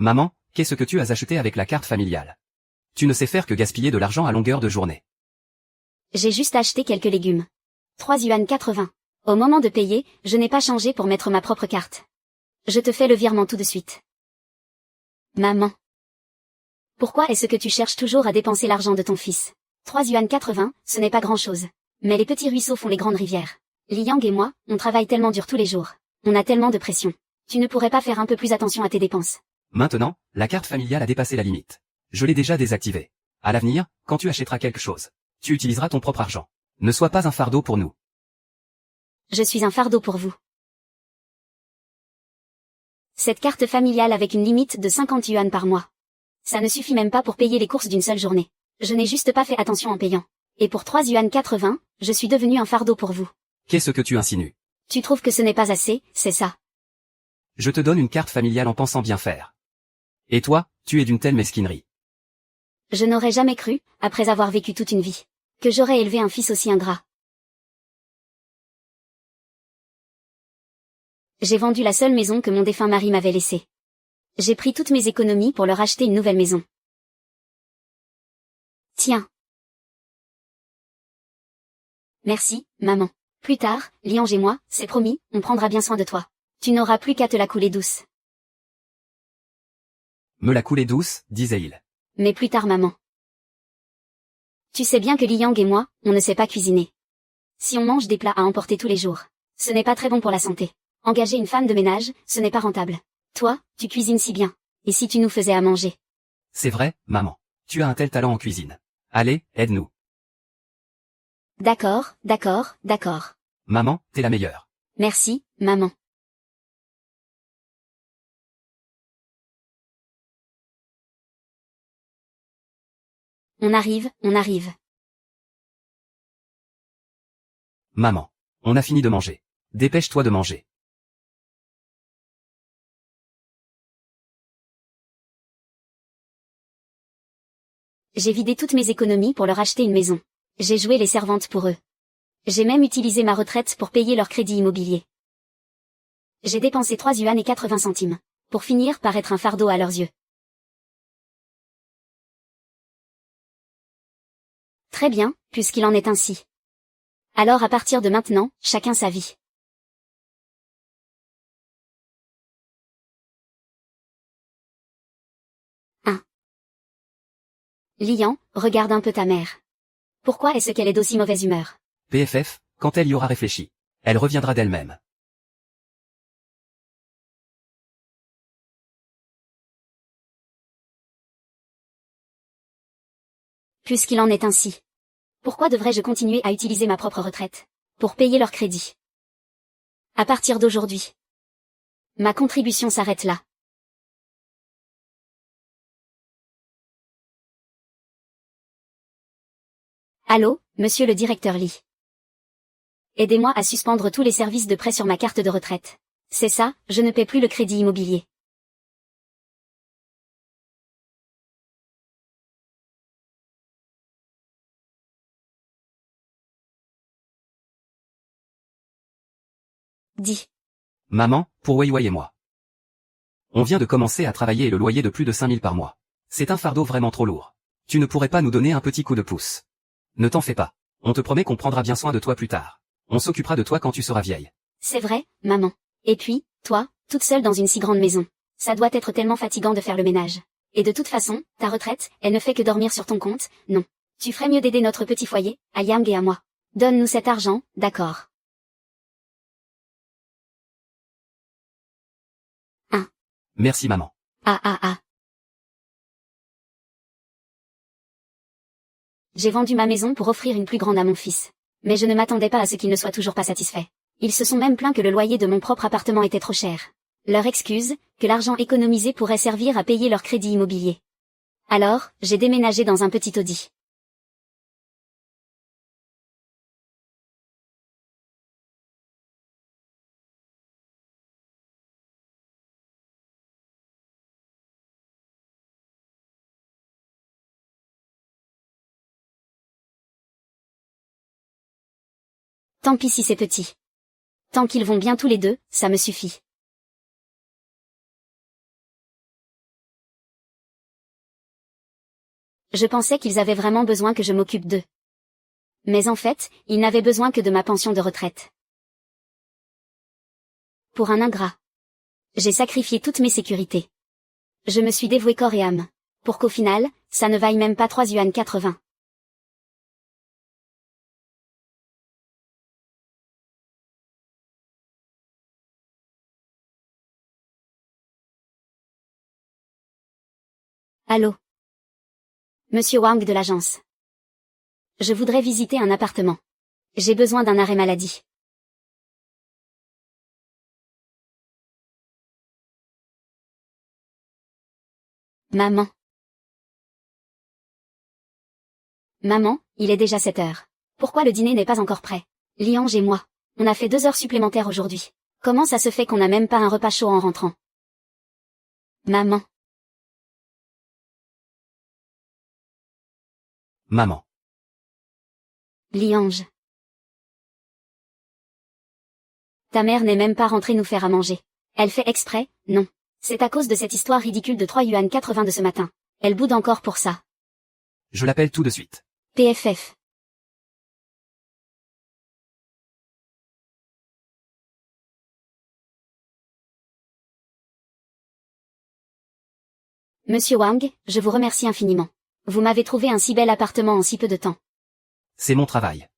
Maman, qu'est-ce que tu as acheté avec la carte familiale? Tu ne sais faire que gaspiller de l'argent à longueur de journée. J'ai juste acheté quelques légumes. 3 yuan 80. Au moment de payer, je n'ai pas changé pour mettre ma propre carte. Je te fais le virement tout de suite. Maman. Pourquoi est-ce que tu cherches toujours à dépenser l'argent de ton fils? 3 yuan 80, ce n'est pas grand-chose. Mais les petits ruisseaux font les grandes rivières. Liang et moi, on travaille tellement dur tous les jours. On a tellement de pression. Tu ne pourrais pas faire un peu plus attention à tes dépenses? Maintenant, la carte familiale a dépassé la limite. Je l'ai déjà désactivée. À l'avenir, quand tu achèteras quelque chose, tu utiliseras ton propre argent. Ne sois pas un fardeau pour nous. Je suis un fardeau pour vous. Cette carte familiale avec une limite de 50 yuan par mois. Ça ne suffit même pas pour payer les courses d'une seule journée. Je n'ai juste pas fait attention en payant. Et pour 3 yuan 80, je suis devenu un fardeau pour vous. Qu'est-ce que tu insinues? Tu trouves que ce n'est pas assez, c'est ça? Je te donne une carte familiale en pensant bien faire. Et toi, tu es d'une telle mesquinerie. Je n'aurais jamais cru, après avoir vécu toute une vie, que j'aurais élevé un fils aussi ingrat. J'ai vendu la seule maison que mon défunt mari m'avait laissée. J'ai pris toutes mes économies pour leur acheter une nouvelle maison. Tiens. Merci, maman. Plus tard, Liang et moi, c'est promis, on prendra bien soin de toi. Tu n'auras plus qu'à te la couler douce. Me la couler douce, disait-il. Mais plus tard, maman. Tu sais bien que Liang et moi, on ne sait pas cuisiner. Si on mange des plats à emporter tous les jours, ce n'est pas très bon pour la santé. Engager une femme de ménage, ce n'est pas rentable. Toi, tu cuisines si bien. Et si tu nous faisais à manger? C'est vrai, maman. Tu as un tel talent en cuisine. Allez, aide-nous. D'accord, d'accord, d'accord. Maman, t'es la meilleure. Merci, maman. On arrive, on arrive. Maman. On a fini de manger. Dépêche-toi de manger. J'ai vidé toutes mes économies pour leur acheter une maison. J'ai joué les servantes pour eux. J'ai même utilisé ma retraite pour payer leur crédit immobilier. J'ai dépensé 3 yuan et 80 centimes, pour finir par être un fardeau à leurs yeux. Très bien, puisqu'il en est ainsi. Alors à partir de maintenant, chacun sa vie. Liang, regarde un peu ta mère. Pourquoi est-ce qu'elle est d'aussi mauvaise humeur? PFF, quand elle y aura réfléchi. Elle reviendra d'elle-même. Puisqu'il en est ainsi. Pourquoi devrais-je continuer à utiliser ma propre retraite? Pour payer leur crédit. À partir d'aujourd'hui. Ma contribution s'arrête là. Allô, monsieur le directeur Li. Aidez-moi à suspendre tous les services de prêt sur ma carte de retraite. C'est ça, je ne paie plus le crédit immobilier. Dis. Maman, pour Weiwei et moi. On vient de commencer à travailler et le loyer de plus de 5000 par mois. C'est un fardeau vraiment trop lourd. Tu ne pourrais pas nous donner un petit coup de pouce? Ne t'en fais pas. On te promet qu'on prendra bien soin de toi plus tard. On s'occupera de toi quand tu seras vieille. C'est vrai, maman. Et puis, toi, toute seule dans une si grande maison. Ça doit être tellement fatigant de faire le ménage. Et de toute façon, ta retraite, elle ne fait que dormir sur ton compte, non. Tu ferais mieux d'aider notre petit foyer, à Yang et à moi. Donne-nous cet argent, d'accord. Merci maman. Ah. J'ai vendu ma maison pour offrir une plus grande à mon fils. Mais je ne m'attendais pas à ce qu'il ne soit toujours pas satisfait. Ils se sont même plaints que le loyer de mon propre appartement était trop cher. Leur excuse, que l'argent économisé pourrait servir à payer leur crédit immobilier. Alors, j'ai déménagé dans un petit taudis. Tant pis si c'est petit. Tant qu'ils vont bien tous les deux, ça me suffit. Je pensais qu'ils avaient vraiment besoin que je m'occupe d'eux. Mais en fait, ils n'avaient besoin que de ma pension de retraite. Pour un ingrat. J'ai sacrifié toutes mes sécurités. Je me suis dévoué corps et âme. Pour qu'au final, ça ne vaille même pas 3,80 yuan. Allô? Monsieur Wang de l'agence. Je voudrais visiter un appartement. J'ai besoin d'un arrêt maladie. Maman. Maman, il est déjà 7 heures. Pourquoi le dîner n'est pas encore prêt? Liange et moi, on a fait 2 heures supplémentaires aujourd'hui. Comment ça se fait qu'on n'a même pas un repas chaud en rentrant? Maman. Maman. Liange. Ta mère n'est même pas rentrée nous faire à manger. Elle fait exprès, non. C'est à cause de cette histoire ridicule de 3,80 yuan de ce matin. Elle boude encore pour ça. Je l'appelle tout de suite. PFF. Monsieur Wang, je vous remercie infiniment. Vous m'avez trouvé un si bel appartement en si peu de temps. C'est mon travail.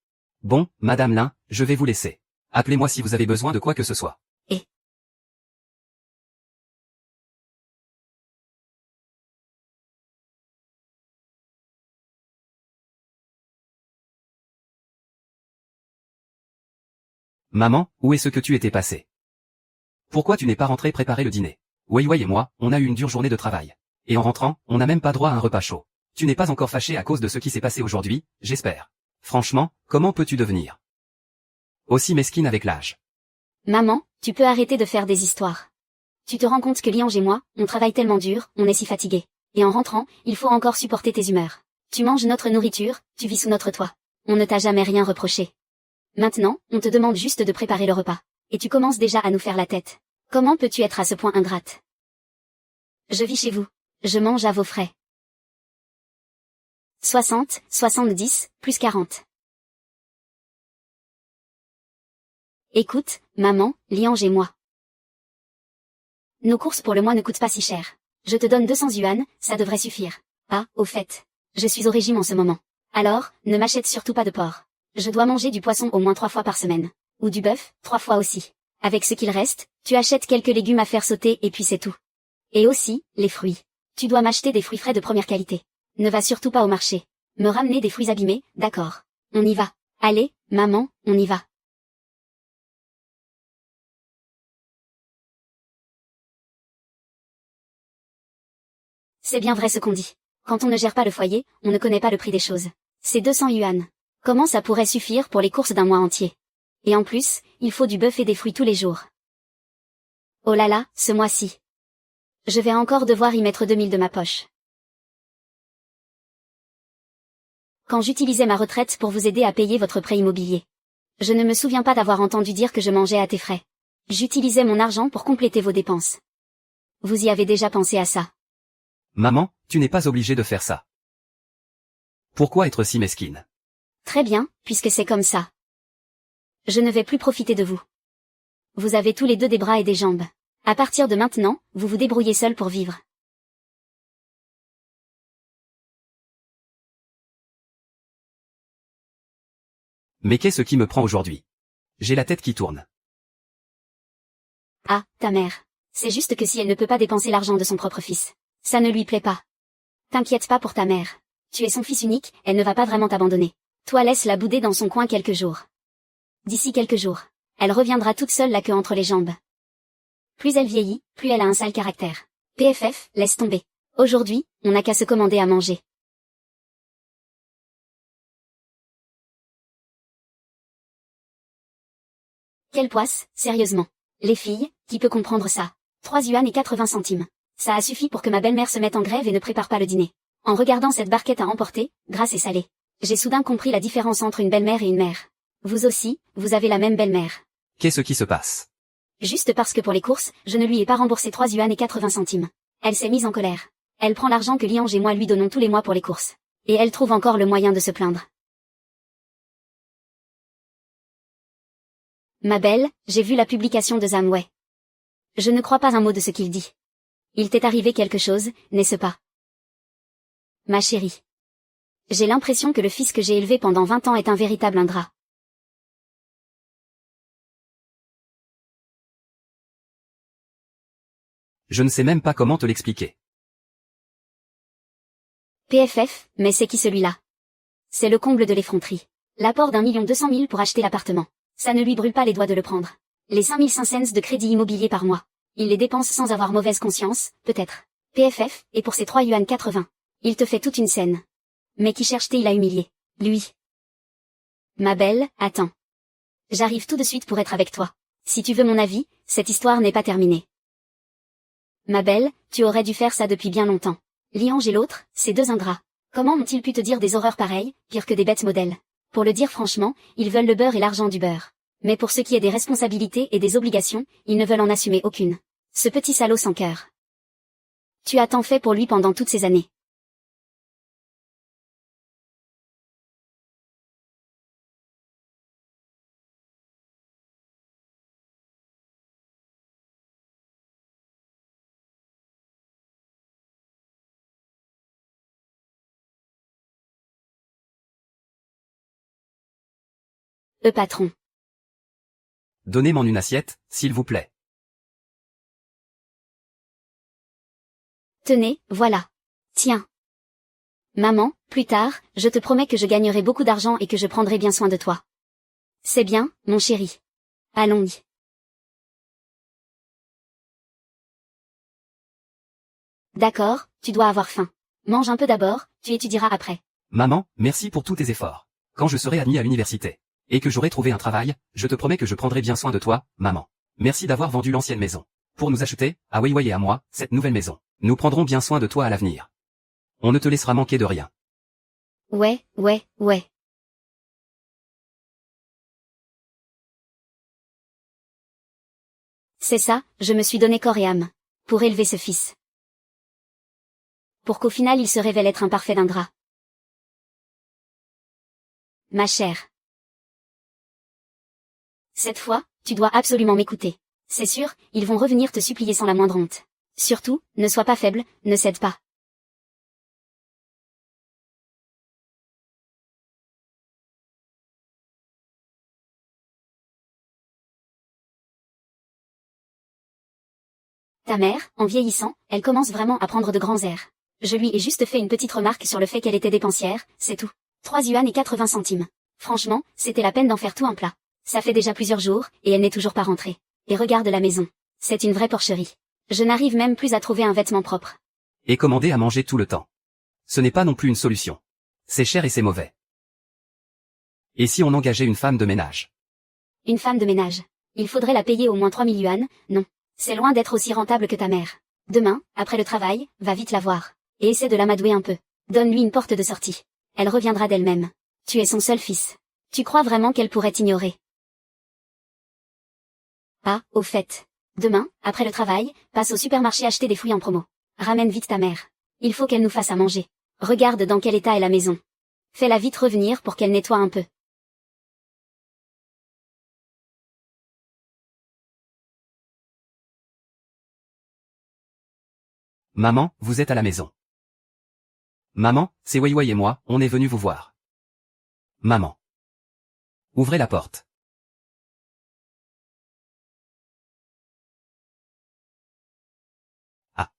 Bon, Madame Lin, je vais vous laisser. Appelez-moi si vous avez besoin de quoi que ce soit. Et Maman, où est-ce que tu étais passée? Pourquoi tu n'es pas rentrée préparer le dîner? Wei Wei et moi, on a eu une dure journée de travail. Et en rentrant, on n'a même pas droit à un repas chaud. Tu n'es pas encore fâché à cause de ce qui s'est passé aujourd'hui, j'espère. Franchement, comment peux-tu devenir aussi mesquine avec l'âge? maman, tu peux arrêter de faire des histoires. Tu te rends compte que Liange et moi, on travaille tellement dur, on est si fatigués. Et en rentrant, il faut encore supporter tes humeurs. Tu manges notre nourriture, tu vis sous notre toit. On ne t'a jamais rien reproché. Maintenant, on te demande juste de préparer le repas. Et tu commences déjà à nous faire la tête. Comment peux-tu être à ce point ingrate? Je vis chez vous. Je mange à vos frais. 60, 70, plus 40. Écoute, maman, Liange et moi. Nos courses pour le mois ne coûtent pas si cher. Je te donne 200 yuan, ça devrait suffire. Ah, au fait. Je suis au régime en ce moment. Alors, ne m'achète surtout pas de porc. Je dois manger du poisson au moins 3 fois par semaine. Ou du bœuf, 3 fois aussi. Avec ce qu'il reste, tu achètes quelques légumes à faire sauter et puis c'est tout. Et aussi, les fruits. Tu dois m'acheter des fruits frais de première qualité. Ne va surtout pas au marché. Me ramener des fruits abîmés, d'accord. On y va. Allez, maman, on y va. C'est bien vrai ce qu'on dit. Quand on ne gère pas le foyer, on ne connaît pas le prix des choses. C'est 200 yuan. Comment ça pourrait suffire pour les courses d'un mois entier? Et en plus, il faut du bœuf et des fruits tous les jours. Oh là là, ce mois-ci. Je vais encore devoir y mettre 2000 de ma poche. Quand j'utilisais ma retraite pour vous aider à payer votre prêt immobilier. Je ne me souviens pas d'avoir entendu dire que je mangeais à tes frais. J'utilisais mon argent pour compléter vos dépenses. Vous y avez déjà pensé à ça? Maman, tu n'es pas obligée de faire ça. Pourquoi être si mesquine? Très bien, puisque c'est comme ça. Je ne vais plus profiter de vous. Vous avez tous les deux des bras et des jambes. À partir de maintenant, vous vous débrouillez seul pour vivre. Mais qu'est-ce qui me prend aujourd'hui? J'ai la tête qui tourne. Ah, ta mère. C'est juste que si elle ne peut pas dépenser l'argent de son propre fils, ça ne lui plaît pas. T'inquiète pas pour ta mère. Tu es son fils unique, elle ne va pas vraiment t'abandonner. Toi laisse-la bouder dans son coin quelques jours. D'ici quelques jours, elle reviendra toute seule la queue entre les jambes. Plus elle vieillit, plus elle a un sale caractère. PFF, laisse tomber. Aujourd'hui, on n'a qu'à se commander à manger. Quelle poisse, sérieusement. Les filles, qui peut comprendre ça? 3 yuan et 80 centimes. Ça a suffi pour que ma belle-mère se mette en grève et ne prépare pas le dîner. En regardant cette barquette à emporter, grasse et salée, j'ai soudain compris la différence entre une belle-mère et une mère. Vous aussi, vous avez la même belle-mère. Qu'est-ce qui se passe? Juste parce que pour les courses, je ne lui ai pas remboursé 3 yuan et 80 centimes. Elle s'est mise en colère. Elle prend l'argent que Liange et moi lui donnons tous les mois pour les courses. Et elle trouve encore le moyen de se plaindre. Ma belle, j'ai vu la publication de Zamway. Je ne crois pas un mot de ce qu'il dit. Il t'est arrivé quelque chose, n'est-ce pas? Ma chérie. J'ai l'impression que le fils que j'ai élevé pendant 20 ans est un véritable ingrat. Je ne sais même pas comment te l'expliquer. PFF, mais c'est qui celui-là? C'est le comble de l'effronterie. L'apport d'1 200 000 pour acheter l'appartement. Ça ne lui brûle pas les doigts de le prendre. Les 5500 cents de crédit immobilier par mois. Il les dépense sans avoir mauvaise conscience, peut-être. PFF, et pour ses 3,80 yuan. Il te fait toute une scène. Mais qui cherche-t-il à humilier? Lui. Ma belle, attends. J'arrive tout de suite pour être avec toi. Si tu veux mon avis, cette histoire n'est pas terminée. Ma belle, tu aurais dû faire ça depuis bien longtemps. Liange et l'autre, ces deux ingrats. Comment ont-ils pu te dire des horreurs pareilles, pire que des bêtes modèles? Pour le dire franchement, ils veulent le beurre et l'argent du beurre. Mais pour ce qui est des responsabilités et des obligations, ils ne veulent en assumer aucune. Ce petit salaud sans cœur. Tu as tant fait pour lui pendant toutes ces années. Patron. Donnez-moi une assiette, s'il vous plaît. Tenez, voilà. Tiens. Maman, plus tard, je te promets que je gagnerai beaucoup d'argent et que je prendrai bien soin de toi. C'est bien, mon chéri. Allons-y. D'accord, tu dois avoir faim. Mange un peu d'abord, tu étudieras après. Maman, merci pour tous tes efforts. Quand je serai admis à l'université, et que j'aurai trouvé un travail, je te promets que je prendrai bien soin de toi, maman. Merci d'avoir vendu l'ancienne maison. Pour nous acheter, à Weiwei et à moi, cette nouvelle maison. Nous prendrons bien soin de toi à l'avenir. On ne te laissera manquer de rien. Ouais. C'est ça, je me suis donné corps et âme. Pour élever ce fils. Pour qu'au final il se révèle être un parfait ingrat. Ma chère. Cette fois, tu dois absolument m'écouter. C'est sûr, ils vont revenir te supplier sans la moindre honte. Surtout, ne sois pas faible, ne cède pas. Ta mère, en vieillissant, elle commence vraiment à prendre de grands airs. Je lui ai juste fait une petite remarque sur le fait qu'elle était dépensière, c'est tout. 3 yuan et 80 centimes. Franchement, c'était la peine d'en faire tout un plat. Ça fait déjà plusieurs jours, et elle n'est toujours pas rentrée. Et regarde la maison. C'est une vraie porcherie. Je n'arrive même plus à trouver un vêtement propre. Et commander à manger tout le temps. Ce n'est pas non plus une solution. C'est cher et c'est mauvais. Et si on engageait une femme de ménage? Une femme de ménage. Il faudrait la payer au moins 3000 yuan, non. C'est loin d'être aussi rentable que ta mère. Demain, après le travail, va vite la voir. Et essaie de l'amadouer un peu. Donne-lui une porte de sortie. Elle reviendra d'elle-même. Tu es son seul fils. Tu crois vraiment qu'elle pourrait t'ignorer? Ah, au fait. Demain, après le travail, passe au supermarché acheter des fruits en promo. Ramène vite ta mère. Il faut qu'elle nous fasse à manger. Regarde dans quel état est la maison. Fais-la vite revenir pour qu'elle nettoie un peu. Maman, vous êtes à la maison. Maman, c'est Weiwei et moi, on est venu vous voir. Maman. Ouvrez la porte. Ah.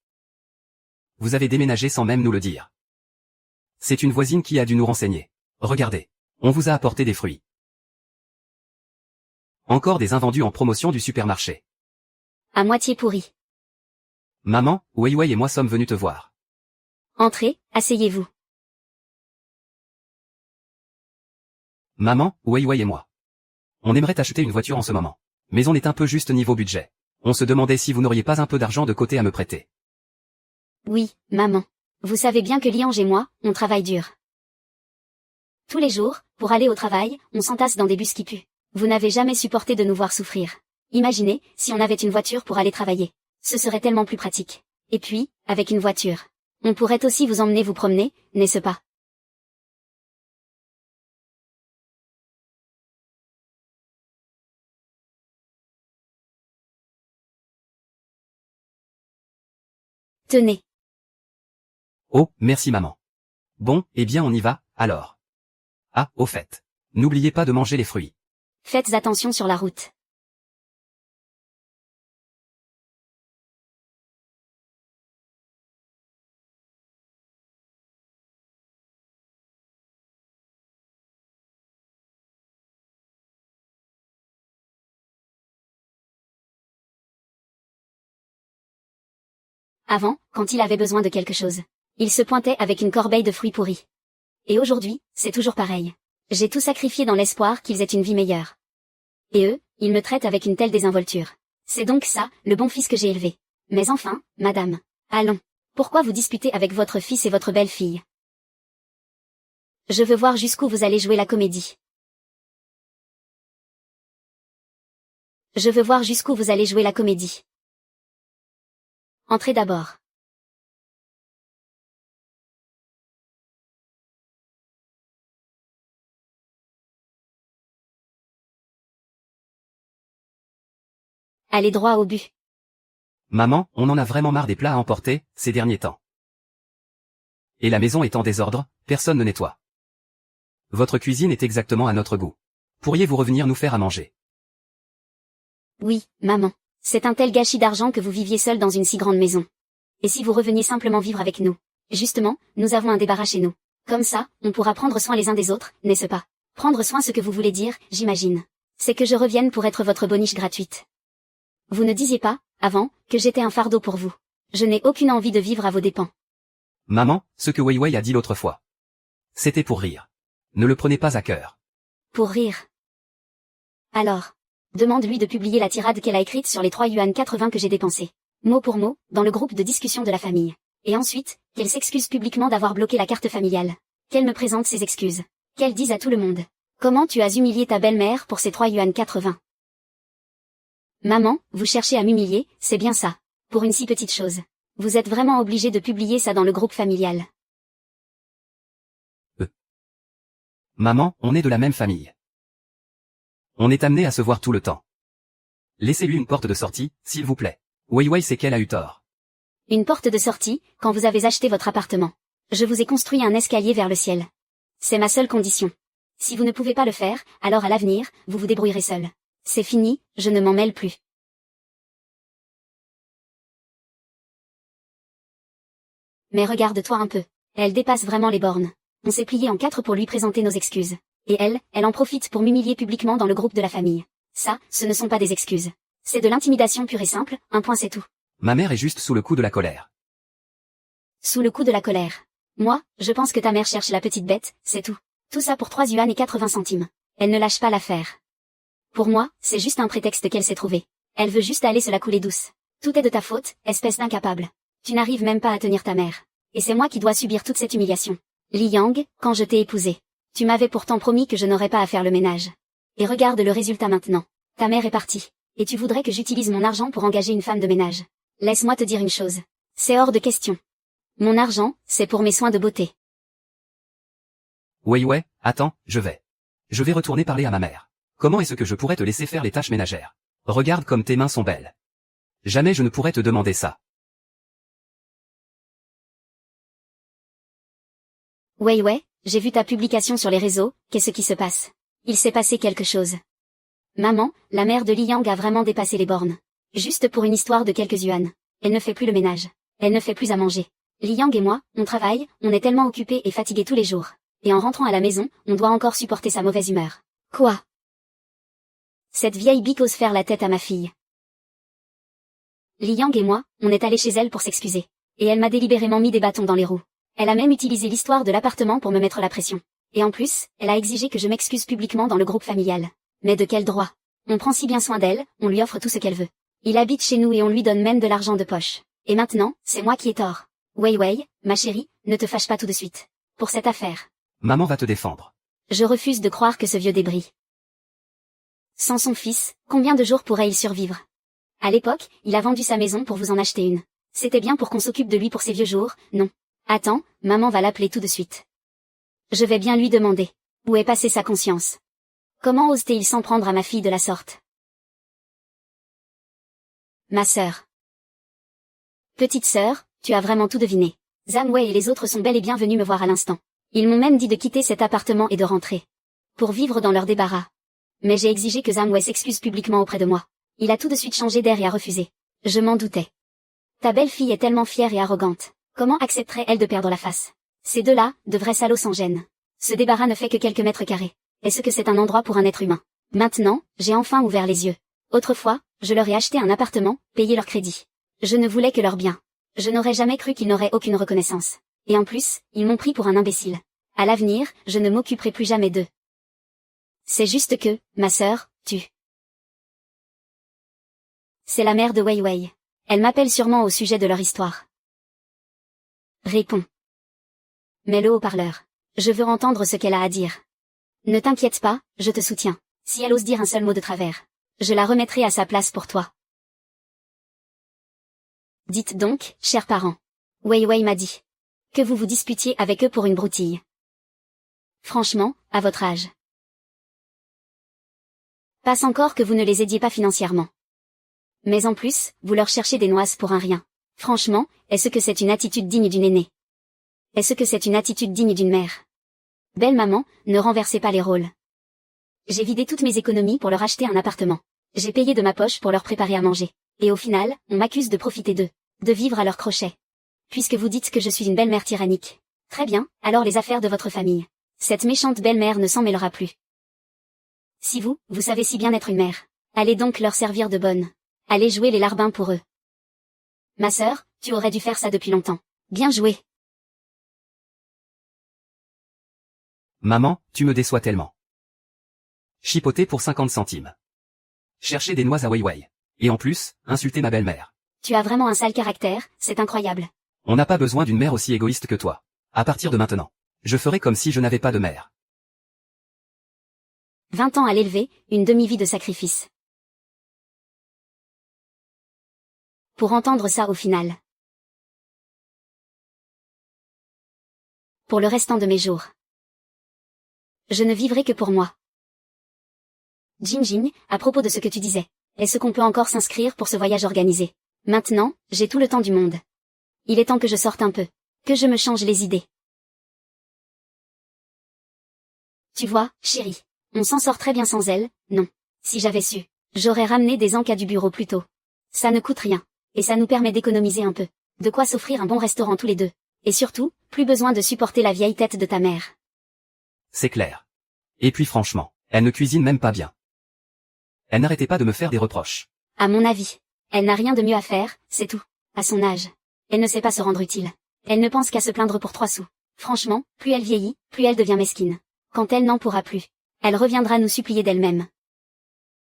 Vous avez déménagé sans même nous le dire. C'est une voisine qui a dû nous renseigner. Regardez. On vous a apporté des fruits. Encore des invendus en promotion du supermarché. À moitié pourri. Maman, Weiwei et moi sommes venus te voir. Entrez, asseyez-vous. Maman, Weiwei et moi. On aimerait acheter une voiture en ce moment. Mais on est un peu juste niveau budget. On se demandait si vous n'auriez pas un peu d'argent de côté à me prêter. Oui, maman. Vous savez bien que Liange et moi, on travaille dur. Tous les jours, pour aller au travail, on s'entasse dans des bus qui puent. Vous n'avez jamais supporté de nous voir souffrir. Imaginez, si on avait une voiture pour aller travailler. Ce serait tellement plus pratique. Et puis, avec une voiture, on pourrait aussi vous emmener vous promener, n'est-ce pas? Tenez. Oh, merci maman. Bon, eh bien on y va, alors. Ah, au fait. N'oubliez pas de manger les fruits. Faites attention sur la route. Avant, quand il avait besoin de quelque chose, il se pointait avec une corbeille de fruits pourris. Et aujourd'hui, c'est toujours pareil. J'ai tout sacrifié dans l'espoir qu'ils aient une vie meilleure. Et eux, ils me traitent avec une telle désinvolture. C'est donc ça, le bon fils que j'ai élevé. Mais enfin, madame. Allons. Pourquoi vous disputez avec votre fils et votre belle-fille? Je veux voir jusqu'où vous allez jouer la comédie. Je veux voir jusqu'où vous allez jouer la comédie. Entrez d'abord. Allez droit au but. Maman, on en a vraiment marre des plats à emporter, ces derniers temps. Et la maison est en désordre, personne ne nettoie. Votre cuisine est exactement à notre goût. Pourriez-vous revenir nous faire à manger? Oui, maman. C'est un tel gâchis d'argent que vous viviez seul dans une si grande maison. Et si vous reveniez simplement vivre avec nous? Justement, nous avons un débarras chez nous. Comme ça, on pourra prendre soin les uns des autres, n'est-ce pas? Prendre soin ce que vous voulez dire, j'imagine. C'est que je revienne pour être votre boniche gratuite. Vous ne disiez pas, avant, que j'étais un fardeau pour vous. Je n'ai aucune envie de vivre à vos dépens. Maman, ce que Wei Wei a dit l'autre fois. C'était pour rire. Ne le prenez pas à cœur. Pour rire. Alors. Demande-lui de publier la tirade qu'elle a écrite sur les 3 yuan 80 que j'ai dépensés. Mot pour mot, dans le groupe de discussion de la famille. Et ensuite, qu'elle s'excuse publiquement d'avoir bloqué la carte familiale. Qu'elle me présente ses excuses. Qu'elle dise à tout le monde. Comment tu as humilié ta belle-mère pour ces 3 yuan 80? Maman, vous cherchez à m'humilier, c'est bien ça. Pour une si petite chose. Vous êtes vraiment obligé de publier ça dans le groupe familial. Maman, on est de la même famille. On est amené à se voir tout le temps. Laissez-lui une porte de sortie, s'il vous plaît. Wei Wei sait qu'elle a eu tort. Une porte de sortie, quand vous avez acheté votre appartement. Je vous ai construit un escalier vers le ciel. C'est ma seule condition. Si vous ne pouvez pas le faire, alors à l'avenir, vous vous débrouillerez seul. C'est fini, je ne m'en mêle plus. Mais regarde-toi un peu. Elle dépasse vraiment les bornes. On s'est plié en 4 pour lui présenter nos excuses. Et elle en profite pour m'humilier publiquement dans le groupe de la famille. Ça, ce ne sont pas des excuses. C'est de l'intimidation pure et simple, un point c'est tout. Ma mère est juste sous le coup de la colère. Sous le coup de la colère. Moi, je pense que ta mère cherche la petite bête, c'est tout. Tout ça pour 3 yuan et 80 centimes. Elle ne lâche pas l'affaire. Pour moi, c'est juste un prétexte qu'elle s'est trouvé. Elle veut juste aller se la couler douce. Tout est de ta faute, espèce d'incapable. Tu n'arrives même pas à tenir ta mère. Et c'est moi qui dois subir toute cette humiliation. Li Yang, quand je t'ai épousée. Tu m'avais pourtant promis que je n'aurais pas à faire le ménage. Et regarde le résultat maintenant. Ta mère est partie. Et tu voudrais que j'utilise mon argent pour engager une femme de ménage. Laisse-moi te dire une chose. C'est hors de question. Mon argent, c'est pour mes soins de beauté. Wei Wei, attends, je vais retourner parler à ma mère. Comment est-ce que je pourrais te laisser faire les tâches ménagères? Regarde comme tes mains sont belles. Jamais je ne pourrais te demander ça. Wei Wei, j'ai vu ta publication sur les réseaux, qu'est-ce qui se passe? Il s'est passé quelque chose. Maman, la mère de Li Yang a vraiment dépassé les bornes. Juste pour une histoire de quelques yuan. Elle ne fait plus le ménage. Elle ne fait plus à manger. Li Yang et moi, on travaille, on est tellement occupés et fatigués tous les jours. Et en rentrant à la maison, on doit encore supporter sa mauvaise humeur. Quoi? Cette vieille bique ose faire la tête à ma fille. Li Yang et moi, on est allés chez elle pour s'excuser. Et elle m'a délibérément mis des bâtons dans les roues. Elle a même utilisé l'histoire de l'appartement pour me mettre la pression. Et en plus, elle a exigé que je m'excuse publiquement dans le groupe familial. Mais de quel droit? On prend si bien soin d'elle, on lui offre tout ce qu'elle veut. Il habite chez nous et on lui donne même de l'argent de poche. Et maintenant, c'est moi qui ai tort. Wei Wei, ma chérie, ne te fâche pas tout de suite. Pour cette affaire. Maman va te défendre. Je refuse de croire que ce vieux débris. Sans son fils, combien de jours pourrait-il survivre? À l'époque, il a vendu sa maison pour vous en acheter une. C'était bien pour qu'on s'occupe de lui pour ses vieux jours, non? Attends, maman va l'appeler tout de suite. Je vais bien lui demander. Où est passée sa conscience? Comment ose-t-il s'en prendre à ma fille de la sorte? Ma sœur. Petite sœur, Tu as vraiment tout deviné. Zamway et les autres sont bel et bien venus me voir à l'instant. Ils m'ont même dit de quitter cet appartement et de rentrer. Pour vivre dans leur débarras. Mais j'ai exigé que Zamway s'excuse publiquement auprès de moi. Il a tout de suite changé d'air et a refusé. Je m'en doutais. Ta belle-fille est tellement fière et arrogante. Comment accepterait-elle de perdre la face? Ces deux-là, de vrais salauds sans gêne. Ce débarras ne fait que quelques mètres carrés. Est-ce que c'est un endroit pour un être humain? Maintenant, j'ai enfin ouvert les yeux. Autrefois, je leur ai acheté un appartement, payé leur crédit. Je ne voulais que leur bien. Je n'aurais jamais cru qu'ils n'auraient aucune reconnaissance. Et en plus, ils m'ont pris pour un imbécile. À l'avenir, je ne m'occuperai plus jamais d'eux. C'est juste que, ma sœur, C'est la mère de Wei Wei. Elle m'appelle sûrement au sujet de leur histoire. Réponds. Mets le haut-parleur. Je veux entendre ce qu'elle a à dire. Ne t'inquiète pas, je te soutiens. Si elle ose dire un seul mot de travers, je la remettrai à sa place pour toi. Dites donc, chers parents. Wei Wei m'a dit que vous vous disputiez avec eux pour une broutille. Franchement, à votre âge. Passe encore que vous ne les aidiez pas financièrement. Mais en plus, vous leur cherchez des noises pour un rien. Franchement, est-ce que c'est une attitude digne d'une aînée? Est-ce que c'est une attitude digne d'une mère? Belle maman, ne renversez pas les rôles. J'ai vidé toutes mes économies pour leur acheter un appartement. J'ai payé de ma poche pour leur préparer à manger. Et au final, on m'accuse de profiter d'eux, de vivre à leur crochet. Puisque vous dites que je suis une belle-mère tyrannique. Très bien, alors les affaires de votre famille. Cette méchante belle-mère ne s'en mêlera plus. Si vous savez si bien être une mère, allez donc leur servir de bonne. Allez jouer les larbins pour eux. Ma sœur, tu aurais dû faire ça depuis longtemps. Bien joué. Maman, tu me déçois tellement. Chipoter pour 50 centimes. Chercher des noix à Wei Wei. Et en plus, insulter ma belle-mère. Tu as vraiment un sale caractère, c'est incroyable. On n'a pas besoin d'une mère aussi égoïste que toi. À partir de maintenant, je ferai comme si je n'avais pas de mère. 20 ans à l'élever, une demi-vie de sacrifice. Pour entendre ça au final. Pour le restant de mes jours. Je ne vivrai que pour moi. Jinjing, à propos de ce que tu disais, est-ce qu'on peut encore s'inscrire pour ce voyage organisé? Maintenant, j'ai tout le temps du monde. Il est temps que je sorte un peu. Que je me change les idées. Tu vois, chérie, on s'en sort très bien sans elle, non. Si j'avais su, j'aurais ramené des encas du bureau plus tôt. Ça ne coûte rien. Et ça nous permet d'économiser un peu. De quoi s'offrir un bon restaurant tous les deux. Et surtout, plus besoin de supporter la vieille tête de ta mère. C'est clair. Et puis franchement, elle ne cuisine même pas bien. Elle n'arrêtait pas de me faire des reproches. À mon avis, elle n'a rien de mieux à faire, c'est tout. À son âge. Elle ne sait pas se rendre utile. Elle ne pense qu'à se plaindre pour 3 sous. Franchement, plus elle vieillit, plus elle devient mesquine. Quand elle n'en pourra plus, elle reviendra nous supplier d'elle-même.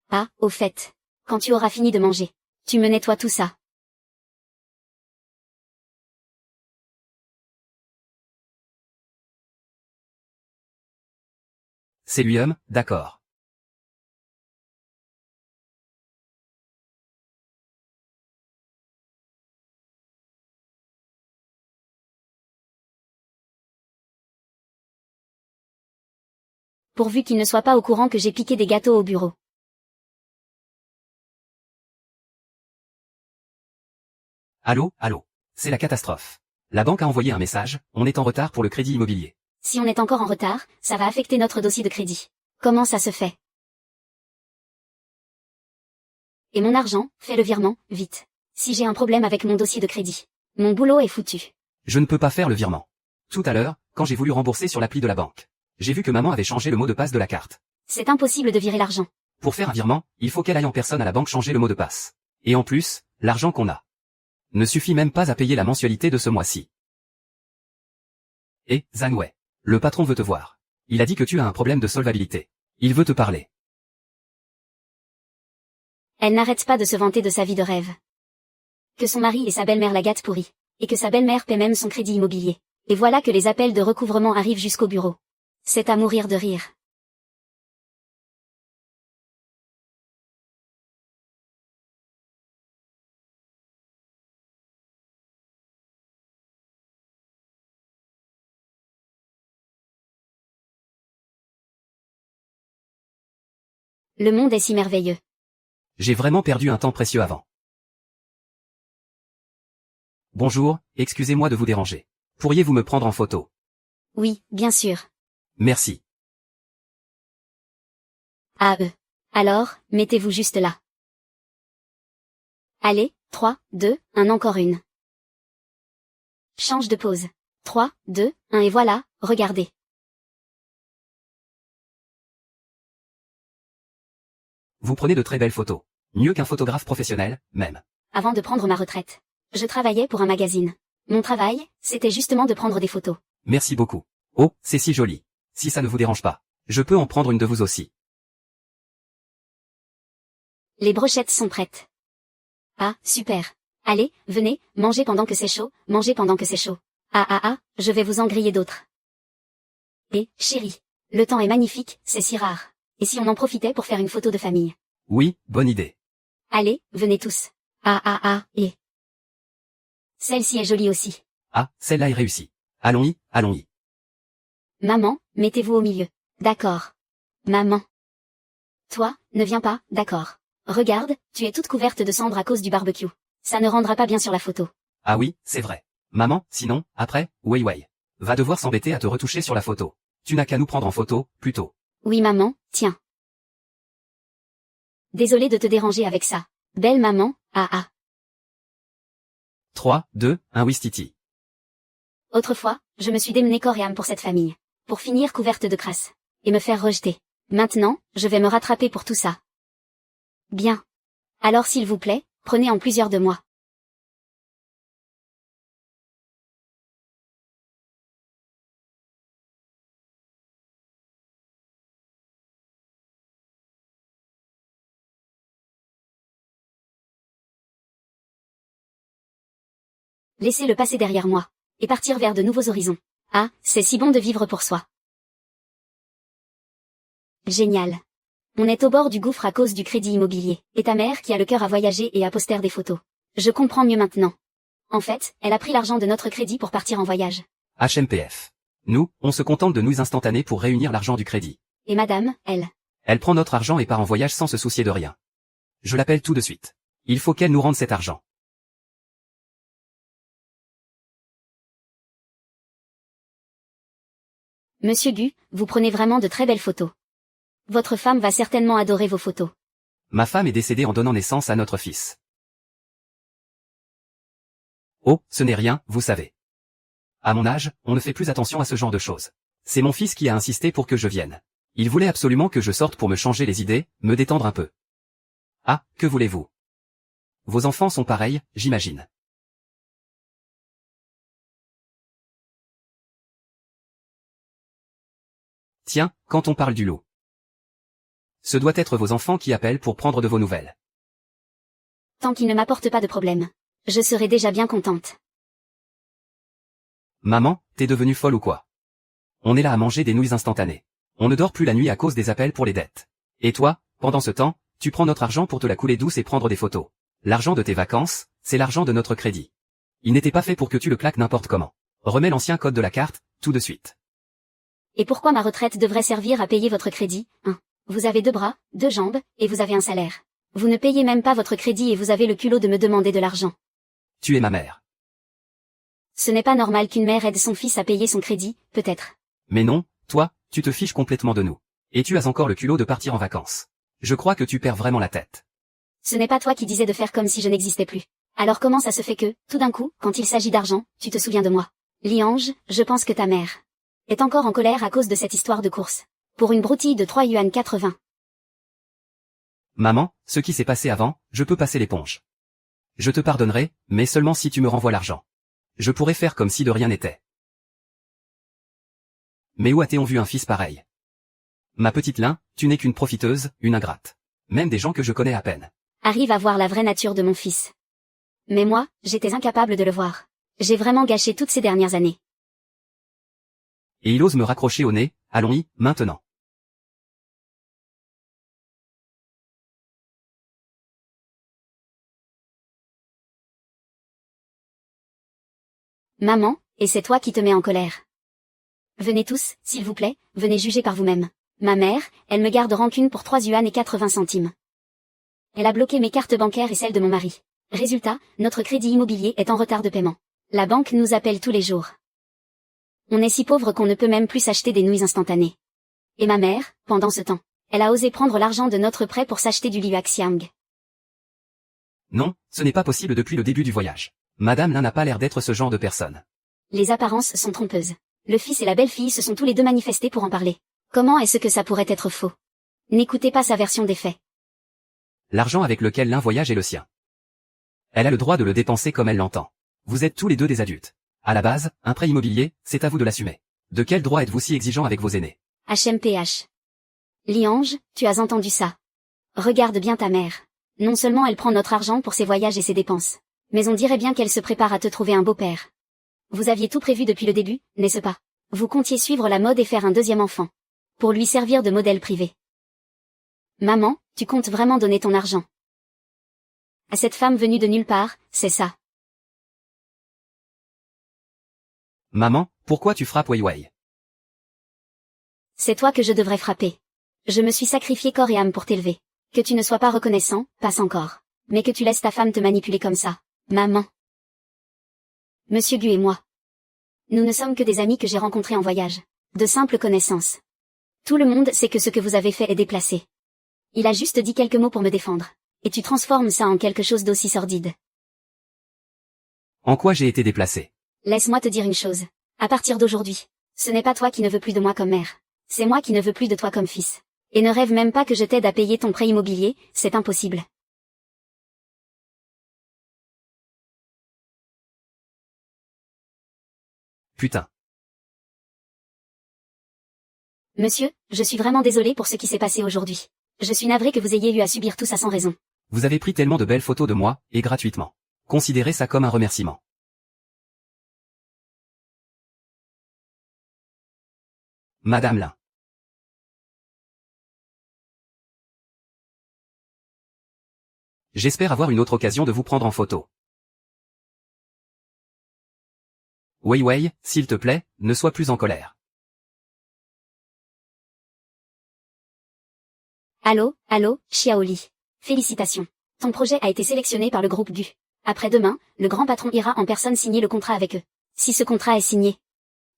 Ah, au fait, quand tu auras fini de manger, tu me nettoies tout ça. C'est lui d'accord. Pourvu qu'il ne soit pas au courant que j'ai piqué des gâteaux au bureau. Allô, allô. C'est la catastrophe. La banque a envoyé un message, on est en retard pour le crédit immobilier. Si on est encore en retard, ça va affecter notre dossier de crédit. Comment ça se fait? Et mon argent, fais le virement, vite. Si j'ai un problème avec mon dossier de crédit, mon boulot est foutu. Je ne peux pas faire le virement. Tout à l'heure, quand j'ai voulu rembourser sur l'appli de la banque, j'ai vu que maman avait changé le mot de passe de la carte. C'est impossible de virer l'argent. Pour faire un virement, il faut qu'elle aille en personne à la banque changer le mot de passe. Et en plus, l'argent qu'on a ne suffit même pas à payer la mensualité de ce mois-ci. Et, Zhang, le patron veut te voir. Il a dit que tu as un problème de solvabilité. Il veut te parler. Elle n'arrête pas de se vanter de sa vie de rêve. Que son mari et sa belle-mère la gâtent pourrie. Et que sa belle-mère paie même son crédit immobilier. Et voilà que les appels de recouvrement arrivent jusqu'au bureau. C'est à mourir de rire. Le monde est si merveilleux. J'ai vraiment perdu un temps précieux avant. Bonjour, excusez-moi de vous déranger. Pourriez-vous me prendre en photo? Oui, bien sûr. Merci. Alors, mettez-vous juste là. Allez, 3, 2, 1 encore une. Change de pose. 3, 2, 1 et voilà, regardez. Vous prenez de très belles photos. Mieux qu'un photographe professionnel, même. Avant de prendre ma retraite, je travaillais pour un magazine. Mon travail, c'était justement de prendre des photos. Merci beaucoup. Oh, c'est si joli. Si ça ne vous dérange pas, je peux en prendre une de vous aussi. Les brochettes sont prêtes. Ah, super. Allez, venez, mangez pendant que c'est chaud, mangez pendant que c'est chaud. Je vais vous en griller d'autres. Et, chérie, le temps est magnifique, c'est si rare. Et si on en profitait pour faire une photo de famille? Oui, bonne idée. Allez, venez tous. Et. Celle-ci est jolie aussi. Ah, celle-là est réussie. Allons-y, allons-y. Maman, mettez-vous au milieu. D'accord. Maman. Toi, ne viens pas, d'accord. Regarde, tu es toute couverte de cendres à cause du barbecue. Ça ne rendra pas bien sur la photo. Ah oui, c'est vrai. Maman, sinon, après, Wei va devoir s'embêter à te retoucher sur la photo. Tu n'as qu'à nous prendre en photo, plutôt. Oui maman, tiens. Désolée de te déranger avec ça. Belle maman, 3, 2, 1 Wistiti. Autrefois, je me suis démenée corps et âme pour cette famille. Pour finir couverte de crasse. Et me faire rejeter. Maintenant, je vais me rattraper pour tout ça. Bien. Alors s'il vous plaît, prenez en plusieurs de moi. Laissez-le passer derrière moi. Et partir vers de nouveaux horizons. Ah, c'est si bon de vivre pour soi. Génial. On est au bord du gouffre à cause du crédit immobilier. Et ta mère qui a le cœur à voyager et à poster des photos. Je comprends mieux maintenant. En fait, elle a pris l'argent de notre crédit pour partir en voyage. HMPF. Nous, on se contente de nous instantaner pour réunir l'argent du crédit. Et madame, elle. Elle prend notre argent et part en voyage sans se soucier de rien. Je l'appelle tout de suite. Il faut qu'elle nous rende cet argent. Monsieur Gu, vous prenez vraiment de très belles photos. Votre femme va certainement adorer vos photos. Ma femme est décédée en donnant naissance à notre fils. Oh, ce n'est rien, vous savez. À mon âge, on ne fait plus attention à ce genre de choses. C'est mon fils qui a insisté pour que je vienne. Il voulait absolument que je sorte pour me changer les idées, me détendre un peu. Ah, que voulez-vous? Vos enfants sont pareils, j'imagine. Tiens, quand on parle du loup. Ce doit être vos enfants qui appellent pour prendre de vos nouvelles. Tant qu'il ne m'apporte pas de problème. Je serai déjà bien contente. Maman, t'es devenue folle ou quoi? On est là à manger des nouilles instantanées. On ne dort plus la nuit à cause des appels pour les dettes. Et toi, pendant ce temps, tu prends notre argent pour te la couler douce et prendre des photos. L'argent de tes vacances, c'est l'argent de notre crédit. Il n'était pas fait pour que tu le claques n'importe comment. Remets l'ancien code de la carte, tout de suite. Et pourquoi ma retraite devrait servir à payer votre crédit, hein? Vous avez 2 bras, 2 jambes, et vous avez un salaire. Vous ne payez même pas votre crédit et vous avez le culot de me demander de l'argent. Tu es ma mère. Ce n'est pas normal qu'une mère aide son fils à payer son crédit, peut-être. Mais non, toi, tu te fiches complètement de nous. Et tu as encore le culot de partir en vacances. Je crois que tu perds vraiment la tête. Ce n'est pas toi qui disais de faire comme si je n'existais plus. Alors comment ça se fait que, tout d'un coup, quand il s'agit d'argent, tu te souviens de moi? Liange, je pense que ta mère est encore en colère à cause de cette histoire de course. Pour une broutille de 3 yuan 80. Maman, ce qui s'est passé avant, je peux passer l'éponge. Je te pardonnerai, mais seulement si tu me renvoies l'argent. Je pourrais faire comme si de rien n'était. Mais où a-t-on vu un fils pareil? Ma petite Lin, tu n'es qu'une profiteuse, une ingrate. Même des gens que je connais à peine. Arrive à voir la vraie nature de mon fils. Mais moi, j'étais incapable de le voir. J'ai vraiment gâché toutes ces dernières années. Et il ose me raccrocher au nez, allons-y, maintenant. Maman, et c'est toi qui te mets en colère. Venez tous, s'il vous plaît, venez juger par vous-même. Ma mère, elle me garde rancune pour 3 yuan et 80 centimes. Elle a bloqué mes cartes bancaires et celles de mon mari. Résultat, notre crédit immobilier est en retard de paiement. La banque nous appelle tous les jours. On est si pauvre qu'on ne peut même plus s'acheter des nouilles instantanées. Et ma mère, pendant ce temps, elle a osé prendre l'argent de notre prêt pour s'acheter du Liuaxiang. Non, ce n'est pas possible depuis le début du voyage. Madame Lin n'a pas l'air d'être ce genre de personne. Les apparences sont trompeuses. Le fils et la belle-fille se sont tous les deux manifestés pour en parler. Comment est-ce que ça pourrait être faux? N'écoutez pas sa version des faits. L'argent avec lequel l'un voyage est le sien. Elle a le droit de le dépenser comme elle l'entend. Vous êtes tous les deux des adultes. À la base, un prêt immobilier, c'est à vous de l'assumer. De quel droit êtes-vous si exigeant avec vos aînés? HMPH. Liange, tu as entendu ça. Regarde bien ta mère. Non seulement elle prend notre argent pour ses voyages et ses dépenses, mais on dirait bien qu'elle se prépare à te trouver un beau-père. Vous aviez tout prévu depuis le début, n'est-ce pas? Vous comptiez suivre la mode et faire un deuxième enfant. Pour lui servir de modèle privé. Maman, tu comptes vraiment donner ton argent à cette femme venue de nulle part, c'est ça? Maman, pourquoi tu frappes Weiwei? C'est toi que je devrais frapper. Je me suis sacrifié corps et âme pour t'élever. Que tu ne sois pas reconnaissant, passe encore. Mais que tu laisses ta femme te manipuler comme ça. Maman. Monsieur Gu et moi. Nous ne sommes que des amis que j'ai rencontrés en voyage. De simples connaissances. Tout le monde sait que ce que vous avez fait est déplacé. Il a juste dit quelques mots pour me défendre. Et tu transformes ça en quelque chose d'aussi sordide. En quoi j'ai été déplacé? Laisse-moi te dire une chose. À partir d'aujourd'hui, ce n'est pas toi qui ne veux plus de moi comme mère. C'est moi qui ne veux plus de toi comme fils. Et ne rêve même pas que je t'aide à payer ton prêt immobilier, c'est impossible. Putain. Monsieur, je suis vraiment désolée pour ce qui s'est passé aujourd'hui. Je suis navrée que vous ayez eu à subir tout ça sans raison. Vous avez pris tellement de belles photos de moi, et gratuitement. Considérez ça comme un remerciement. Madame Lin. J'espère avoir une autre occasion de vous prendre en photo. Weiwei, s'il te plaît, ne sois plus en colère. Allô, Xiaoli. Félicitations. Ton projet a été sélectionné par le groupe Gu. Après-demain, le grand patron ira en personne signer le contrat avec eux. Si ce contrat est signé,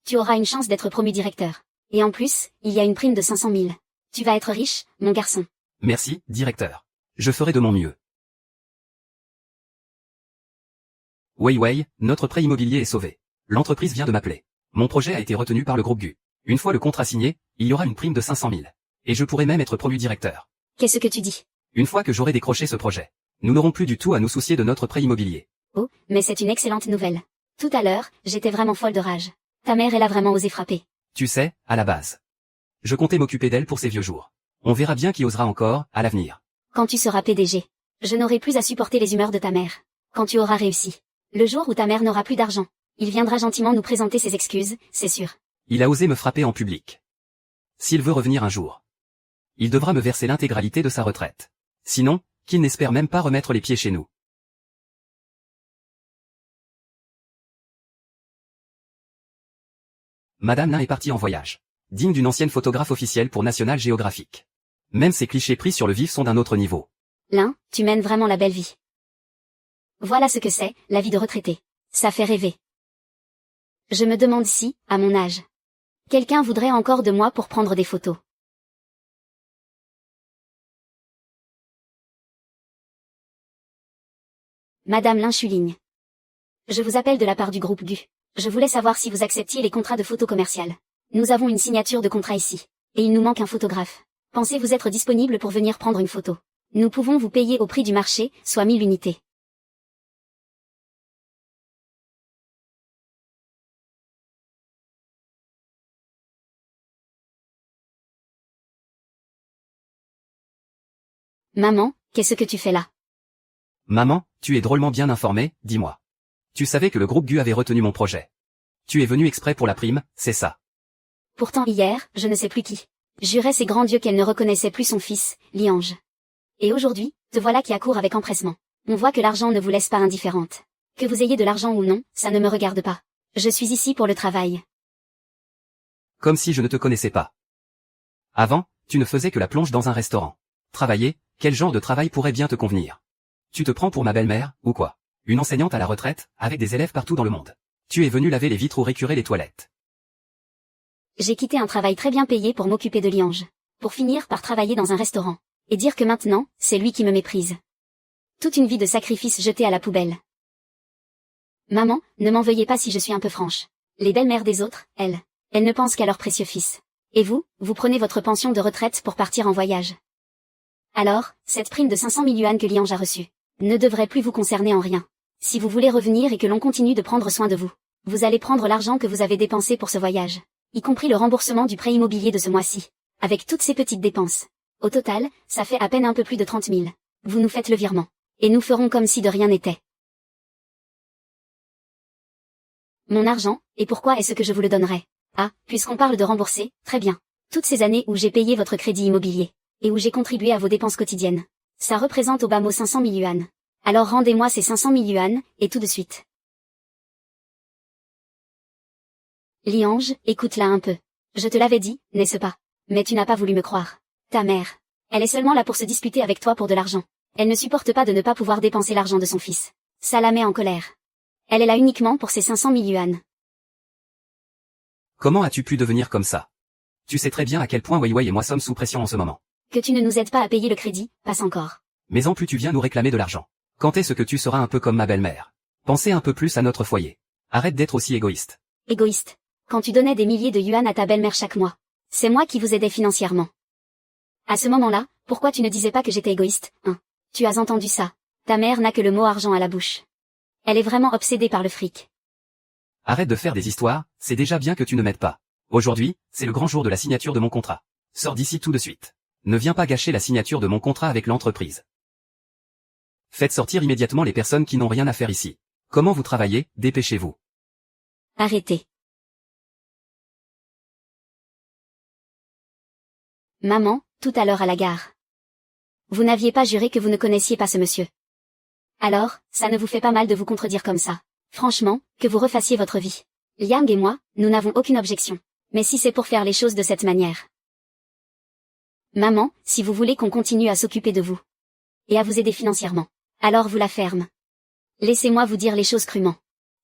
tu auras une chance d'être promu directeur. Et en plus, il y a une prime de 500 000. Tu vas être riche, mon garçon. Merci, directeur. Je ferai de mon mieux. Weiwei, notre prêt immobilier est sauvé. L'entreprise vient de m'appeler. Mon projet a été retenu par le groupe Gu. Une fois le contrat signé, il y aura une prime de 500 000. Et je pourrai même être promu directeur. Qu'est-ce que tu dis? Une fois que j'aurai décroché ce projet, nous n'aurons plus du tout à nous soucier de notre prêt immobilier. Oh, mais c'est une excellente nouvelle. Tout à l'heure, j'étais vraiment folle de rage. Ta mère elle a vraiment osé frapper. Tu sais, à la base. Je comptais m'occuper d'elle pour ses vieux jours. On verra bien qui osera encore, à l'avenir. Quand tu seras PDG, je n'aurai plus à supporter les humeurs de ta mère. Quand tu auras réussi. Le jour où ta mère n'aura plus d'argent, il viendra gentiment nous présenter ses excuses, c'est sûr. Il a osé me frapper en public. S'il veut revenir un jour, il devra me verser l'intégralité de sa retraite. Sinon, qu'il n'espère même pas remettre les pieds chez nous. Madame Lin est partie en voyage. Digne d'une ancienne photographe officielle pour National Geographic. Même ses clichés pris sur le vif sont d'un autre niveau. Lin, tu mènes vraiment la belle vie. Voilà ce que c'est, la vie de retraité. Ça fait rêver. Je me demande si, à mon âge, quelqu'un voudrait encore de moi pour prendre des photos. Madame Lin Chuligne. Je vous appelle de la part du groupe Gu. Je voulais savoir si vous acceptiez les contrats de photo commerciales. Nous avons une signature de contrat ici. Et il nous manque un photographe. Pensez-vous être disponible pour venir prendre une photo? Nous pouvons vous payer au prix du marché, soit 1000 unités. Maman, qu'est-ce que tu fais là? Maman, tu es drôlement bien informée, dis-moi. Tu savais que le groupe Gu avait retenu mon projet. Tu es venu exprès pour la prime, c'est ça. Pourtant hier, je ne sais plus qui jurait ses grands dieux qu'elle ne reconnaissait plus son fils, Liange. Et aujourd'hui, te voilà qui accourt avec empressement. On voit que l'argent ne vous laisse pas indifférente. Que vous ayez de l'argent ou non, ça ne me regarde pas. Je suis ici pour le travail. Comme si je ne te connaissais pas. Avant, tu ne faisais que la plonge dans un restaurant. Travailler, quel genre de travail pourrait bien te convenir? Tu te prends pour ma belle-mère, ou quoi? Une enseignante à la retraite, avec des élèves partout dans le monde. Tu es venu laver les vitres ou récurer les toilettes. J'ai quitté un travail très bien payé pour m'occuper de Liange. Pour finir par travailler dans un restaurant. Et dire que maintenant, c'est lui qui me méprise. Toute une vie de sacrifice jetée à la poubelle. Maman, ne m'en veuillez pas si je suis un peu franche. Les belles-mères des autres, elles ne pensent qu'à leur précieux fils. Et vous prenez votre pension de retraite pour partir en voyage. Alors, cette prime de 500 000 yuan que Liange a reçue, ne devrait plus vous concerner en rien. Si vous voulez revenir et que l'on continue de prendre soin de vous, vous allez prendre l'argent que vous avez dépensé pour ce voyage, y compris le remboursement du prêt immobilier de ce mois-ci, avec toutes ces petites dépenses. Au total, ça fait à peine un peu plus de 30 000. Vous nous faites le virement. Et nous ferons comme si de rien n'était. Mon argent, et pourquoi est-ce que je vous le donnerais? Ah, puisqu'on parle de rembourser, très bien. Toutes ces années où j'ai payé votre crédit immobilier, et où j'ai contribué à vos dépenses quotidiennes. Ça représente au bas mot 500 000 yuan. Alors rendez-moi ces 500 000 yuan, et tout de suite. Liange, écoute-la un peu. Je te l'avais dit, n'est-ce pas? Mais tu n'as pas voulu me croire. Ta mère. Elle est seulement là pour se disputer avec toi pour de l'argent. Elle ne supporte pas de ne pas pouvoir dépenser l'argent de son fils. Ça la met en colère. Elle est là uniquement pour ses 500 000 yuan. Comment as-tu pu devenir comme ça? Tu sais très bien à quel point Weiwei et moi sommes sous pression en ce moment. Que tu ne nous aides pas à payer le crédit, passe encore. Mais en plus tu viens nous réclamer de l'argent. Quand est-ce que tu seras un peu comme ma belle-mère? Pensez un peu plus à notre foyer. Arrête d'être aussi égoïste. Égoïste. Quand tu donnais des milliers de yuan à ta belle-mère chaque mois. C'est moi qui vous aidais financièrement. À ce moment-là, pourquoi tu ne disais pas que j'étais égoïste, hein? Tu as entendu ça. Ta mère n'a que le mot argent à la bouche. Elle est vraiment obsédée par le fric. Arrête de faire des histoires, c'est déjà bien que tu ne m'aides pas. Aujourd'hui, c'est le grand jour de la signature de mon contrat. Sors d'ici tout de suite. Ne viens pas gâcher la signature de mon contrat avec l'entreprise. Faites sortir immédiatement les personnes qui n'ont rien à faire ici. Comment vous travaillez? Dépêchez-vous. Arrêtez. Maman, tout à l'heure à la gare. Vous n'aviez pas juré que vous ne connaissiez pas ce monsieur. Alors, ça ne vous fait pas mal de vous contredire comme ça. Franchement, que vous refassiez votre vie. Liang et moi, nous n'avons aucune objection. Mais si c'est pour faire les choses de cette manière. Maman, si vous voulez qu'on continue à s'occuper de vous. Et à vous aider financièrement. Alors vous la ferme. Laissez-moi vous dire les choses crûment.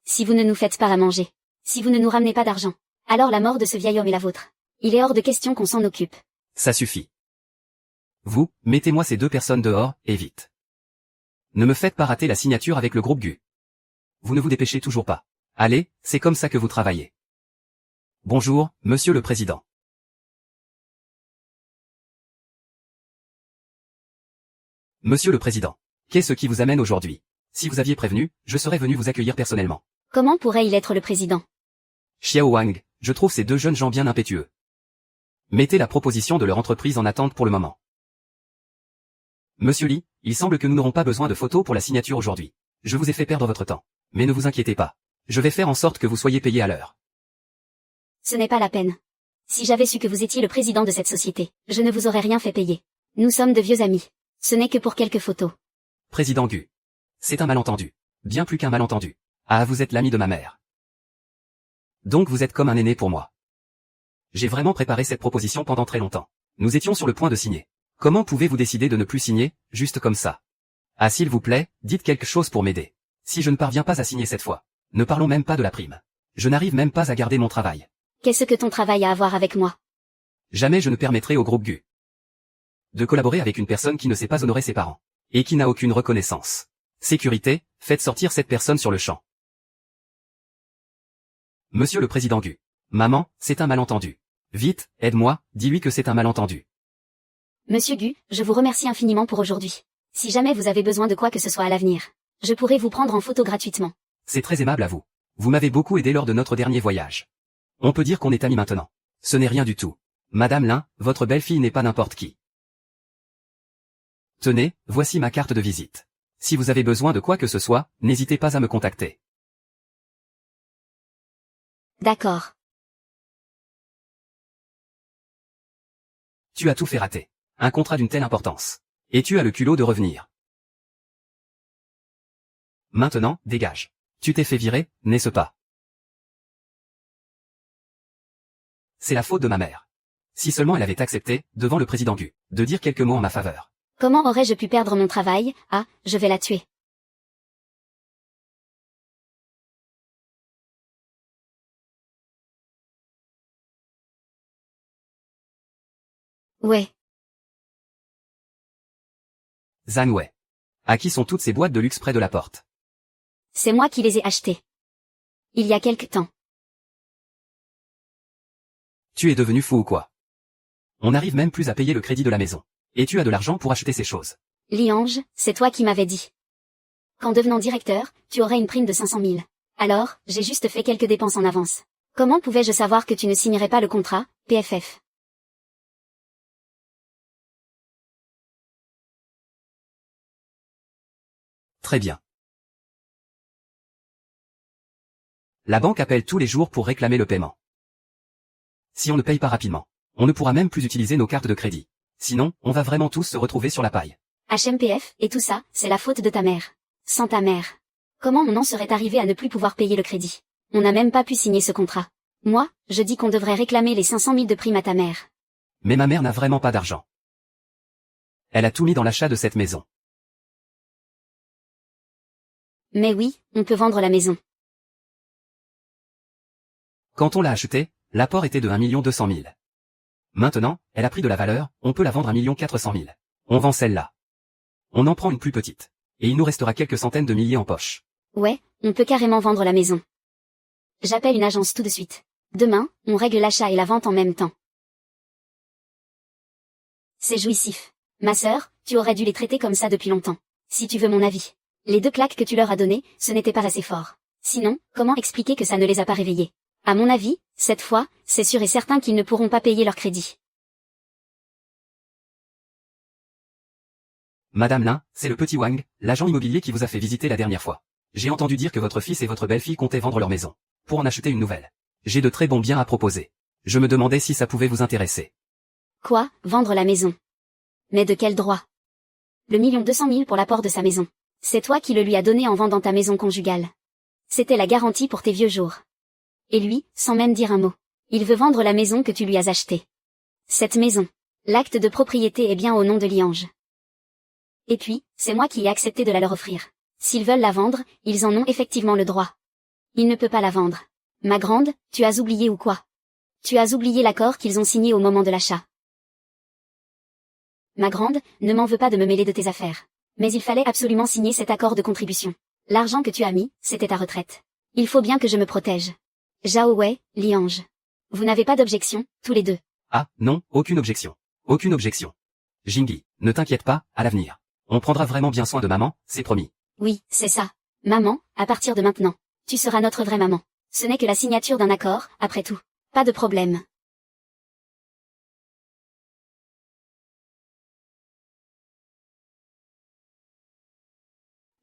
Si vous ne nous faites pas à manger. Si vous ne nous ramenez pas d'argent. Alors la mort de ce vieil homme est la vôtre. Il est hors de question qu'on s'en occupe. Ça suffit. Vous, mettez-moi ces deux personnes dehors, et vite. Ne me faites pas rater la signature avec le groupe GU. Vous ne vous dépêchez toujours pas. Allez, c'est comme ça que vous travaillez. Bonjour, monsieur le président. Monsieur le président, qu'est-ce qui vous amène aujourd'hui? Si vous aviez prévenu, je serais venu vous accueillir personnellement. Comment pourrait-il être le président? Xiao Wang, je trouve ces deux jeunes gens bien impétueux. Mettez la proposition de leur entreprise en attente pour le moment. Monsieur Li, il semble que nous n'aurons pas besoin de photos pour la signature aujourd'hui. Je vous ai fait perdre votre temps. Mais ne vous inquiétez pas. Je vais faire en sorte que vous soyez payé à l'heure. Ce n'est pas la peine. Si j'avais su que vous étiez le président de cette société, je ne vous aurais rien fait payer. Nous sommes de vieux amis. Ce n'est que pour quelques photos. Président Gu. C'est un malentendu. Bien plus qu'un malentendu. Ah, vous êtes l'ami de ma mère. Donc vous êtes comme un aîné pour moi. J'ai vraiment préparé cette proposition pendant très longtemps. Nous étions sur le point de signer. Comment pouvez-vous décider de ne plus signer, juste comme ça? Ah s'il vous plaît, dites quelque chose pour m'aider. Si je ne parviens pas à signer cette fois, ne parlons même pas de la prime. Je n'arrive même pas à garder mon travail. Qu'est-ce que ton travail a à voir avec moi? Jamais je ne permettrai au groupe GU de collaborer avec une personne qui ne sait pas honorer ses parents, et qui n'a aucune reconnaissance. Sécurité, faites sortir cette personne sur le champ. Monsieur le président Gu. Maman, c'est un malentendu. Vite, aide-moi, dis-lui que c'est un malentendu. Monsieur Gu, je vous remercie infiniment pour aujourd'hui. Si jamais vous avez besoin de quoi que ce soit à l'avenir, je pourrai vous prendre en photo gratuitement. C'est très aimable à vous. Vous m'avez beaucoup aidé lors de notre dernier voyage. On peut dire qu'on est amis maintenant. Ce n'est rien du tout. Madame Lin, votre belle-fille n'est pas n'importe qui. Tenez, voici ma carte de visite. Si vous avez besoin de quoi que ce soit, n'hésitez pas à me contacter. D'accord. Tu as tout fait rater. Un contrat d'une telle importance. Et tu as le culot de revenir. Maintenant, dégage. Tu t'es fait virer, n'est-ce pas? C'est la faute de ma mère. Si seulement elle avait accepté, devant le président Gu, de dire quelques mots en ma faveur. Comment aurais-je pu perdre mon travail? Ah, je vais la tuer. Ouais. Zhang Wei. À qui sont toutes ces boîtes de luxe près de la porte? C'est moi qui les ai achetées. Il y a quelque temps. Tu es devenu fou ou quoi? On n'arrive même plus à payer le crédit de la maison. Et tu as de l'argent pour acheter ces choses. Liange, c'est toi qui m'avais dit. Qu'en devenant directeur, tu aurais une prime de 500 000. Alors, j'ai juste fait quelques dépenses en avance. Comment pouvais-je savoir que tu ne signerais pas le contrat, PFF? Très bien. La banque appelle tous les jours pour réclamer le paiement. Si on ne paye pas rapidement, on ne pourra même plus utiliser nos cartes de crédit. Sinon, on va vraiment tous se retrouver sur la paille. HMPF, et tout ça, c'est la faute de ta mère. Sans ta mère. Comment on en serait arrivé à ne plus pouvoir payer le crédit? On n'a même pas pu signer ce contrat. Moi, je dis qu'on devrait réclamer les 500 000 de prime à ta mère. Mais ma mère n'a vraiment pas d'argent. Elle a tout mis dans l'achat de cette maison. Mais oui, on peut vendre la maison. Quand on l'a achetée, l'apport était de 1 200 000. Maintenant, elle a pris de la valeur, on peut la vendre 1 400 000. On vend celle-là. On en prend une plus petite. Et il nous restera quelques centaines de milliers en poche. Ouais, on peut carrément vendre la maison. J'appelle une agence tout de suite. Demain, on règle l'achat et la vente en même temps. C'est jouissif. Ma sœur, tu aurais dû les traiter comme ça depuis longtemps. Si tu veux mon avis. Les 2 claques que tu leur as données, ce n'était pas assez fort. Sinon, comment expliquer que ça ne les a pas réveillés? À mon avis, cette fois, c'est sûr et certain qu'ils ne pourront pas payer leur crédit. Madame Lin, c'est le petit Wang, l'agent immobilier qui vous a fait visiter la dernière fois. J'ai entendu dire que votre fils et votre belle-fille comptaient vendre leur maison. Pour en acheter une nouvelle. J'ai de très bons biens à proposer. Je me demandais si ça pouvait vous intéresser. Quoi, vendre la maison? Mais de quel droit? Le 1 200 000 pour l'apport de sa maison. C'est toi qui le lui as donné en vendant ta maison conjugale. C'était la garantie pour tes vieux jours. Et lui, sans même dire un mot. Il veut vendre la maison que tu lui as achetée. Cette maison. L'acte de propriété est bien au nom de Liange. Et puis, c'est moi qui ai accepté de la leur offrir. S'ils veulent la vendre, ils en ont effectivement le droit. Il ne peut pas la vendre. Ma grande, tu as oublié ou quoi? Tu as oublié l'accord qu'ils ont signé au moment de l'achat. Ma grande, ne m'en veux pas de me mêler de tes affaires. Mais il fallait absolument signer cet accord de contribution. L'argent que tu as mis, c'était ta retraite. Il faut bien que je me protège. Zhao Wei, Liange. Vous n'avez pas d'objection, tous les deux. Ah, non, aucune objection. Aucune objection. Jingyi, ne t'inquiète pas, à l'avenir. On prendra vraiment bien soin de maman, c'est promis. Oui, c'est ça. Maman, à partir de maintenant. Tu seras notre vraie maman. Ce n'est que la signature d'un accord, après tout. Pas de problème.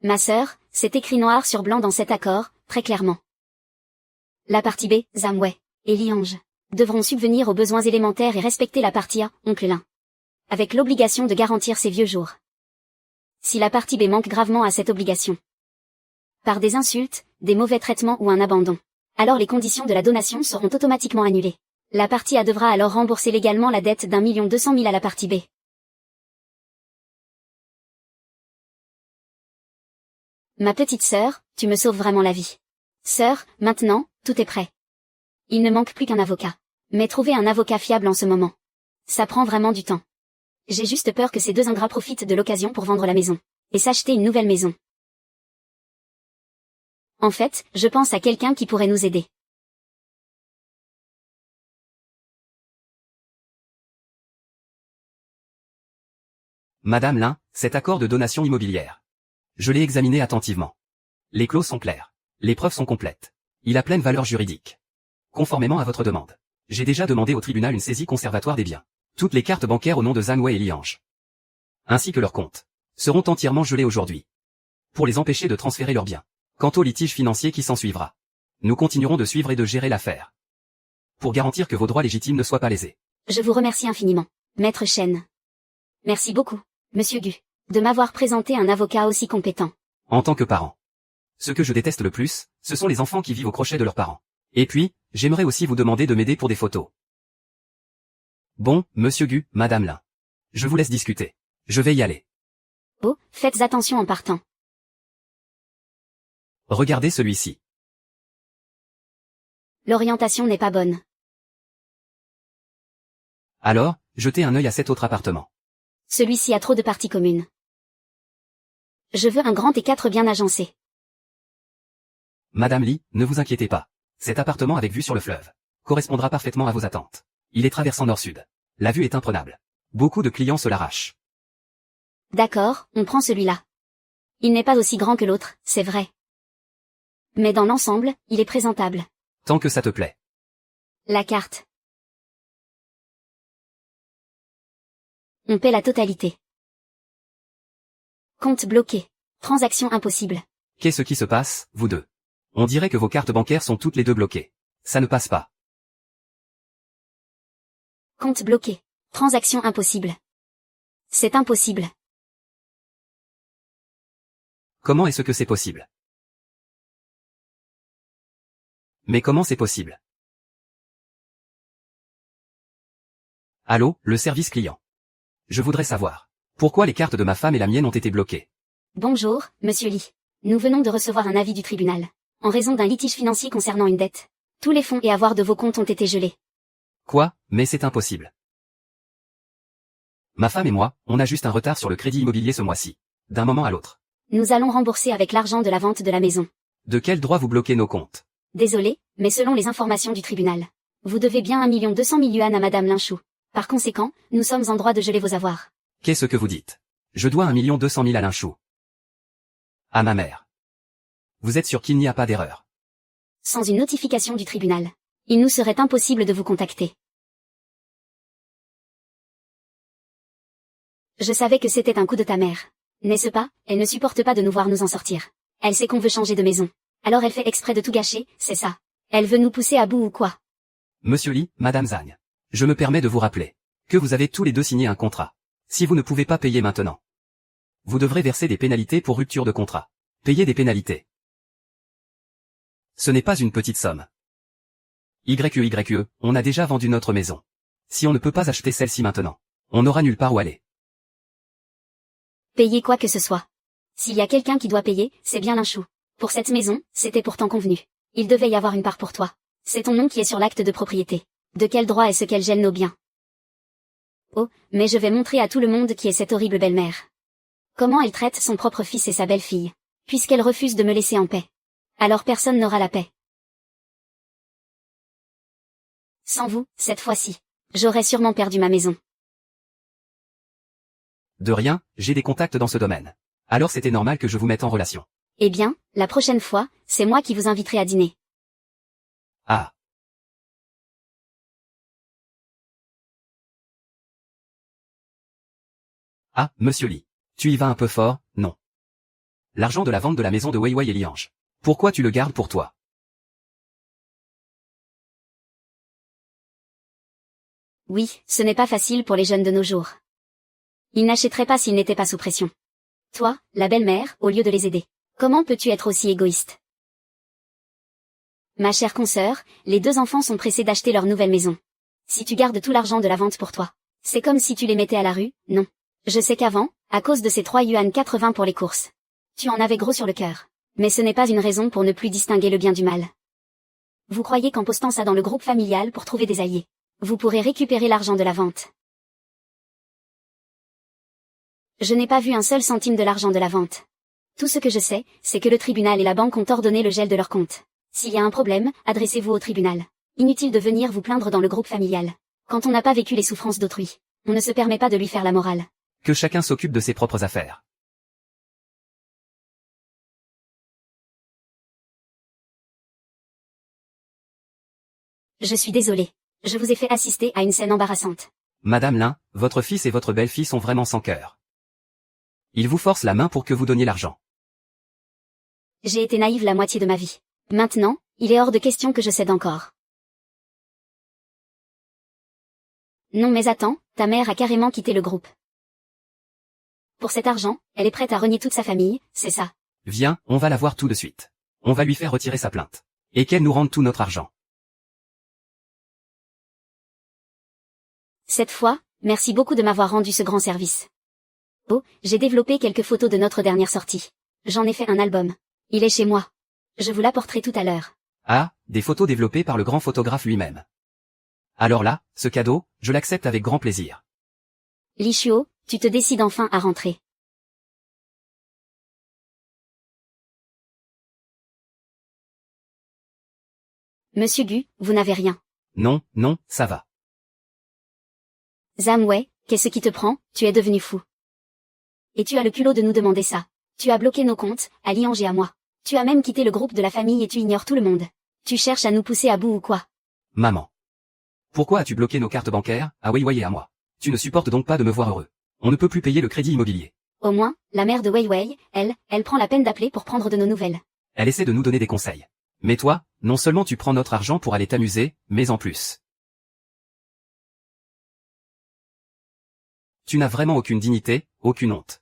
Ma sœur, c'est écrit noir sur blanc dans cet accord, très clairement. La partie B, Zhang Wei, et Liange, devront subvenir aux besoins élémentaires et respecter la partie A, oncle Lin. Avec l'obligation de garantir ses vieux jours. Si la partie B manque gravement à cette obligation, par des insultes, des mauvais traitements ou un abandon, alors les conditions de la donation seront automatiquement annulées. La partie A devra alors rembourser légalement la dette d'1 200 000 à la partie B. Ma petite sœur, tu me sauves vraiment la vie. Sœur, maintenant, tout est prêt. Il ne manque plus qu'un avocat. Mais trouver un avocat fiable en ce moment. Ça prend vraiment du temps. J'ai juste peur que ces 2 ingrats profitent de l'occasion pour vendre la maison. Et s'acheter une nouvelle maison. En fait, je pense à quelqu'un qui pourrait nous aider. Madame Lin, cet accord de donation immobilière. Je l'ai examiné attentivement. Les clauses sont claires. Les preuves sont complètes. Il a pleine valeur juridique. Conformément à votre demande. J'ai déjà demandé au tribunal une saisie conservatoire des biens. Toutes les cartes bancaires au nom de Zhang Wei et Liange, ainsi que leurs comptes, seront entièrement gelés aujourd'hui. Pour les empêcher de transférer leurs biens. Quant au litige financier qui s'ensuivra, nous continuerons de suivre et de gérer l'affaire. Pour garantir que vos droits légitimes ne soient pas lésés. Je vous remercie infiniment, Maître Chen. Merci beaucoup, Monsieur Gu, de m'avoir présenté un avocat aussi compétent. En tant que parent. Ce que je déteste le plus, ce sont les enfants qui vivent au crochet de leurs parents. Et puis, j'aimerais aussi vous demander de m'aider pour des photos. Bon, Monsieur Gu, Madame Lin. Je vous laisse discuter. Je vais y aller. Oh, faites attention en partant. Regardez celui-ci. L'orientation n'est pas bonne. Alors, jetez un œil à cet autre appartement. Celui-ci a trop de parties communes. Je veux un grand T4 bien agencé. Madame Lee, ne vous inquiétez pas. Cet appartement avec vue sur le fleuve correspondra parfaitement à vos attentes. Il est traversant nord-sud. La vue est imprenable. Beaucoup de clients se l'arrachent. D'accord, on prend celui-là. Il n'est pas aussi grand que l'autre, c'est vrai. Mais dans l'ensemble, il est présentable. Tant que ça te plaît. La carte. On paie la totalité. Compte bloqué. Transaction impossible. Qu'est-ce qui se passe, vous deux? On dirait que vos cartes bancaires sont toutes les deux bloquées. Ça ne passe pas. Compte bloqué. Transaction impossible. C'est impossible. Comment est-ce que c'est possible? Mais comment c'est possible? Allô, le service client. Je voudrais savoir. Pourquoi les cartes de ma femme et la mienne ont été bloquées? Bonjour, monsieur Lee. Nous venons de recevoir un avis du tribunal. En raison d'un litige financier concernant une dette. Tous les fonds et avoirs de vos comptes ont été gelés. Quoi? Mais c'est impossible. Ma femme et moi, on a juste un retard sur le crédit immobilier ce mois-ci. D'un moment à l'autre. Nous allons rembourser avec l'argent de la vente de la maison. De quel droit vous bloquez nos comptes? Désolé, mais selon les informations du tribunal, vous devez bien 1 200 000 yuan à madame Linchou. Par conséquent, nous sommes en droit de geler vos avoirs. Qu'est-ce que vous dites? Je dois 1 200 000 à Linchou. À ma mère. Vous êtes sûr qu'il n'y a pas d'erreur? Sans une notification du tribunal, il nous serait impossible de vous contacter. Je savais que c'était un coup de ta mère. N'est-ce pas? Elle ne supporte pas de nous voir nous en sortir. Elle sait qu'on veut changer de maison. Alors elle fait exprès de tout gâcher, c'est ça. Elle veut nous pousser à bout ou quoi? Monsieur Lee, Madame Zhang. Je me permets de vous rappeler que vous avez tous les deux signé un contrat. Si vous ne pouvez pas payer maintenant, vous devrez verser des pénalités pour rupture de contrat. Payer des pénalités. Ce n'est pas une petite somme. YE, on a déjà vendu notre maison. Si on ne peut pas acheter celle-ci maintenant, on n'aura nulle part où aller. Payer quoi que ce soit. S'il y a quelqu'un qui doit payer, c'est bien Linchou. Pour cette maison, c'était pourtant convenu. Il devait y avoir une part pour toi. C'est ton nom qui est sur l'acte de propriété. De quel droit est-ce qu'elle gèle nos biens? Oh, mais je vais montrer à tout le monde qui est cette horrible belle-mère. Comment elle traite son propre fils et sa belle-fille. Puisqu'elle refuse de me laisser en paix. Alors personne n'aura la paix. Sans vous, cette fois-ci, j'aurais sûrement perdu ma maison. De rien, j'ai des contacts dans ce domaine. Alors c'était normal que je vous mette en relation. Eh bien, la prochaine fois, c'est moi qui vous inviterai à dîner. Ah. Ah, monsieur Lee. Tu y vas un peu fort, non? L'argent de la vente de la maison de Weiwei et Liange. Pourquoi tu le gardes pour toi? Oui, ce n'est pas facile pour les jeunes de nos jours. Ils n'achèteraient pas s'ils n'étaient pas sous pression. Toi, la belle-mère, au lieu de les aider. Comment peux-tu être aussi égoïste? Ma chère consoeur, les deux enfants sont pressés d'acheter leur nouvelle maison. Si tu gardes tout l'argent de la vente pour toi, c'est comme si tu les mettais à la rue, non. Je sais qu'avant, à cause de ces 3,80 yuan pour les courses, tu en avais gros sur le cœur. Mais ce n'est pas une raison pour ne plus distinguer le bien du mal. Vous croyez qu'en postant ça dans le groupe familial pour trouver des alliés, vous pourrez récupérer l'argent de la vente? Je n'ai pas vu un seul centime de l'argent de la vente. Tout ce que je sais, c'est que le tribunal et la banque ont ordonné le gel de leurs comptes. S'il y a un problème, adressez-vous au tribunal. Inutile de venir vous plaindre dans le groupe familial. Quand on n'a pas vécu les souffrances d'autrui, on ne se permet pas de lui faire la morale. Que chacun s'occupe de ses propres affaires. Je suis désolée. Je vous ai fait assister à une scène embarrassante. Madame Lin, votre fils et votre belle-fille sont vraiment sans cœur. Ils vous forcent la main pour que vous donniez l'argent. J'ai été naïve la moitié de ma vie. Maintenant, il est hors de question que je cède encore. Non mais attends, ta mère a carrément quitté le groupe. Pour cet argent, elle est prête à renier toute sa famille, c'est ça. Viens, on va la voir tout de suite. On va lui faire retirer sa plainte. Et qu'elle nous rende tout notre argent. Cette fois, merci beaucoup de m'avoir rendu ce grand service. Oh, j'ai développé quelques photos de notre dernière sortie. J'en ai fait un album. Il est chez moi. Je vous l'apporterai tout à l'heure. Ah, des photos développées par le grand photographe lui-même. Alors là, ce cadeau, je l'accepte avec grand plaisir. Li Shuo, tu te décides enfin à rentrer. Monsieur Gu, vous n'avez rien. Non, non, ça va. Zhang Wei, qu'est-ce qui te prend, tu es devenu fou. Et tu as le culot de nous demander ça. Tu as bloqué nos comptes, à Liange et à moi. Tu as même quitté le groupe de la famille et tu ignores tout le monde. Tu cherches à nous pousser à bout ou quoi? Maman. Pourquoi as-tu bloqué nos cartes bancaires, à Weiwei et à moi? Tu ne supportes donc pas de me voir heureux. On ne peut plus payer le crédit immobilier. Au moins, la mère de Weiwei, elle prend la peine d'appeler pour prendre de nos nouvelles. Elle essaie de nous donner des conseils. Mais toi, non seulement tu prends notre argent pour aller t'amuser, mais en plus. Tu n'as vraiment aucune dignité, aucune honte.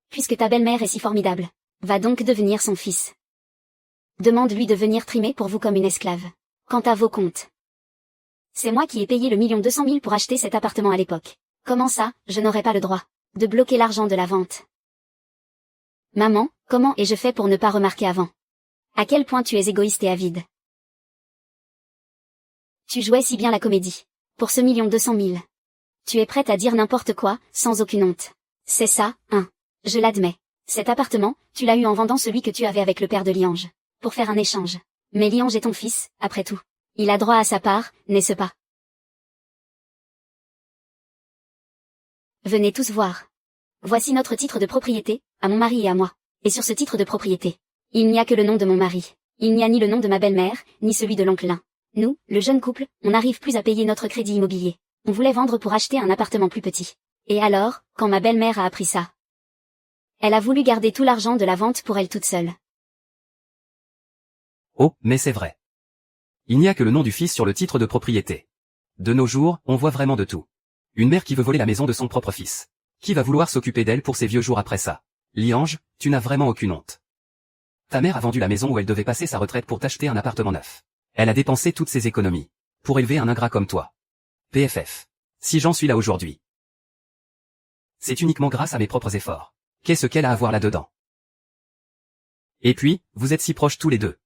Puisque ta belle-mère est si formidable, va donc devenir son fils. Demande-lui de venir trimer pour vous comme une esclave. Quant à vos comptes. C'est moi qui ai payé le 1 200 000 pour acheter cet appartement à l'époque. Comment ça, je n'aurais pas le droit de bloquer l'argent de la vente? Maman, comment ai-je fait pour ne pas remarquer avant? À quel point tu es égoïste et avide. Tu jouais si bien la comédie. Pour ce 1 200 000. Tu es prête à dire n'importe quoi, sans aucune honte. C'est ça, hein. Je l'admets. Cet appartement, tu l'as eu en vendant celui que tu avais avec le père de Liange. Pour faire un échange. Mais Liange est ton fils, après tout. Il a droit à sa part, n'est-ce pas? Venez tous voir. Voici notre titre de propriété, à mon mari et à moi. Et sur ce titre de propriété, il n'y a que le nom de mon mari. Il n'y a ni le nom de ma belle-mère, ni celui de l'oncle Lin. Nous, le jeune couple, on n'arrive plus à payer notre crédit immobilier. On voulait vendre pour acheter un appartement plus petit. Et alors, quand ma belle-mère a appris ça, elle a voulu garder tout l'argent de la vente pour elle toute seule. Oh, mais c'est vrai. Il n'y a que le nom du fils sur le titre de propriété. De nos jours, on voit vraiment de tout. Une mère qui veut voler la maison de son propre fils. Qui va vouloir s'occuper d'elle pour ses vieux jours après ça? Liange, tu n'as vraiment aucune honte. Ta mère a vendu la maison où elle devait passer sa retraite pour t'acheter un appartement neuf. Elle a dépensé toutes ses économies. Pour élever un ingrat comme toi. PFF. Si j'en suis là aujourd'hui. C'est uniquement grâce à mes propres efforts. Qu'est-ce qu'elle a à voir là-dedans? Et puis, vous êtes si proches tous les deux.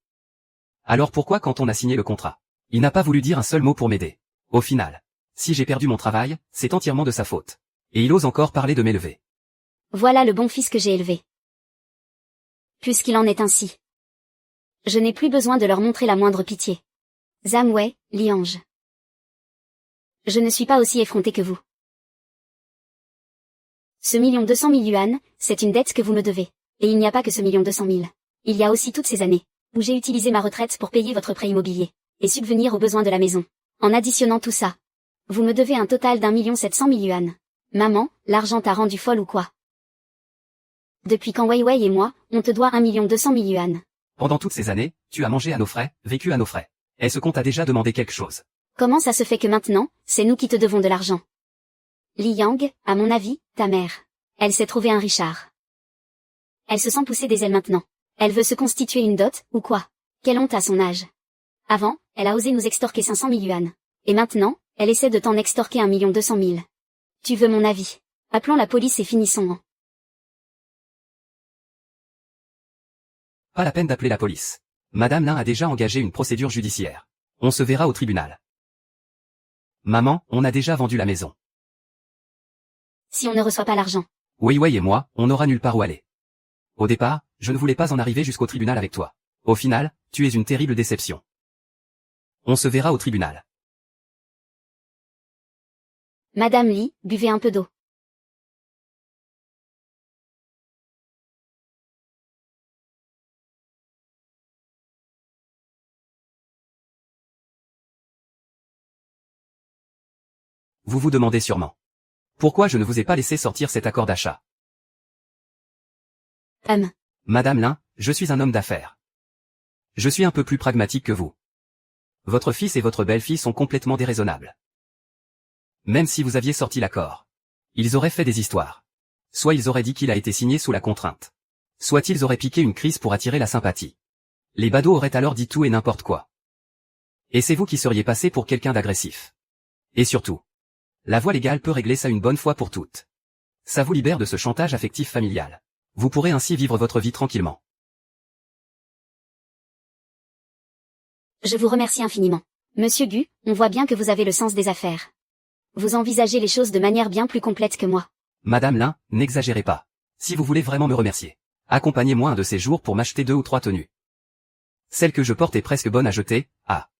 Alors pourquoi quand on a signé le contrat, il n'a pas voulu dire un seul mot pour m'aider? Au final, si j'ai perdu mon travail, c'est entièrement de sa faute. Et il ose encore parler de m'élever. Voilà le bon fils que j'ai élevé. Puisqu'il en est ainsi. Je n'ai plus besoin de leur montrer la moindre pitié. Zhang Wei, Liange. Je ne suis pas aussi effrontée que vous. Ce 1 200 000 yuan, c'est une dette que vous me devez. Et il n'y a pas que ce 1 200 000. Il y a aussi toutes ces années, où j'ai utilisé ma retraite pour payer votre prêt immobilier, et subvenir aux besoins de la maison. En additionnant tout ça, vous me devez un total d'1 700 000 yuan. Maman, l'argent t'a rendu folle ou quoi? Depuis quand Weiwei et moi, on te doit 1 200 000 yuan. Pendant toutes ces années, tu as mangé à nos frais, vécu à nos frais. Est-ce qu'on t'a déjà demandé quelque chose? Comment ça se fait que maintenant, c'est nous qui te devons de l'argent? Li Yang, à mon avis, ta mère. Elle s'est trouvée un Richard. Elle se sent pousser des ailes maintenant. Elle veut se constituer une dot, ou quoi? Quelle honte à son âge. Avant, elle a osé nous extorquer 500 000 yuan. Et maintenant, elle essaie de t'en extorquer 1 200 000. Tu veux mon avis? Appelons la police et finissons en. Pas la peine d'appeler la police. Madame Lin a déjà engagé une procédure judiciaire. On se verra au tribunal. Maman, on a déjà vendu la maison. Si on ne reçoit pas l'argent. Weiwei et moi, on n'aura nulle part où aller. Au départ, je ne voulais pas en arriver jusqu'au tribunal avec toi. Au final, tu es une terrible déception. On se verra au tribunal. Madame Li, buvez un peu d'eau. Vous vous demandez sûrement. Pourquoi je ne vous ai pas laissé sortir cet accord d'achat? Madame Lin, je suis un homme d'affaires. Je suis un peu plus pragmatique que vous. Votre fils et votre belle-fille sont complètement déraisonnables. Même si vous aviez sorti l'accord, ils auraient fait des histoires. Soit ils auraient dit qu'il a été signé sous la contrainte. Soit ils auraient piqué une crise pour attirer la sympathie. Les badauds auraient alors dit tout et n'importe quoi. Et c'est vous qui seriez passé pour quelqu'un d'agressif. Et surtout, La voie légale peut régler ça une bonne fois pour toutes. Ça vous libère de ce chantage affectif familial. Vous pourrez ainsi vivre votre vie tranquillement. Je vous remercie infiniment. Monsieur Gu, on voit bien que vous avez le sens des affaires. Vous envisagez les choses de manière bien plus complète que moi. Madame Lin, n'exagérez pas. Si vous voulez vraiment me remercier, accompagnez-moi un de ces jours pour m'acheter 2 ou 3 tenues. Celle que je porte est presque bonne à jeter, ah.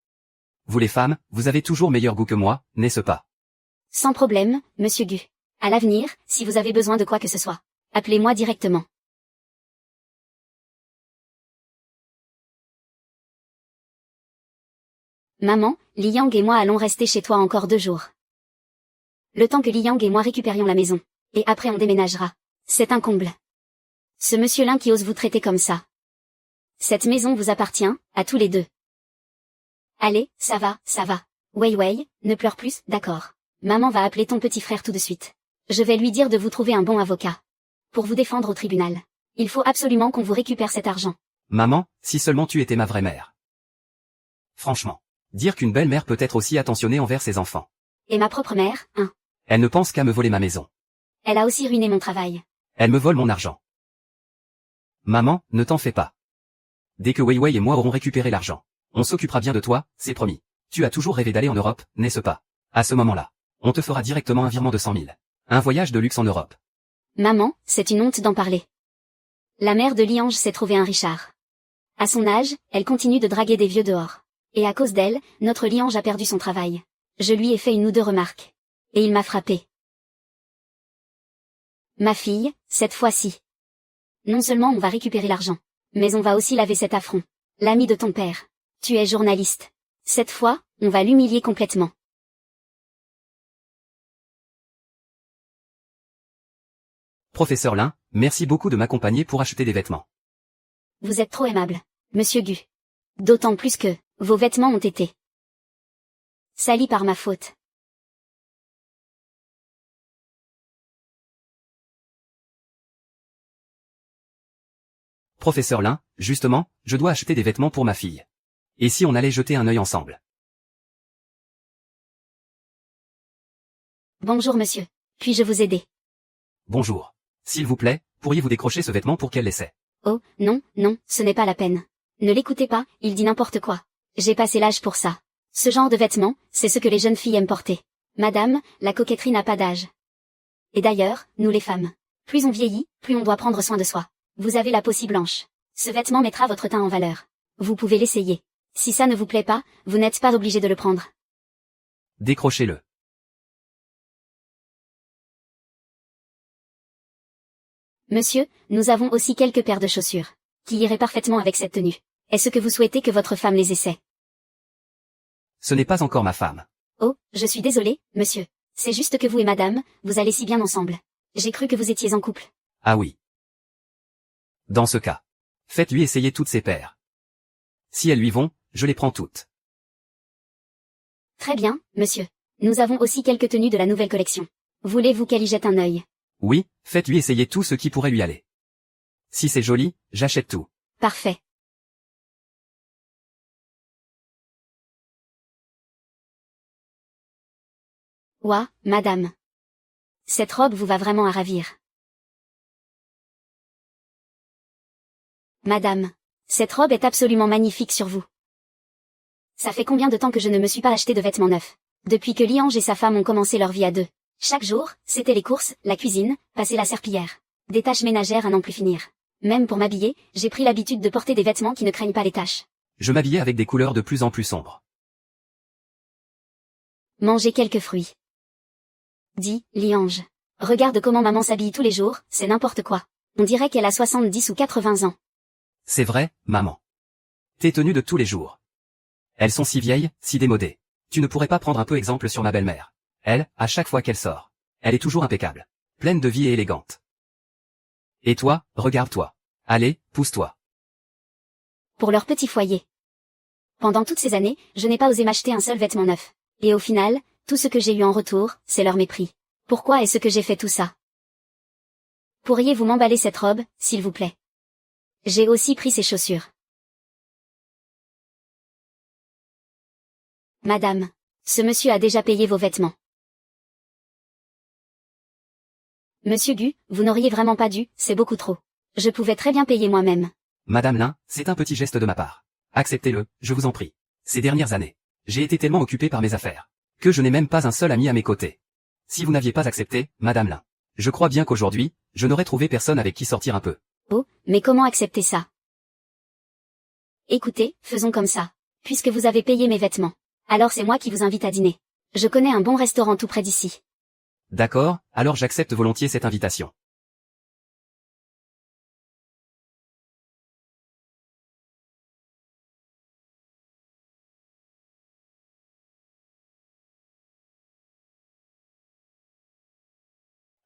Vous les femmes, vous avez toujours meilleur goût que moi, n'est-ce pas? Sans problème, monsieur Gu. À l'avenir, si vous avez besoin de quoi que ce soit, appelez-moi directement. Maman, Liang et moi allons rester chez toi encore 2 jours. Le temps que Liang et moi récupérions la maison. Et après on déménagera. C'est un comble. Ce monsieur Lin qui ose vous traiter comme ça. Cette maison vous appartient, à tous les deux. Allez, ça va, ça va. Wei Wei, ne pleure plus, d'accord. Maman va appeler ton petit frère tout de suite. Je vais lui dire de vous trouver un bon avocat. Pour vous défendre au tribunal. Il faut absolument qu'on vous récupère cet argent. Maman, si seulement tu étais ma vraie mère. Franchement, dire qu'une belle-mère peut être aussi attentionnée envers ses enfants. Et ma propre mère, hein. Elle ne pense qu'à me voler ma maison. Elle a aussi ruiné mon travail. Elle me vole mon argent. Maman, ne t'en fais pas. Dès que Wei Wei et moi aurons récupéré l'argent, on s'occupera bien de toi, c'est promis. Tu as toujours rêvé d'aller en Europe, n'est-ce pas? À ce moment-là, on te fera directement un virement de 100 000. Un voyage de luxe en Europe. Maman, c'est une honte d'en parler. La mère de Liange s'est trouvée un Richard. À son âge, elle continue de draguer des vieux dehors. Et à cause d'elle, notre Liange a perdu son travail. Je lui ai fait 1 ou 2 remarques. Et il m'a frappé. Ma fille, cette fois-ci. Non seulement on va récupérer l'argent, mais on va aussi laver cet affront. L'ami de ton père. Tu es journaliste. Cette fois, on va l'humilier complètement. Professeur Lin, merci beaucoup de m'accompagner pour acheter des vêtements. Vous êtes trop aimable, monsieur Gu. D'autant plus que, vos vêtements ont été salis par ma faute. Professeur Lin, justement, je dois acheter des vêtements pour ma fille. Et si on allait jeter un œil ensemble? Bonjour monsieur. Puis-je vous aider? Bonjour. S'il vous plaît, pourriez-vous décrocher ce vêtement pour qu'elle l'essaie? Oh, non, non, ce n'est pas la peine. Ne l'écoutez pas, il dit n'importe quoi. J'ai passé l'âge pour ça. Ce genre de vêtements, c'est ce que les jeunes filles aiment porter. Madame, la coquetterie n'a pas d'âge. Et d'ailleurs, nous les femmes, plus on vieillit, plus on doit prendre soin de soi. Vous avez la peau si blanche. Ce vêtement mettra votre teint en valeur. Vous pouvez l'essayer. Si ça ne vous plaît pas, vous n'êtes pas obligé de le prendre. Décrochez-le. Monsieur, nous avons aussi quelques paires de chaussures, qui iraient parfaitement avec cette tenue. Est-ce que vous souhaitez que votre femme les essaie? Ce n'est pas encore ma femme. Oh, je suis désolée, monsieur. C'est juste que vous et madame, vous allez si bien ensemble. J'ai cru que vous étiez en couple. Ah oui. Dans ce cas, faites-lui essayer toutes ses paires. Si elles lui vont, je les prends toutes. Très bien, monsieur. Nous avons aussi quelques tenues de la nouvelle collection. Voulez-vous qu'elle y jette un œil? Oui, faites-lui essayer tout ce qui pourrait lui aller. Si c'est joli, j'achète tout. Parfait. Ouah, madame. Cette robe vous va vraiment à ravir. Madame, cette robe est absolument magnifique sur vous. Ça fait combien de temps que je ne me suis pas acheté de vêtements neufs? Depuis que Liange et sa femme ont commencé leur vie à 2. Chaque jour, c'était les courses, la cuisine, passer la serpillière. Des tâches ménagères à n'en plus finir. Même pour m'habiller, j'ai pris l'habitude de porter des vêtements qui ne craignent pas les taches. Je m'habillais avec des couleurs de plus en plus sombres. Mangez quelques fruits. Dit Liange. Regarde comment maman s'habille tous les jours, c'est n'importe quoi. On dirait qu'elle a 70 ou 80 ans. C'est vrai, maman. Tes tenues de tous les jours. Elles sont si vieilles, si démodées. Tu ne pourrais pas prendre un peu exemple sur ma belle-mère. Elle, à chaque fois qu'elle sort, elle est toujours impeccable. Pleine de vie et élégante. Et toi, regarde-toi. Allez, pousse-toi. Pour leur petit foyer. Pendant toutes ces années, je n'ai pas osé m'acheter un seul vêtement neuf. Et au final, tout ce que j'ai eu en retour, c'est leur mépris. Pourquoi est-ce que j'ai fait tout ça? Pourriez-vous m'emballer cette robe, s'il vous plaît? J'ai aussi pris ces chaussures. Madame, ce monsieur a déjà payé vos vêtements. Monsieur Gu, vous n'auriez vraiment pas dû, c'est beaucoup trop. Je pouvais très bien payer moi-même. Madame Lin, c'est un petit geste de ma part. Acceptez-le, je vous en prie. Ces dernières années, j'ai été tellement occupé par mes affaires, que je n'ai même pas un seul ami à mes côtés. Si vous n'aviez pas accepté, Madame Lin, je crois bien qu'aujourd'hui, je n'aurais trouvé personne avec qui sortir un peu. Oh, mais comment accepter ça? Écoutez, faisons comme ça. Puisque vous avez payé mes vêtements, alors c'est moi qui vous invite à dîner. Je connais un bon restaurant tout près d'ici. D'accord, alors j'accepte volontiers cette invitation.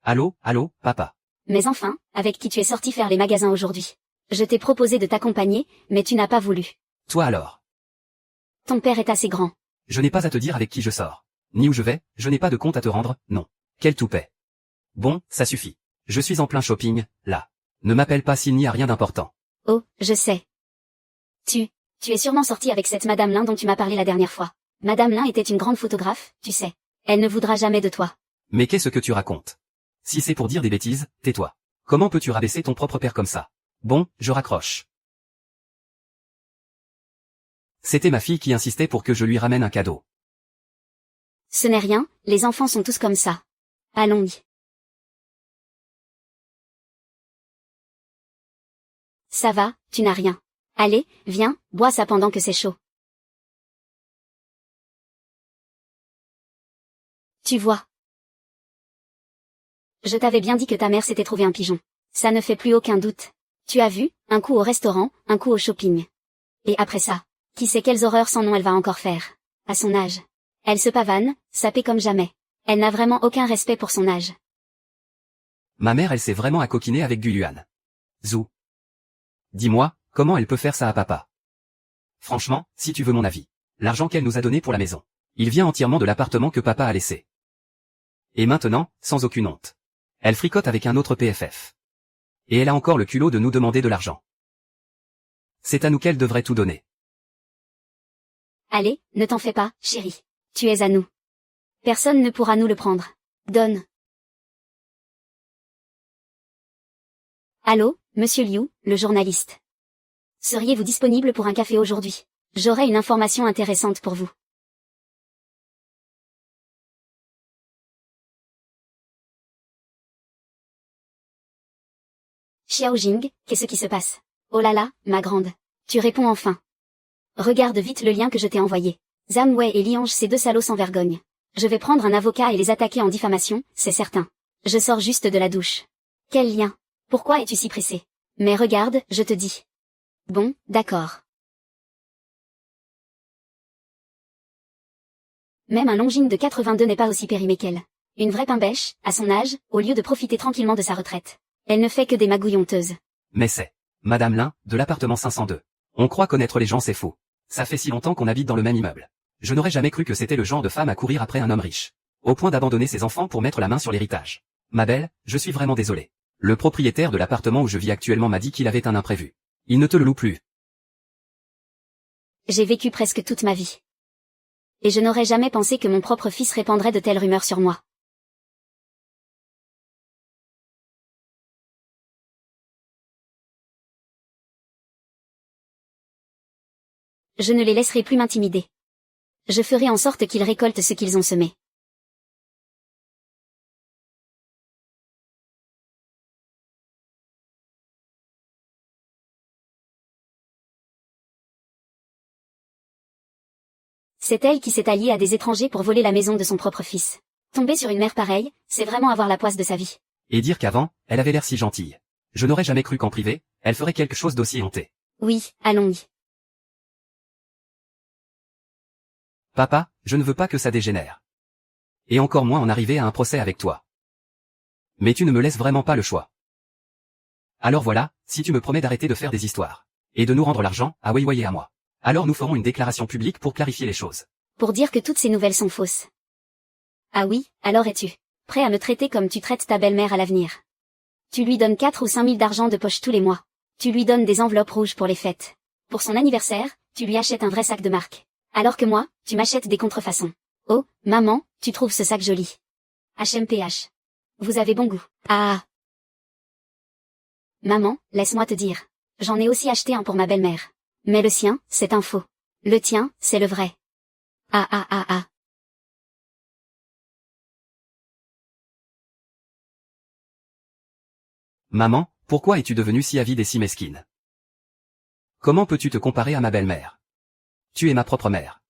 Allô, papa. Mais enfin, avec qui tu es sorti faire les magasins aujourd'hui? Je t'ai proposé de t'accompagner, mais tu n'as pas voulu. Toi alors? Ton père est assez grand. Je n'ai pas à te dire avec qui je sors. Ni où je vais, je n'ai pas de compte à te rendre, non. Quel toupet. Bon, ça suffit. Je suis en plein shopping, là. Ne m'appelle pas s'il n'y a rien d'important. Oh, je sais. Tu es sûrement sorti avec cette Madame Lin dont tu m'as parlé la dernière fois. Madame Lin était une grande photographe, tu sais. Elle ne voudra jamais de toi. Mais qu'est-ce que tu racontes? Si c'est pour dire des bêtises, tais-toi. Comment peux-tu rabaisser ton propre père comme ça? Bon, je raccroche. C'était ma fille qui insistait pour que je lui ramène un cadeau. Ce n'est rien, les enfants sont tous comme ça. Allons-y. Ça va, tu n'as rien. Allez, viens, bois ça pendant que c'est chaud. Tu vois. Je t'avais bien dit que ta mère s'était trouvée un pigeon. Ça ne fait plus aucun doute. Tu as vu, un coup au restaurant, un coup au shopping. Et après ça, qui sait quelles horreurs sans nom elle va encore faire. À son âge. Elle se pavane, sapée comme jamais. Elle n'a vraiment aucun respect pour son âge. Ma mère elle s'est vraiment à coquiner avec Guyuan. Zou. Dis-moi, comment elle peut faire ça à papa? Franchement, si tu veux mon avis. L'argent qu'elle nous a donné pour la maison. Il vient entièrement de l'appartement que papa a laissé. Et maintenant, sans aucune honte. Elle fricote avec un autre PFF. Et elle a encore le culot de nous demander de l'argent. C'est à nous qu'elle devrait tout donner. Allez, ne t'en fais pas, chérie. Tu es à nous. Personne ne pourra nous le prendre. Donne. Allô, monsieur Liu, le journaliste. Seriez-vous disponible pour un café aujourd'hui? J'aurai une information intéressante pour vous. Xiaojing, qu'est-ce qui se passe? Oh là là, ma grande. Tu réponds enfin. Regarde vite le lien que je t'ai envoyé. Zhang Wei et Liange, ces deux salauds sans vergogne. Je vais prendre un avocat et les attaquer en diffamation, c'est certain. Je sors juste de la douche. Quel lien? Pourquoi es-tu si pressé? Mais regarde, je te dis. Bon, d'accord. Même un Longines de 82 n'est pas aussi périmé qu'elle. Une vraie pimbèche, à son âge, au lieu de profiter tranquillement de sa retraite. Elle ne fait que des magouilles honteuses. Mais c'est Madame Lin, de l'appartement 502. On croit connaître les gens, c'est faux. Ça fait si longtemps qu'on habite dans le même immeuble. Je n'aurais jamais cru que c'était le genre de femme à courir après un homme riche. Au point d'abandonner ses enfants pour mettre la main sur l'héritage. Ma belle, je suis vraiment désolé. Le propriétaire de l'appartement où je vis actuellement m'a dit qu'il avait un imprévu. Il ne te le loue plus. J'ai vécu presque toute ma vie. Et je n'aurais jamais pensé que mon propre fils répandrait de telles rumeurs sur moi. Je ne les laisserai plus m'intimider. Je ferai en sorte qu'ils récoltent ce qu'ils ont semé. C'est elle qui s'est alliée à des étrangers pour voler la maison de son propre fils. Tomber sur une mère pareille, c'est vraiment avoir la poisse de sa vie. Et dire qu'avant, elle avait l'air si gentille. Je n'aurais jamais cru qu'en privé, elle ferait quelque chose d'aussi honté. Oui, allons-y. Papa, je ne veux pas que ça dégénère. Et encore moins en arriver à un procès avec toi. Mais tu ne me laisses vraiment pas le choix. Alors voilà, si tu me promets d'arrêter de faire des histoires, et de nous rendre l'argent, à Weiwei et à moi, alors nous ferons une déclaration publique pour clarifier les choses. Pour dire que toutes ces nouvelles sont fausses. Ah oui, alors es-tu prêt à me traiter comme tu traites ta belle-mère à l'avenir? Tu lui donnes 4 ou 5 000 d'argent de poche tous les mois. Tu lui donnes des enveloppes rouges pour les fêtes. Pour son anniversaire, tu lui achètes un vrai sac de marque. Alors que moi, tu m'achètes des contrefaçons. Oh, maman, tu trouves ce sac joli. HMPH. Vous avez bon goût. Ah. Maman, laisse-moi te dire. J'en ai aussi acheté un pour ma belle-mère. Mais le sien, c'est un faux. Le tien, c'est le vrai. Ah ah ah ah. Maman, pourquoi es-tu devenue si avide et si mesquine? Comment peux-tu te comparer à ma belle-mère? Tu es ma propre mère.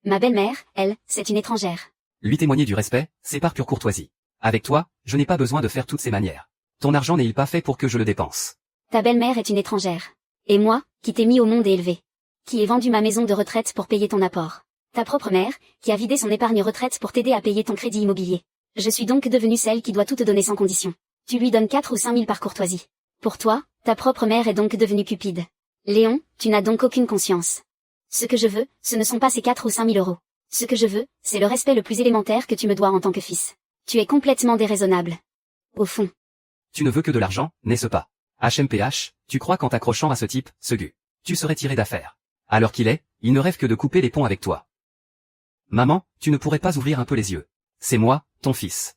Ma belle-mère, elle, c'est une étrangère. Lui témoigner du respect, c'est par pure courtoisie. Avec toi, je n'ai pas besoin de faire toutes ces manières. Ton argent n'est-il pas fait pour que je le dépense? Ta belle-mère est une étrangère. Et moi, qui t'ai mis au monde et élevé. Qui ai vendu ma maison de retraite pour payer ton apport. Ta propre mère, qui a vidé son épargne retraite pour t'aider à payer ton crédit immobilier. Je suis donc devenue celle qui doit tout te donner sans condition. Tu lui donnes 4 ou 5 000 par courtoisie. Pour toi, ta propre mère est donc devenue cupide. Léon, tu n'as donc aucune conscience. Ce que je veux, ce ne sont pas ces 4 ou 5 000 euros. Ce que je veux, c'est le respect le plus élémentaire que tu me dois en tant que fils. Tu es complètement déraisonnable. Au fond. Tu ne veux que de l'argent, n'est-ce pas? HMPH, tu crois qu'en t'accrochant à ce type, ce gu, tu serais tiré d'affaire. Alors qu'il est, il ne rêve que de couper les ponts avec toi. Maman, tu ne pourrais pas ouvrir un peu les yeux. C'est moi, ton fils.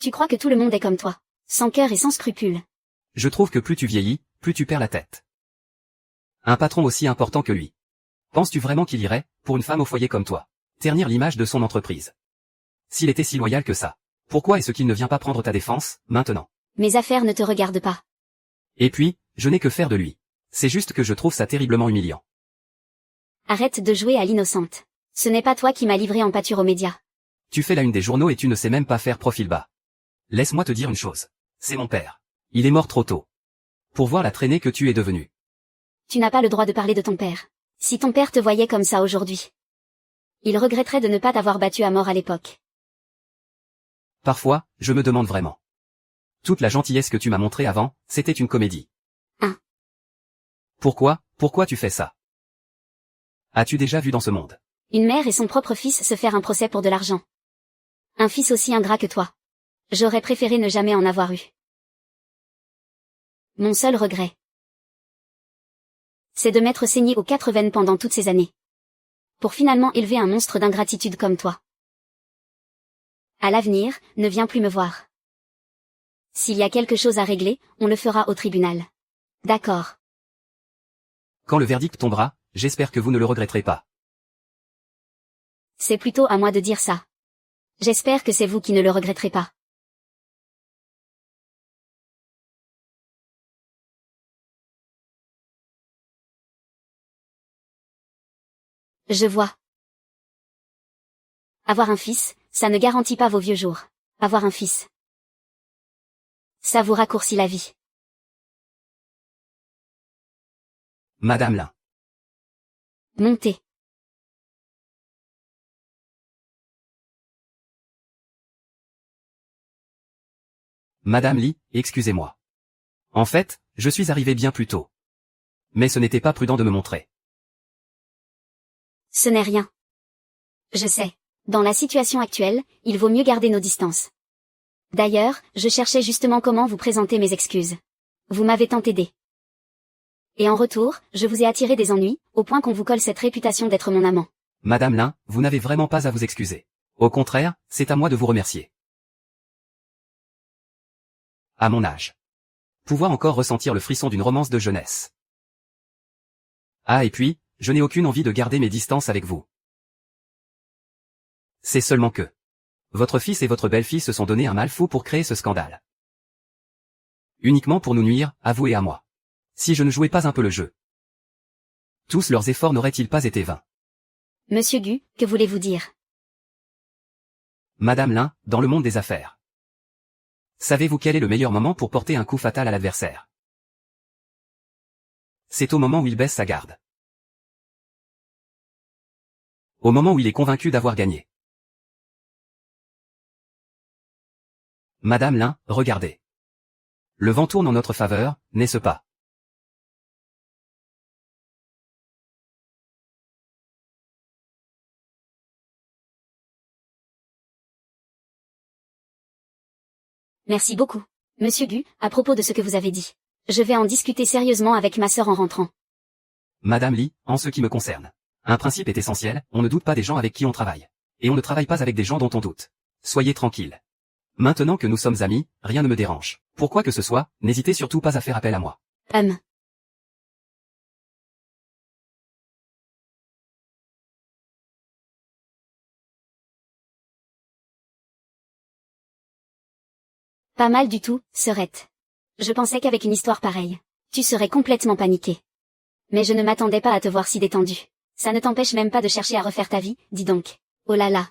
Tu crois que tout le monde est comme toi. Sans cœur et sans scrupules. Je trouve que plus tu vieillis, plus tu perds la tête. Un patron aussi important que lui. Penses-tu vraiment qu'il irait, pour une femme au foyer comme toi, ternir l'image de son entreprise? S'il était si loyal que ça, pourquoi est-ce qu'il ne vient pas prendre ta défense, maintenant? Mes affaires ne te regardent pas. Et puis, je n'ai que faire de lui. C'est juste que je trouve ça terriblement humiliant. Arrête de jouer à l'innocente. Ce n'est pas toi qui m'as livré en pâture aux médias. Tu fais la une des journaux et tu ne sais même pas faire profil bas. Laisse-moi te dire une chose. C'est mon père. Il est mort trop tôt. Pour voir la traînée que tu es devenue. Tu n'as pas le droit de parler de ton père. Si ton père te voyait comme ça aujourd'hui, il regretterait de ne pas t'avoir battu à mort à l'époque. Parfois, je me demande vraiment. Toute la gentillesse que tu m'as montrée avant, c'était une comédie. Hein? Pourquoi tu fais ça? As-tu déjà vu dans ce monde? Une mère et son propre fils se faire un procès pour de l'argent. Un fils aussi ingrat que toi. J'aurais préféré ne jamais en avoir eu. Mon seul regret, c'est de m'être saigné aux 4 veines pendant toutes ces années. Pour finalement élever un monstre d'ingratitude comme toi. À l'avenir, ne viens plus me voir. S'il y a quelque chose à régler, on le fera au tribunal. D'accord. Quand le verdict tombera, j'espère que vous ne le regretterez pas. C'est plutôt à moi de dire ça. J'espère que c'est vous qui ne le regretterez pas. Je vois. Avoir un fils, ça ne garantit pas vos vieux jours. Avoir un fils, ça vous raccourcit la vie. Madame Lin. Montez. Madame Lee, excusez-moi. En fait, je suis arrivé bien plus tôt. Mais ce n'était pas prudent de me montrer. Ce n'est rien. Je sais. Dans la situation actuelle, il vaut mieux garder nos distances. D'ailleurs, je cherchais justement comment vous présenter mes excuses. Vous m'avez tant aidé. Et en retour, je vous ai attiré des ennuis, au point qu'on vous colle cette réputation d'être mon amant. Madame Lin, vous n'avez vraiment pas à vous excuser. Au contraire, c'est à moi de vous remercier. À mon âge. Pouvoir encore ressentir le frisson d'une romance de jeunesse. Ah et puis, je n'ai aucune envie de garder mes distances avec vous. C'est seulement que votre fils et votre belle-fille se sont donné un mal fou pour créer ce scandale. Uniquement pour nous nuire, à vous et à moi. Si je ne jouais pas un peu le jeu, tous leurs efforts n'auraient-ils pas été vains? Monsieur Gu, que voulez-vous dire? Madame Lin, dans le monde des affaires. Savez-vous quel est le meilleur moment pour porter un coup fatal à l'adversaire? C'est au moment où il baisse sa garde. Au moment où il est convaincu d'avoir gagné. Madame Lin, regardez. Le vent tourne en notre faveur, n'est-ce pas? Merci beaucoup. Monsieur Gu, à propos de ce que vous avez dit. Je vais en discuter sérieusement avec ma sœur en rentrant. Madame Lee, en ce qui me concerne. Un principe est essentiel, on ne doute pas des gens avec qui on travaille. Et on ne travaille pas avec des gens dont on doute. Soyez tranquille. Maintenant que nous sommes amis, rien ne me dérange. Pour quoi que ce soit, n'hésitez surtout pas à faire appel à moi. Pas mal du tout, Serette. Je pensais qu'avec une histoire pareille, tu serais complètement paniqué. Mais je ne m'attendais pas à te voir si détendu. Ça ne t'empêche même pas de chercher à refaire ta vie, dis donc. Oh là là.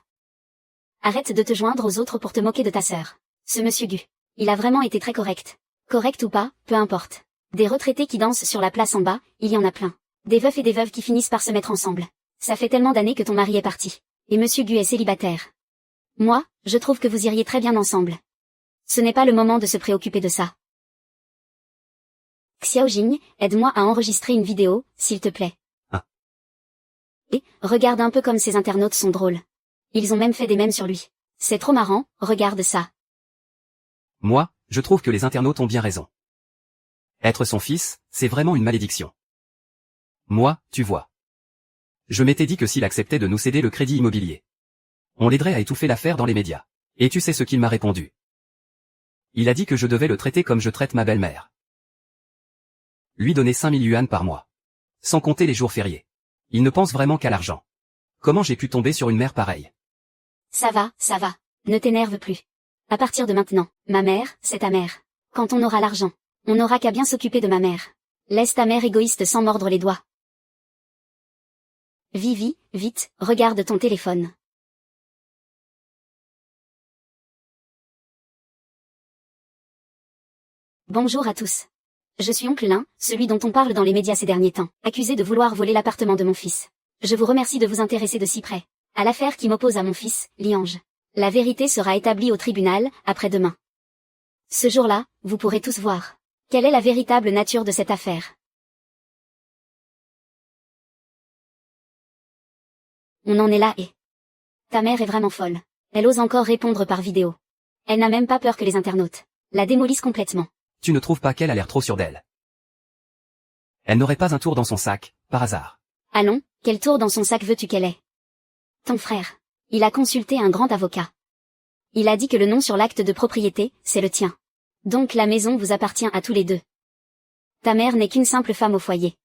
Arrête de te joindre aux autres pour te moquer de ta sœur. Ce monsieur Gu. Il a vraiment été très correct. Correct ou pas, peu importe. Des retraités qui dansent sur la place en bas, il y en a plein. Des veufs et des veuves qui finissent par se mettre ensemble. Ça fait tellement d'années que ton mari est parti. Et monsieur Gu est célibataire. Moi, je trouve que vous iriez très bien ensemble. Ce n'est pas le moment de se préoccuper de ça. Xiaojing, aide-moi à enregistrer une vidéo, s'il te plaît. Ah. Et, regarde un peu comme ces internautes sont drôles. Ils ont même fait des mèmes sur lui. C'est trop marrant, regarde ça. Moi, je trouve que les internautes ont bien raison. Être son fils, c'est vraiment une malédiction. Moi, tu vois. Je m'étais dit que s'il acceptait de nous céder le crédit immobilier, on l'aiderait à étouffer l'affaire dans les médias. Et tu sais ce qu'il m'a répondu. Il a dit que je devais le traiter comme je traite ma belle-mère. Lui donner 5000 yuan par mois. Sans compter les jours fériés. Il ne pense vraiment qu'à l'argent. Comment j'ai pu tomber sur une mère pareille? Ça va. Ne t'énerve plus. À partir de maintenant, ma mère, c'est ta mère. Quand on aura l'argent, on n'aura qu'à bien s'occuper de ma mère. Laisse ta mère égoïste sans mordre les doigts. Vivi, vite, regarde ton téléphone. Bonjour à tous. Je suis oncle Lin, celui dont on parle dans les médias ces derniers temps, accusé de vouloir voler l'appartement de mon fils. Je vous remercie de vous intéresser de si près à l'affaire qui m'oppose à mon fils, Liange. La vérité sera établie au tribunal, après-demain. Ce jour-là, vous pourrez tous voir quelle est la véritable nature de cette affaire. On en est là et... Ta mère est vraiment folle. Elle ose encore répondre par vidéo. Elle n'a même pas peur que les internautes la démolissent complètement. Tu ne trouves pas qu'elle a l'air trop sûre d'elle? Elle n'aurait pas un tour dans son sac, par hasard? Allons, quel tour dans son sac veux-tu qu'elle ait? Ton frère. Il a consulté un grand avocat. Il a dit que le nom sur l'acte de propriété, c'est le tien. Donc la maison vous appartient à tous les deux. Ta mère n'est qu'une simple femme au foyer.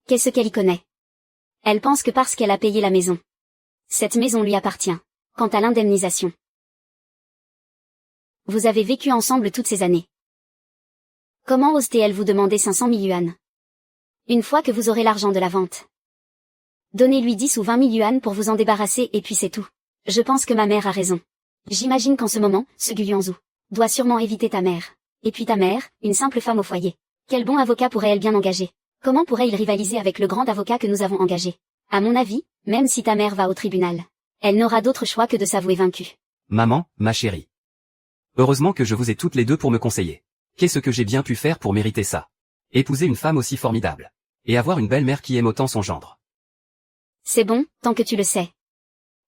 Qu'est-ce qu'elle y connaît? Elle pense que parce qu'elle a payé la maison, cette maison lui appartient. Quant à l'indemnisation, vous avez vécu ensemble toutes ces années. Comment ose-t-elle vous demander 500 000 yuan? Une fois que vous aurez l'argent de la vente, donnez-lui 10 ou 20 000 yuan pour vous en débarrasser et puis c'est tout. Je pense que ma mère a raison. J'imagine qu'en ce moment, ce Gu Yuanzhu doit sûrement éviter ta mère. Et puis ta mère, une simple femme au foyer. Quel bon avocat pourrait-elle bien engager? Comment pourrait-il rivaliser avec le grand avocat que nous avons engagé? À mon avis, même si ta mère va au tribunal, elle n'aura d'autre choix que de s'avouer vaincue. Maman, ma chérie. Heureusement que je vous ai toutes les deux pour me conseiller. Qu'est-ce que j'ai bien pu faire pour mériter ça? Épouser une femme aussi formidable. Et avoir une belle-mère qui aime autant son gendre. C'est bon, tant que tu le sais.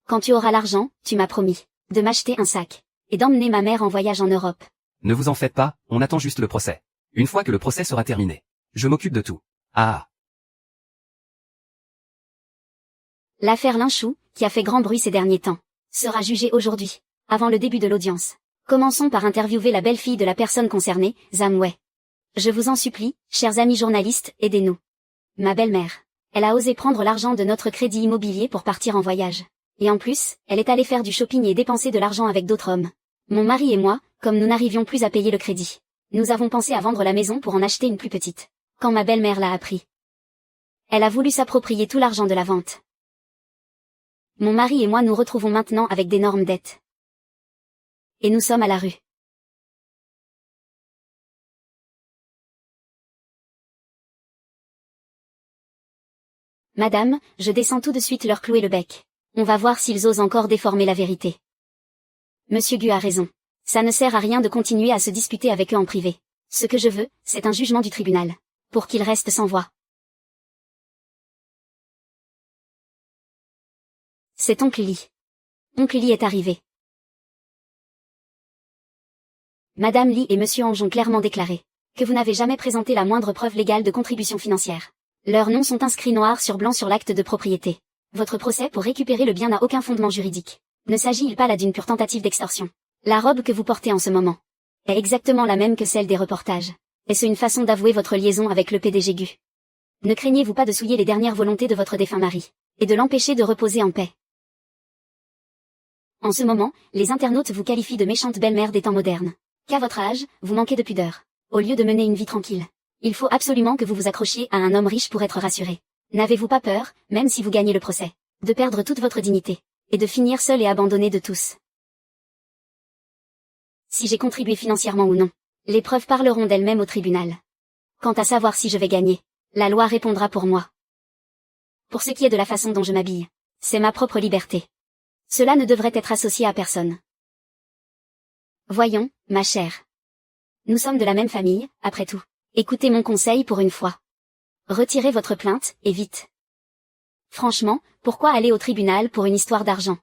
Quand tu auras l'argent, tu m'as promis de m'acheter un sac et d'emmener ma mère en voyage en Europe. Ne vous en faites pas, on attend juste le procès. Une fois que le procès sera terminé, je m'occupe de tout. Ah. L'affaire Linchou, qui a fait grand bruit ces derniers temps, sera jugée aujourd'hui, avant le début de l'audience. Commençons par interviewer la belle-fille de la personne concernée, Zhang Wei. Je vous en supplie, chers amis journalistes, aidez-nous. Ma belle-mère. Elle a osé prendre l'argent de notre crédit immobilier pour partir en voyage. Et en plus, elle est allée faire du shopping et dépenser de l'argent avec d'autres hommes. Mon mari et moi, comme nous n'arrivions plus à payer le crédit, nous avons pensé à vendre la maison pour en acheter une plus petite. Quand ma belle-mère l'a appris, elle a voulu s'approprier tout l'argent de la vente. Mon mari et moi nous retrouvons maintenant avec d'énormes dettes. Et nous sommes à la rue. Madame, je descends tout de suite leur clouer le bec. On va voir s'ils osent encore déformer la vérité. Monsieur Gu a raison. Ça ne sert à rien de continuer à se disputer avec eux en privé. Ce que je veux, c'est un jugement du tribunal. Pour qu'ils restent sans voix. C'est Oncle Li. Oncle Li est arrivé. Madame Li et Monsieur Ange ont clairement déclaré que vous n'avez jamais présenté la moindre preuve légale de contribution financière. Leurs noms sont inscrits noir sur blanc sur l'acte de propriété. Votre procès pour récupérer le bien n'a aucun fondement juridique. Ne s'agit-il pas là d'une pure tentative d'extorsion? La robe que vous portez en ce moment est exactement la même que celle des reportages. Est-ce une façon d'avouer votre liaison avec le PDG Gu? Ne craignez-vous pas de souiller les dernières volontés de votre défunt mari, et de l'empêcher de reposer en paix? En ce moment, les internautes vous qualifient de méchante belle-mère des temps modernes. Qu'à votre âge, vous manquez de pudeur. Au lieu de mener une vie tranquille, il faut absolument que vous vous accrochiez à un homme riche pour être rassuré. N'avez-vous pas peur, même si vous gagnez le procès, de perdre toute votre dignité, et de finir seul et abandonné de tous? Si j'ai contribué financièrement ou non, les preuves parleront d'elles-mêmes au tribunal. Quant à savoir si je vais gagner, la loi répondra pour moi. Pour ce qui est de la façon dont je m'habille, c'est ma propre liberté. Cela ne devrait être associé à personne. Voyons, ma chère. Nous sommes de la même famille, après tout. Écoutez mon conseil pour une fois. Retirez votre plainte, et vite. Franchement, pourquoi aller au tribunal pour une histoire d'argent?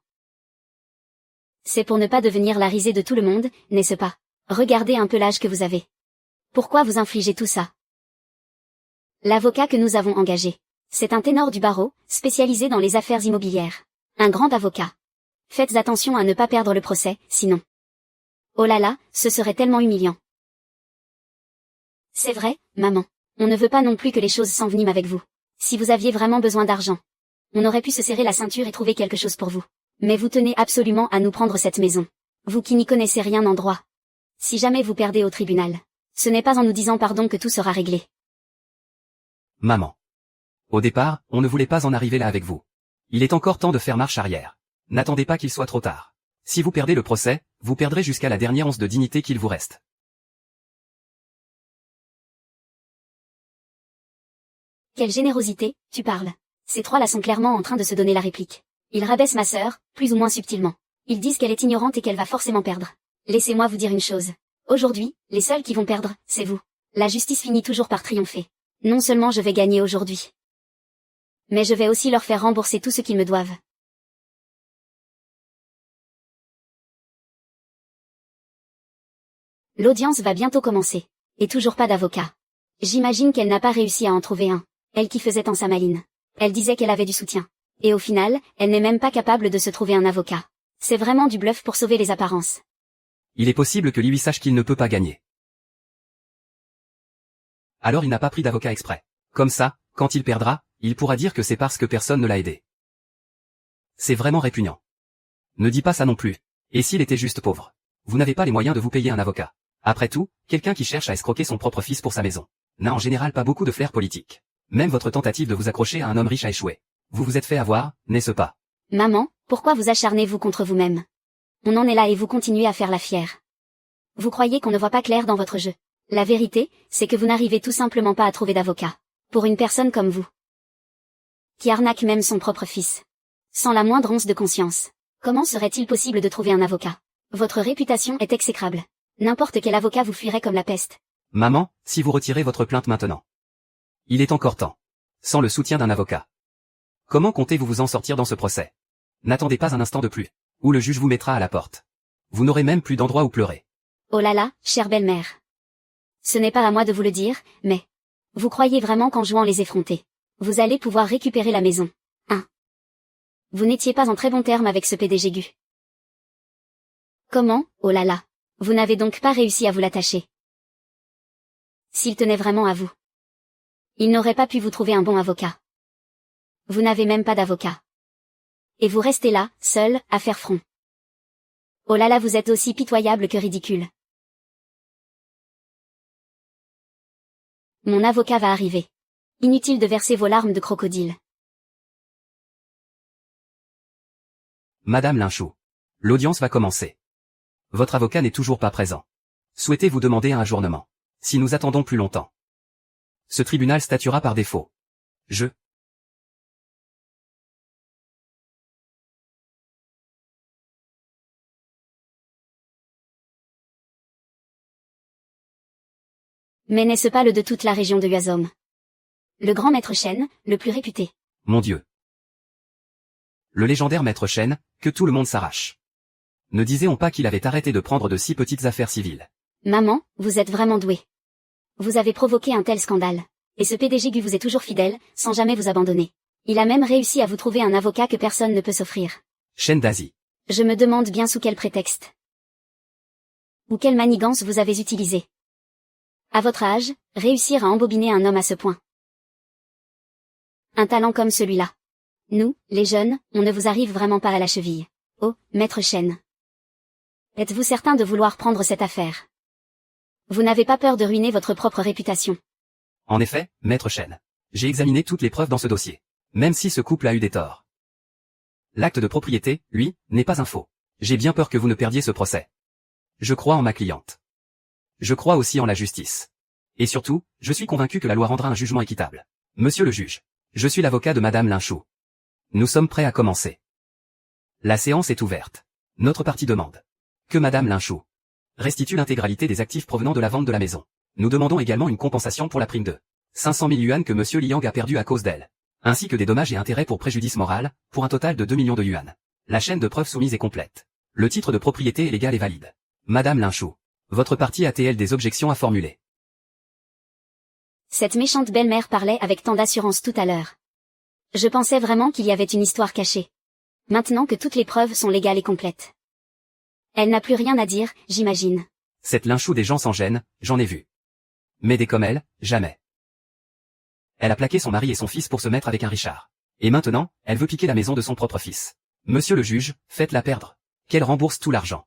C'est pour ne pas devenir la risée de tout le monde, n'est-ce pas? Regardez un peu l'âge que vous avez. Pourquoi vous infligez tout ça? L'avocat que nous avons engagé, c'est un ténor du barreau, spécialisé dans les affaires immobilières. Un grand avocat. Faites attention à ne pas perdre le procès, sinon. Oh là là, ce serait tellement humiliant. C'est vrai, maman. On ne veut pas non plus que les choses s'enveniment avec vous. Si vous aviez vraiment besoin d'argent, on aurait pu se serrer la ceinture et trouver quelque chose pour vous. Mais vous tenez absolument à nous prendre cette maison. Vous qui n'y connaissez rien en droit. Si jamais vous perdez au tribunal, ce n'est pas en nous disant pardon que tout sera réglé. Maman. Au départ, on ne voulait pas en arriver là avec vous. Il est encore temps de faire marche arrière. N'attendez pas qu'il soit trop tard. Si vous perdez le procès, vous perdrez jusqu'à la dernière once de dignité qu'il vous reste. Quelle générosité, tu parles. Ces trois-là sont clairement en train de se donner la réplique. Ils rabaissent ma sœur, plus ou moins subtilement. Ils disent qu'elle est ignorante et qu'elle va forcément perdre. Laissez-moi vous dire une chose. Aujourd'hui, les seuls qui vont perdre, c'est vous. La justice finit toujours par triompher. Non seulement je vais gagner aujourd'hui, mais je vais aussi leur faire rembourser tout ce qu'ils me doivent. L'audience va bientôt commencer. Et toujours pas d'avocat. J'imagine qu'elle n'a pas réussi à en trouver un. Elle qui faisait tant sa maline. Elle disait qu'elle avait du soutien. Et au final, elle n'est même pas capable de se trouver un avocat. C'est vraiment du bluff pour sauver les apparences. Il est possible que lui sache qu'il ne peut pas gagner. Alors il n'a pas pris d'avocat exprès. Comme ça, quand il perdra, il pourra dire que c'est parce que personne ne l'a aidé. C'est vraiment répugnant. Ne dis pas ça non plus. Et s'il était juste pauvre? Vous n'avez pas les moyens de vous payer un avocat. Après tout, quelqu'un qui cherche à escroquer son propre fils pour sa maison n'a en général pas beaucoup de flair politique. Même votre tentative de vous accrocher à un homme riche a échoué. Vous vous êtes fait avoir, n'est-ce pas? Maman, pourquoi vous acharnez-vous contre vous-même? On en est là et vous continuez à faire la fière. Vous croyez qu'on ne voit pas clair dans votre jeu. La vérité, c'est que vous n'arrivez tout simplement pas à trouver d'avocat. Pour une personne comme vous. Qui arnaque même son propre fils. Sans la moindre once de conscience. Comment serait-il possible de trouver un avocat? Votre réputation est exécrable. N'importe quel avocat vous fuirait comme la peste. Maman, si vous retirez votre plainte maintenant. Il est encore temps. Sans le soutien d'un avocat. Comment comptez-vous vous en sortir dans ce procès? N'attendez pas un instant de plus, ou le juge vous mettra à la porte. Vous n'aurez même plus d'endroit où pleurer. Oh là là, chère belle-mère. Ce n'est pas à moi de vous le dire, mais... Vous croyez vraiment qu'en jouant les effrontés, vous allez pouvoir récupérer la maison, hein? Vous n'étiez pas en très bon terme avec ce PDG Gu. Comment? Oh là là. Vous n'avez donc pas réussi à vous l'attacher. S'il tenait vraiment à vous, il n'aurait pas pu vous trouver un bon avocat. Vous n'avez même pas d'avocat. Et vous restez là, seul, à faire front. Oh là là, vous êtes aussi pitoyable que ridicule. Mon avocat va arriver. Inutile de verser vos larmes de crocodile. Madame Linchot. L'audience va commencer. Votre avocat n'est toujours pas présent. Souhaitez-vous demander un ajournement? Si nous attendons plus longtemps, ce tribunal statuera par défaut. Mais n'est-ce pas le de toute la région de Huazom? Le grand maître Shen, le plus réputé. Mon Dieu. Le légendaire maître Shen, que tout le monde s'arrache. Ne disait-on pas qu'il avait arrêté de prendre de si petites affaires civiles? Maman, vous êtes vraiment douée. Vous avez provoqué un tel scandale. Et ce PDG Gu vous est toujours fidèle, sans jamais vous abandonner. Il a même réussi à vous trouver un avocat que personne ne peut s'offrir. Chen Dazi. Je me demande bien sous quel prétexte. Ou quelle manigance vous avez utilisé. À votre âge, réussir à embobiner un homme à ce point. Un talent comme celui-là. Nous, les jeunes, on ne vous arrive vraiment pas à la cheville. Oh, maître Chen. Êtes-vous certain de vouloir prendre cette affaire? Vous n'avez pas peur de ruiner votre propre réputation? En effet, maître Chen. J'ai examiné toutes les preuves dans ce dossier. Même si ce couple a eu des torts. L'acte de propriété, lui, n'est pas un faux. J'ai bien peur que vous ne perdiez ce procès. Je crois en ma cliente. Je crois aussi en la justice. Et surtout, je suis convaincu que la loi rendra un jugement équitable. Monsieur le juge, je suis l'avocat de Madame Linchou. Nous sommes prêts à commencer. La séance est ouverte. Notre partie demande que Madame Linchou restitue l'intégralité des actifs provenant de la vente de la maison. Nous demandons également une compensation pour la prime de 500 000 yuan que Monsieur Liang a perdu à cause d'elle, ainsi que des dommages et intérêts pour préjudice moral, pour un total de 2 millions de yuan. La chaîne de preuves soumise est complète. Le titre de propriété est légal et valide. Madame Linchou, votre partie a-t-elle des objections à formuler? Cette méchante belle-mère parlait avec tant d'assurance tout à l'heure. Je pensais vraiment qu'il y avait une histoire cachée. Maintenant que toutes les preuves sont légales et complètes. Elle n'a plus rien à dire, j'imagine. Cette Linchou des gens sans gêne, j'en ai vu. Mais des comme elle, jamais. Elle a plaqué son mari et son fils pour se mettre avec un Richard. Et maintenant, elle veut piquer la maison de son propre fils. Monsieur le juge, faites-la perdre. Qu'elle rembourse tout l'argent.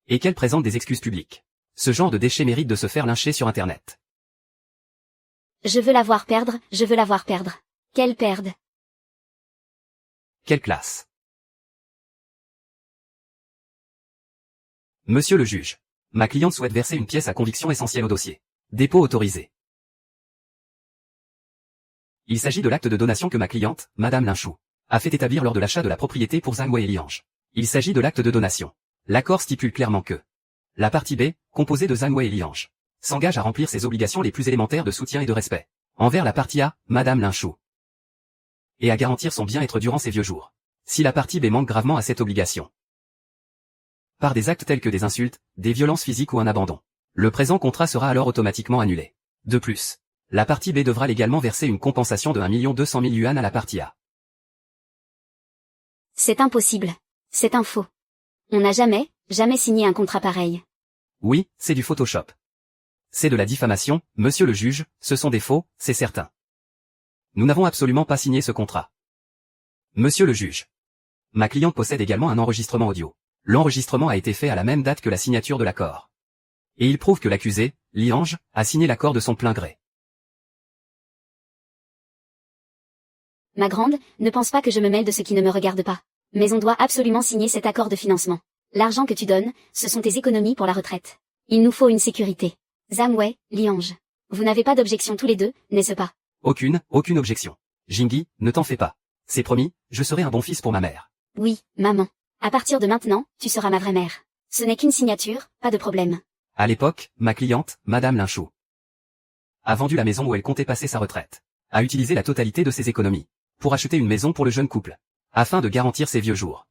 Et qu'elle présente des excuses publiques. Ce genre de déchet mérite de se faire lyncher sur Internet. Je veux la voir perdre, je veux la voir perdre. Qu'elle perde. Quelle classe. Monsieur le juge, ma cliente souhaite verser une pièce à conviction essentielle au dossier. Dépôt autorisé. Il s'agit de l'acte de donation que ma cliente, Madame Linchou, a fait établir lors de l'achat de la propriété pour Zhang Wei et Liange. Il s'agit de l'acte de donation. L'accord stipule clairement que la partie B, composée de Zhang Wei et Liange, s'engage à remplir ses obligations les plus élémentaires de soutien et de respect envers la partie A, Madame Linchou, et à garantir son bien-être durant ses vieux jours. Si la partie B manque gravement à cette obligation, par des actes tels que des insultes, des violences physiques ou un abandon, le présent contrat sera alors automatiquement annulé. De plus, la partie B devra légalement verser une compensation de 1 200 000 yuan à la partie A. C'est impossible. C'est un faux. On n'a jamais signé un contrat pareil. Oui, c'est du Photoshop. C'est de la diffamation, monsieur le juge, ce sont des faux, c'est certain. Nous n'avons absolument pas signé ce contrat. Monsieur le juge. Ma cliente possède également un enregistrement audio. L'enregistrement a été fait à la même date que la signature de l'accord. Et il prouve que l'accusé, Liange, a signé l'accord de son plein gré. Ma grande, ne pense pas que je me mêle de ce qui ne me regarde pas. Mais on doit absolument signer cet accord de financement. L'argent que tu donnes, ce sont tes économies pour la retraite. Il nous faut une sécurité. Zhang Wei, Liange. Vous n'avez pas d'objection tous les deux, n'est-ce pas? Aucune objection. Jingyi, ne t'en fais pas. C'est promis, je serai un bon fils pour ma mère. Oui, maman. À partir de maintenant, tu seras ma vraie mère. Ce n'est qu'une signature, pas de problème. À l'époque, ma cliente, Madame Linchou, a vendu la maison où elle comptait passer sa retraite, a utilisé la totalité de ses économies pour acheter une maison pour le jeune couple, afin de garantir ses vieux jours.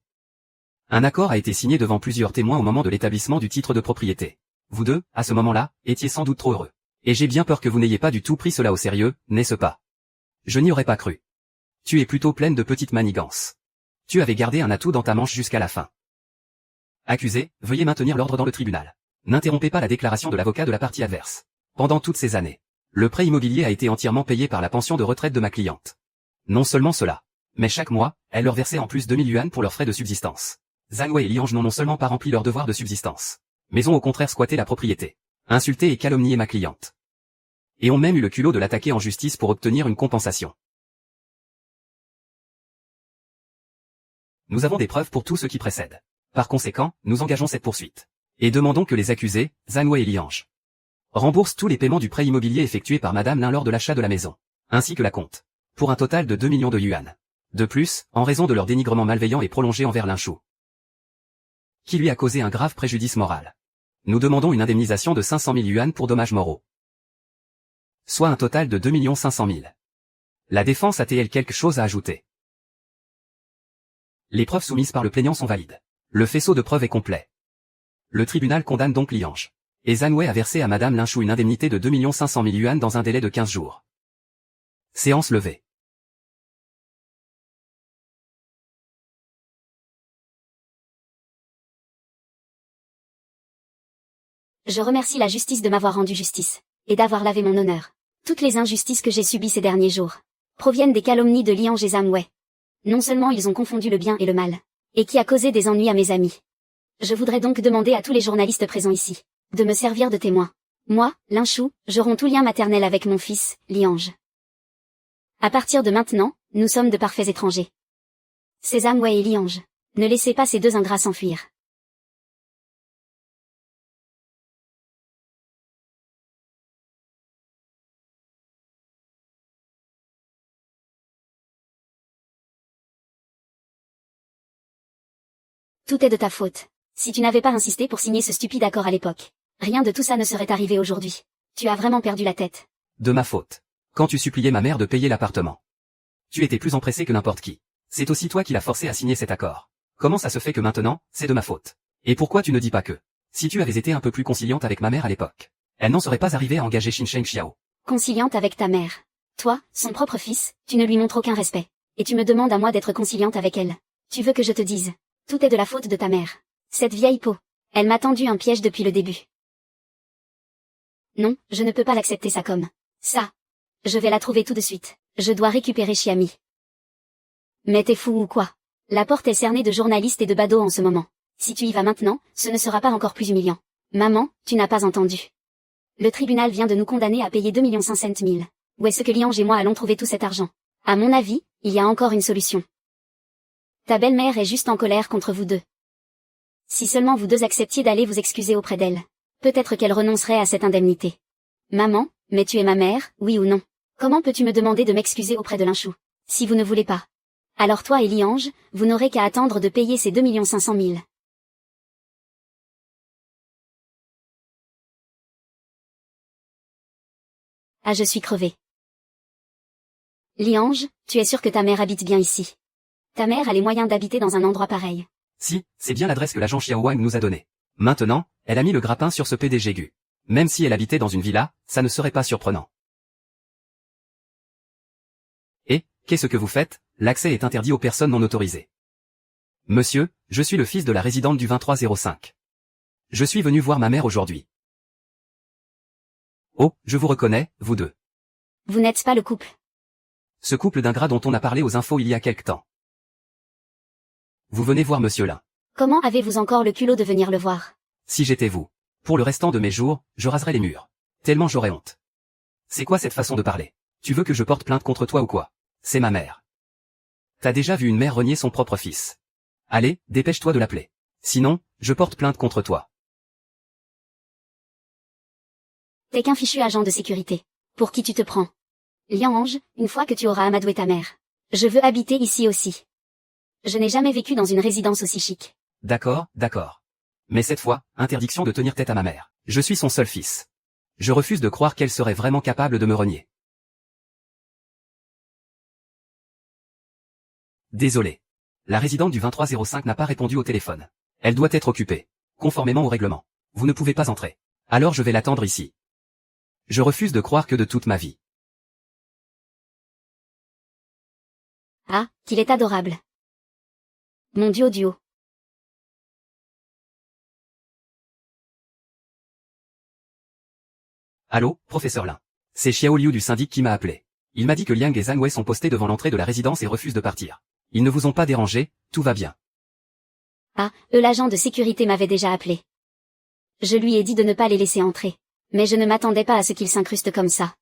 Un accord a été signé devant plusieurs témoins au moment de l'établissement du titre de propriété. Vous deux, à ce moment-là, étiez sans doute trop heureux. Et j'ai bien peur que vous n'ayez pas du tout pris cela au sérieux, n'est-ce pas? Je n'y aurais pas cru. Tu es plutôt pleine de petites manigances. Tu avais gardé un atout dans ta manche jusqu'à la fin. Accusé, veuillez maintenir l'ordre dans le tribunal. N'interrompez pas la déclaration de l'avocat de la partie adverse. Pendant toutes ces années, le prêt immobilier a été entièrement payé par la pension de retraite de ma cliente. Non seulement cela, mais chaque mois, elle leur versait en plus 2 000 yuan pour leurs frais de subsistance. Zhang Wei et Liange n'ont non seulement pas rempli leur devoir de subsistance, mais ont au contraire squatté la propriété, insulté et calomnié ma cliente. Et ont même eu le culot de l'attaquer en justice pour obtenir une compensation. Nous avons des preuves pour tout ce qui précède. Par conséquent, nous engageons cette poursuite. Et demandons que les accusés, Zhang Wei et Liange, remboursent tous les paiements du prêt immobilier effectué par Madame Lin lors de l'achat de la maison, ainsi que la compte, pour un total de 2 millions de yuan. De plus, en raison de leur dénigrement malveillant et prolongé envers Linchou, qui lui a causé un grave préjudice moral, nous demandons une indemnisation de 500 000 yuan pour dommages moraux, soit un total de 2 500 000. La défense a-t-elle quelque chose à ajouter? Les preuves soumises par le plaignant sont valides. Le faisceau de preuves est complet. Le tribunal condamne donc Liange. Et Zhang Wei a versé à Madame Linchou une indemnité de 2 500 000 yuan dans un délai de 15 jours. Séance levée. Je remercie la justice de m'avoir rendu justice, et d'avoir lavé mon honneur. Toutes les injustices que j'ai subies ces derniers jours proviennent des calomnies de Liange et Zamway. Non seulement ils ont confondu le bien et le mal, et qui a causé des ennuis à mes amis. Je voudrais donc demander à tous les journalistes présents ici de me servir de témoin. Moi, Linshu, je romps tout lien maternel avec mon fils, Liange. À partir de maintenant, nous sommes de parfaits étrangers. C'est Zamway et Liange. Ne laissez pas ces deux ingrats s'enfuir. Tout est de ta faute. Si tu n'avais pas insisté pour signer ce stupide accord à l'époque, rien de tout ça ne serait arrivé aujourd'hui. Tu as vraiment perdu la tête. De ma faute. Quand tu suppliais ma mère de payer l'appartement. Tu étais plus empressé que n'importe qui. C'est aussi toi qui l'as forcé à signer cet accord. Comment ça se fait que maintenant, c'est de ma faute? Et pourquoi tu ne dis pas que, si tu avais été un peu plus conciliante avec ma mère à l'époque, elle n'en serait pas arrivée à engager Shinsheng Xiao? Conciliante avec ta mère. Toi, son propre fils, tu ne lui montres aucun respect. Et tu me demandes à moi d'être conciliante avec elle. Tu veux que je te dise? Tout est de la faute de ta mère. Cette vieille peau. Elle m'a tendu un piège depuis le début. Non, je ne peux pas l'accepter ça comme ça. Je vais la trouver tout de suite. Je dois récupérer Chiami. Mais t'es fou ou quoi? La porte est cernée de journalistes et de badauds en ce moment. Si tu y vas maintenant, ce ne sera pas encore plus humiliant. Maman, tu n'as pas entendu. Le tribunal vient de nous condamner à payer 2 500 000. Où est-ce que Liange et moi allons trouver tout cet argent? À mon avis, il y a encore une solution. Ta belle-mère est juste en colère contre vous deux. Si seulement vous deux acceptiez d'aller vous excuser auprès d'elle, peut-être qu'elle renoncerait à cette indemnité. Maman, mais tu es ma mère, oui ou non? Comment peux-tu me demander de m'excuser auprès de Linshu? Si vous ne voulez pas. Alors toi et Liange, vous n'aurez qu'à attendre de payer ces 2 500 000. Ah, je suis crevée. Liange, tu es sûr que ta mère habite bien ici? Ta mère a les moyens d'habiter dans un endroit pareil. Si, c'est bien l'adresse que l'agent Xiao Wang nous a donnée. Maintenant, elle a mis le grappin sur ce PDG Gu. Même si elle habitait dans une villa, ça ne serait pas surprenant. Et, qu'est-ce que vous faites? L'accès est interdit aux personnes non autorisées. Monsieur, je suis le fils de la résidente du 2305. Je suis venu voir ma mère aujourd'hui. Oh, je vous reconnais, vous deux. Vous n'êtes pas le couple. Ce couple d'ingrats dont on a parlé aux infos il y a quelque temps. Vous venez voir monsieur là. Comment avez-vous encore le culot de venir le voir? Si j'étais vous, pour le restant de mes jours, je raserais les murs. Tellement j'aurais honte. C'est quoi cette façon de parler? Tu veux que je porte plainte contre toi ou quoi? C'est ma mère. T'as déjà vu une mère renier son propre fils? Allez, dépêche-toi de l'appeler. Sinon, je porte plainte contre toi. T'es qu'un fichu agent de sécurité. Pour qui tu te prends? Liange, une fois que tu auras amadoué ta mère. Je veux habiter ici aussi. Je n'ai jamais vécu dans une résidence aussi chic. D'accord, d'accord. Mais cette fois, interdiction de tenir tête à ma mère. Je suis son seul fils. Je refuse de croire qu'elle serait vraiment capable de me renier. Désolé. La résidente du 2305 n'a pas répondu au téléphone. Elle doit être occupée. Conformément au règlement. Vous ne pouvez pas entrer. Alors je vais l'attendre ici. Je refuse de croire que de toute ma vie. Ah, qu'il est adorable. Mon Dio. Allô, professeur Lin. C'est Xiao Liu du syndic qui m'a appelé. Il m'a dit que Liang et Zhang Wei sont postés devant l'entrée de la résidence et refusent de partir. Ils ne vous ont pas dérangé, tout va bien. Ah, l'agent de sécurité m'avait déjà appelé. Je lui ai dit de ne pas les laisser entrer. Mais je ne m'attendais pas à ce qu'ils s'incrustent comme ça.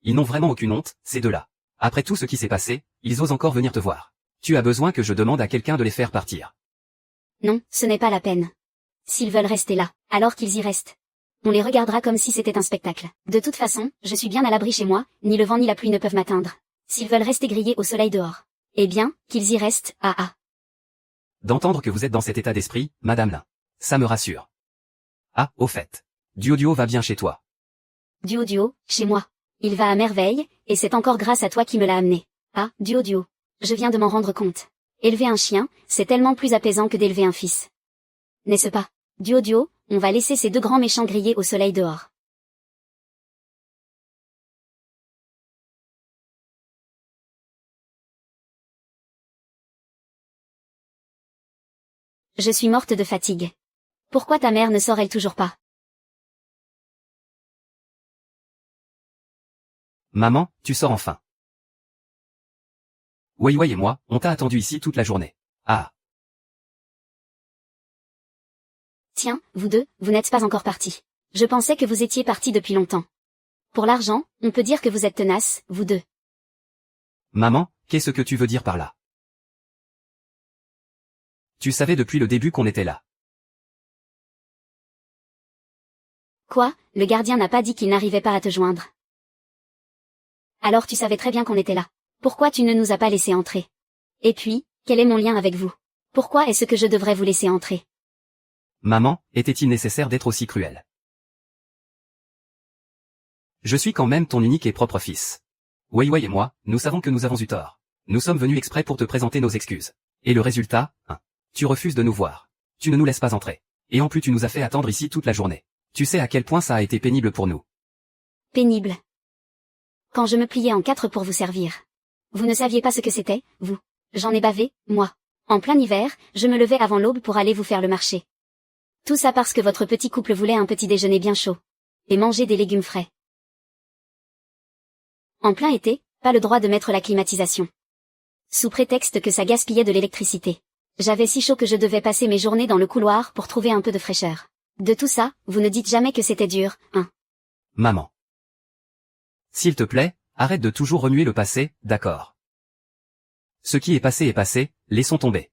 Ils n'ont vraiment aucune honte, ces deux-là. Après tout ce qui s'est passé, ils osent encore venir te voir. Tu as besoin que je demande à quelqu'un de les faire partir. Non, ce n'est pas la peine. S'ils veulent rester là, alors qu'ils y restent. On les regardera comme si c'était un spectacle. De toute façon, je suis bien à l'abri chez moi, ni le vent ni la pluie ne peuvent m'atteindre. S'ils veulent rester grillés au soleil dehors. Eh bien, qu'ils y restent, D'entendre que vous êtes dans cet état d'esprit, madame Lin. Ça me rassure. Ah, au fait. Dio va bien chez toi. Dio, chez moi. Il va à merveille, et c'est encore grâce à toi qui me l'a amené. Ah, Dio. Je viens de m'en rendre compte. Élever un chien, c'est tellement plus apaisant que d'élever un fils. N'est-ce pas? Dio, on va laisser ces deux grands méchants griller au soleil dehors. Je suis morte de fatigue. Pourquoi ta mère ne sort-elle toujours pas? Maman, tu sors enfin. Wei Wei et moi, on t'a attendu ici toute la journée. Ah. Tiens, vous deux, vous n'êtes pas encore partis. Je pensais que vous étiez partis depuis longtemps. Pour l'argent, on peut dire que vous êtes tenaces, vous deux. Maman, qu'est-ce que tu veux dire par là? Tu savais depuis le début qu'on était là. Quoi, le gardien n'a pas dit qu'il n'arrivait pas à te joindre? Alors tu savais très bien qu'on était là. Pourquoi tu ne nous as pas laissé entrer? Et puis, quel est mon lien avec vous? Pourquoi est-ce que je devrais vous laisser entrer? Maman, était-il nécessaire d'être aussi cruel? Je suis quand même ton unique et propre fils. Wei Wei et moi, nous savons que nous avons eu tort. Nous sommes venus exprès pour te présenter nos excuses. Et le résultat, tu refuses de nous voir. Tu ne nous laisses pas entrer. Et en plus tu nous as fait attendre ici toute la journée. Tu sais à quel point ça a été pénible pour nous. Pénible. Quand je me pliais en quatre pour vous servir. Vous ne saviez pas ce que c'était, vous. J'en ai bavé, moi. En plein hiver, je me levais avant l'aube pour aller vous faire le marché. Tout ça parce que votre petit couple voulait un petit déjeuner bien chaud. Et manger des légumes frais. En plein été, pas le droit de mettre la climatisation. Sous prétexte que ça gaspillait de l'électricité. J'avais si chaud que je devais passer mes journées dans le couloir pour trouver un peu de fraîcheur. De tout ça, vous ne dites jamais que c'était dur, hein. Maman. S'il te plaît, arrête de toujours remuer le passé, d'accord? Ce qui est passé, laissons tomber.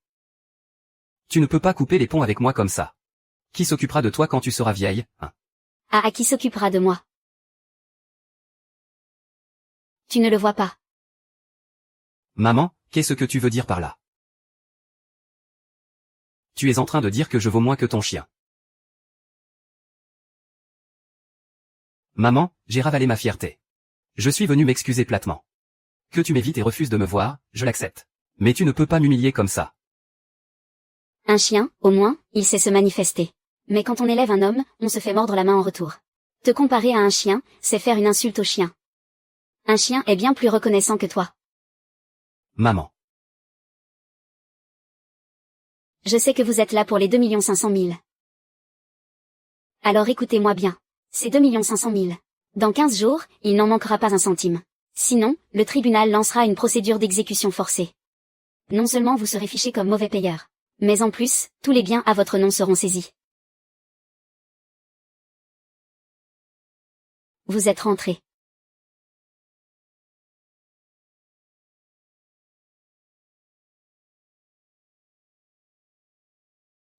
Tu ne peux pas couper les ponts avec moi comme ça. Qui s'occupera de toi quand tu seras vieille, hein? Ah, qui s'occupera de moi? Tu ne le vois pas. Maman, qu'est-ce que tu veux dire par là? Tu es en train de dire que je vaux moins que ton chien. Maman, j'ai ravalé ma fierté. Je suis venu m'excuser platement. Que tu m'évites et refuses de me voir, je l'accepte. Mais tu ne peux pas m'humilier comme ça. Un chien, au moins, il sait se manifester. Mais quand on élève un homme, on se fait mordre la main en retour. Te comparer à un chien, c'est faire une insulte au chien. Un chien est bien plus reconnaissant que toi. Maman. Je sais que vous êtes là pour les 2 500 000. Alors écoutez-moi bien. C'est 2 500 000. Dans 15 jours, il n'en manquera pas un centime. Sinon, le tribunal lancera une procédure d'exécution forcée. Non seulement vous serez fiché comme mauvais payeur, mais en plus, tous les biens à votre nom seront saisis. Vous êtes rentré.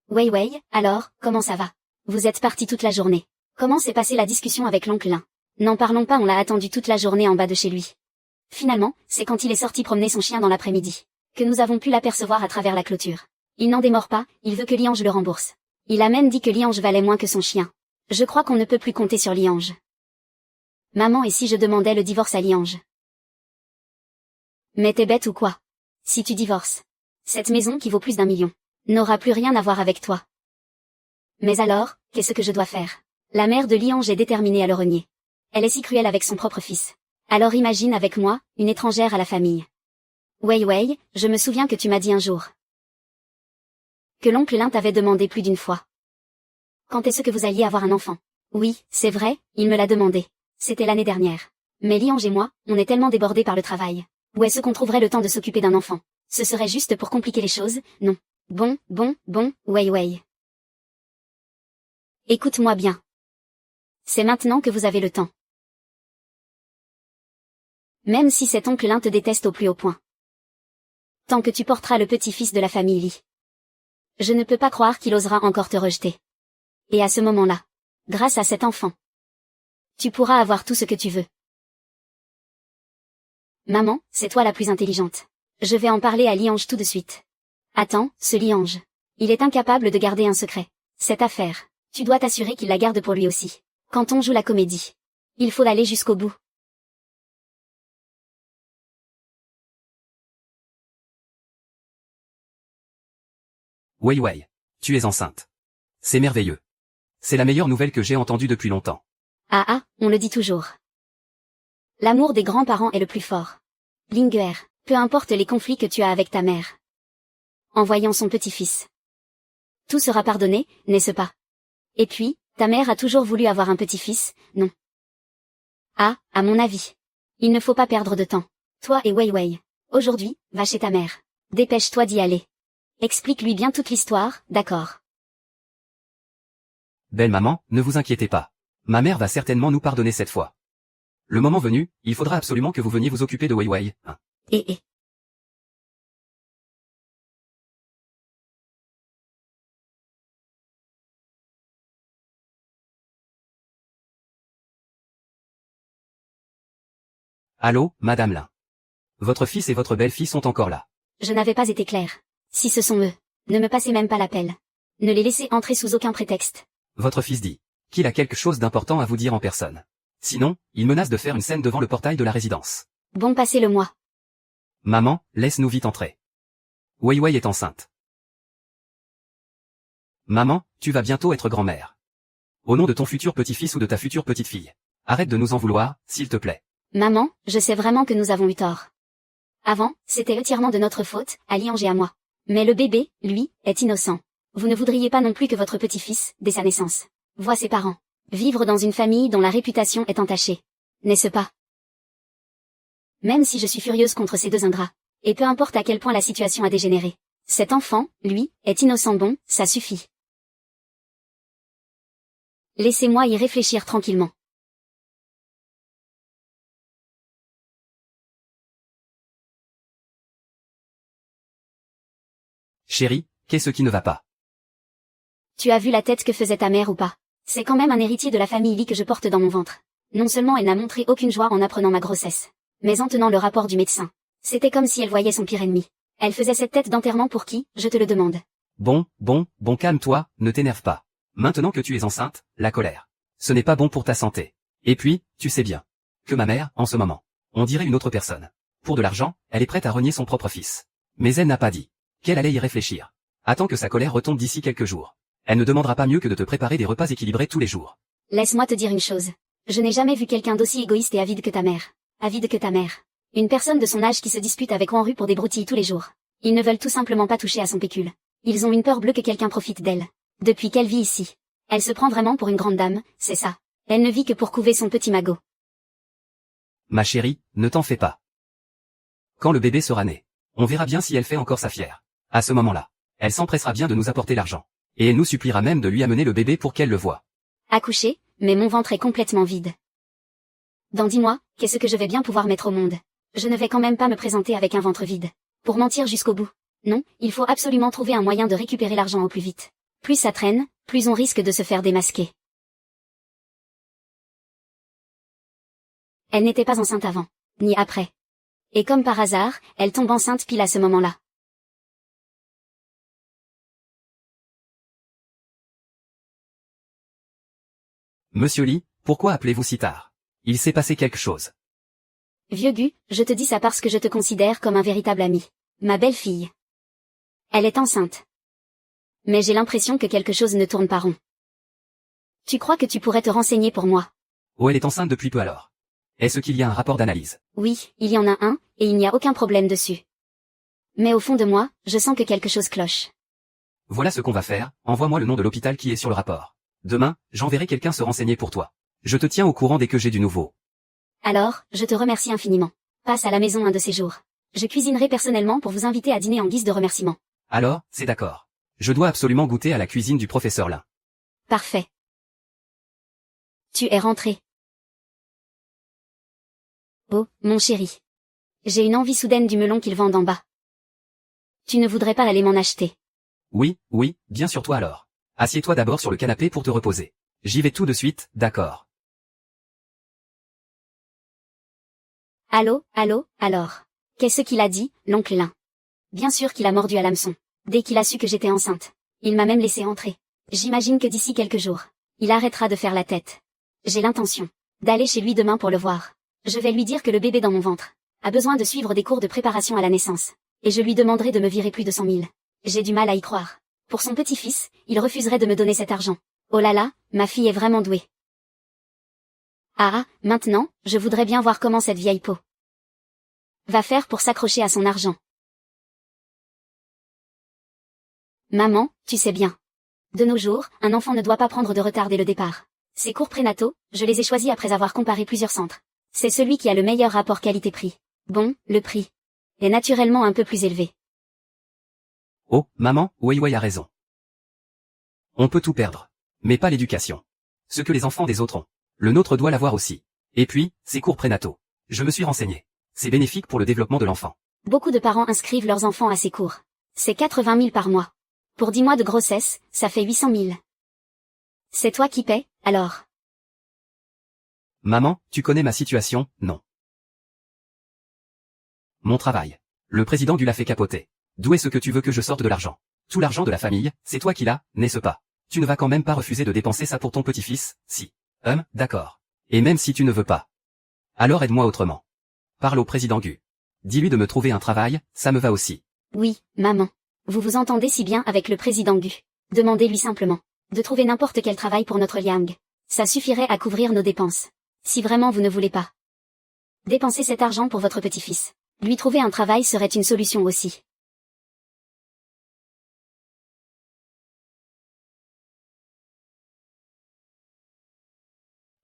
Wei Wei, alors, comment ça va? Vous êtes parti toute la journée. Comment s'est passée la discussion avec l'oncle Lin? N'en parlons pas, on l'a attendu toute la journée en bas de chez lui. Finalement, c'est quand il est sorti promener son chien dans l'après-midi, que nous avons pu l'apercevoir à travers la clôture. Il n'en démord pas, il veut que Liange le rembourse. Il a même dit que Liange valait moins que son chien. Je crois qu'on ne peut plus compter sur Liange. Maman, et si je demandais le divorce à Liange? Mais t'es bête ou quoi? Si tu divorces, cette maison qui vaut plus d'1 million n'aura plus rien à voir avec toi. Mais alors, qu'est-ce que je dois faire? La mère de Liange est déterminée à le renier. Elle est si cruelle avec son propre fils. Alors imagine avec moi, une étrangère à la famille. Wei Wei, je me souviens que tu m'as dit un jour que l'oncle Lin t'avait demandé plus d'une fois. Quand est-ce que vous alliez avoir un enfant? Oui, c'est vrai, il me l'a demandé. C'était l'année dernière. Mais Liange et moi, on est tellement débordés par le travail. Où est-ce qu'on trouverait le temps de s'occuper d'un enfant? Ce serait juste pour compliquer les choses, non. Bon, Wei Wei. Écoute-moi bien. C'est maintenant que vous avez le temps. Même si cet oncle Lin te déteste au plus haut point. Tant que tu porteras le petit-fils de la famille Li. Je ne peux pas croire qu'il osera encore te rejeter. Et à ce moment-là, grâce à cet enfant, tu pourras avoir tout ce que tu veux. Maman, c'est toi la plus intelligente. Je vais en parler à Liange tout de suite. Attends, ce Liange. Il est incapable de garder un secret. Cette affaire, tu dois t'assurer qu'il la garde pour lui aussi. Quand on joue la comédie, il faut aller jusqu'au bout. Wei Wei. Tu es enceinte. C'est merveilleux. C'est la meilleure nouvelle que j'ai entendue depuis longtemps. Ah, on le dit toujours. L'amour des grands-parents est le plus fort. Linguer, peu importe les conflits que tu as avec ta mère. En voyant son petit-fils. Tout sera pardonné, n'est-ce pas? Et puis, ta mère a toujours voulu avoir un petit-fils, non? Ah, à mon avis. Il ne faut pas perdre de temps. Toi et Wei Wei. Aujourd'hui, va chez ta mère. Dépêche-toi d'y aller. Explique-lui bien toute l'histoire, d'accord? Belle maman, ne vous inquiétez pas. Ma mère va certainement nous pardonner cette fois. Le moment venu, il faudra absolument que vous veniez vous occuper de Wei Wei, hein. Et. Allô, Madame Lin. Votre fils et votre belle-fille sont encore là. Je n'avais pas été claire. Si ce sont eux, ne me passez même pas l'appel. Ne les laissez entrer sous aucun prétexte. Votre fils dit qu'il a quelque chose d'important à vous dire en personne. Sinon, il menace de faire une scène devant le portail de la résidence. Bon, passez-le-moi. Maman, laisse-nous vite entrer. Wei Wei est enceinte. Maman, tu vas bientôt être grand-mère. Au nom de ton futur petit-fils ou de ta future petite-fille. Arrête de nous en vouloir, s'il te plaît. Maman, je sais vraiment que nous avons eu tort. Avant, c'était entièrement de notre faute, à Liange et à moi. Mais le bébé, lui, est innocent. Vous ne voudriez pas non plus que votre petit-fils, dès sa naissance, voie ses parents vivre dans une famille dont la réputation est entachée. N'est-ce pas? Même si je suis furieuse contre ces deux ingrats, et peu importe à quel point la situation a dégénéré, cet enfant, lui, est innocent. Bon, ça suffit. Laissez-moi y réfléchir tranquillement. Chérie, qu'est-ce qui ne va pas? Tu as vu la tête que faisait ta mère ou pas? C'est quand même un héritier de la famille Lee que je porte dans mon ventre. Non seulement elle n'a montré aucune joie en apprenant ma grossesse, mais en tenant le rapport du médecin. C'était comme si elle voyait son pire ennemi. Elle faisait cette tête d'enterrement pour qui, je te le demande. Bon, calme-toi, ne t'énerve pas. Maintenant que tu es enceinte, la colère. Ce n'est pas bon pour ta santé. Et puis, tu sais bien que ma mère, en ce moment, on dirait une autre personne. Pour de l'argent, elle est prête à renier son propre fils. Mais elle n'a pas dit qu'elle allait y réfléchir. Attends que sa colère retombe d'ici quelques jours. Elle ne demandera pas mieux que de te préparer des repas équilibrés tous les jours. Laisse-moi te dire une chose. Je n'ai jamais vu quelqu'un d'aussi égoïste et avide que ta mère. Avide que ta mère. Une personne de son âge qui se dispute avec Wanru pour des broutilles tous les jours. Ils ne veulent tout simplement pas toucher à son pécule. Ils ont une peur bleue que quelqu'un profite d'elle. Depuis qu'elle vit ici. Elle se prend vraiment pour une grande dame, c'est ça. Elle ne vit que pour couver son petit magot. Ma chérie, ne t'en fais pas. Quand le bébé sera né, on verra bien si elle fait encore sa fière. À ce moment-là, elle s'empressera bien de nous apporter l'argent. Et elle nous suppliera même de lui amener le bébé pour qu'elle le voie. Accoucher, mais mon ventre est complètement vide. Dans 10 mois, qu'est-ce que je vais bien pouvoir mettre au monde? Je ne vais quand même pas me présenter avec un ventre vide. Pour mentir jusqu'au bout. Non, il faut absolument trouver un moyen de récupérer l'argent au plus vite. Plus ça traîne, plus on risque de se faire démasquer. Elle n'était pas enceinte avant, ni après. Et comme par hasard, elle tombe enceinte pile à ce moment-là. Monsieur Lee, pourquoi appelez-vous si tard? Il s'est passé quelque chose. Vieux Gu, je te dis ça parce que je te considère comme un véritable ami. Ma belle-fille. Elle est enceinte. Mais j'ai l'impression que quelque chose ne tourne pas rond. Tu crois que tu pourrais te renseigner pour moi? Oh, elle est enceinte depuis peu alors. Est-ce qu'il y a un rapport d'analyse? Oui, il y en a un, et il n'y a aucun problème dessus. Mais au fond de moi, je sens que quelque chose cloche. Voilà ce qu'on va faire, envoie-moi le nom de l'hôpital qui est sur le rapport. Demain, j'enverrai quelqu'un se renseigner pour toi. Je te tiens au courant dès que j'ai du nouveau. Alors, je te remercie infiniment. Passe à la maison un de ces jours. Je cuisinerai personnellement pour vous inviter à dîner en guise de remerciement. Alors, c'est d'accord. Je dois absolument goûter à la cuisine du professeur Lin. Parfait. Tu es rentré. Oh, mon chéri. J'ai une envie soudaine du melon qu'ils vendent en bas. Tu ne voudrais pas aller m'en acheter? Oui, bien sur toi alors. Assieds-toi d'abord sur le canapé pour te reposer. J'y vais tout de suite, d'accord. Allô, alors. Qu'est-ce qu'il a dit, l'oncle Lin? Bien sûr qu'il a mordu à l'hameçon. Dès qu'il a su que j'étais enceinte. Il m'a même laissé entrer. J'imagine que d'ici quelques jours, il arrêtera de faire la tête. J'ai l'intention d'aller chez lui demain pour le voir. Je vais lui dire que le bébé dans mon ventre a besoin de suivre des cours de préparation à la naissance. Et je lui demanderai de me virer plus de 100 000. J'ai du mal à y croire. Pour son petit-fils, il refuserait de me donner cet argent. Oh là là, ma fille est vraiment douée. Ah, maintenant, je voudrais bien voir comment cette vieille peau va faire pour s'accrocher à son argent. Maman, tu sais bien. De nos jours, un enfant ne doit pas prendre de retard dès le départ. Ces cours prénataux, je les ai choisis après avoir comparé plusieurs centres. C'est celui qui a le meilleur rapport qualité-prix. Bon, le prix est naturellement un peu plus élevé. Oh, maman, Weiwei a raison. On peut tout perdre. Mais pas l'éducation. Ce que les enfants des autres ont. Le nôtre doit l'avoir aussi. Et puis, ces cours prénataux. Je me suis renseigné. C'est bénéfique pour le développement de l'enfant. Beaucoup de parents inscrivent leurs enfants à ces cours. C'est 80 000 par mois. Pour 10 mois de grossesse, ça fait 800 000. C'est toi qui paies, alors? Maman, tu connais ma situation, non? Mon travail. Le président Gu l'a fait capoter. D'où est-ce que tu veux que je sorte de l'argent? Tout l'argent de la famille, c'est toi qui l'as, n'est-ce pas? Tu ne vas quand même pas refuser de dépenser ça pour ton petit-fils, si. D'accord. Et même si tu ne veux pas. Alors aide-moi autrement. Parle au président Gu. Dis-lui de me trouver un travail, ça me va aussi. Oui, maman. Vous vous entendez si bien avec le président Gu. Demandez-lui simplement de trouver n'importe quel travail pour notre Liang. Ça suffirait à couvrir nos dépenses. Si vraiment vous ne voulez pas dépenser cet argent pour votre petit-fils, lui trouver un travail serait une solution aussi.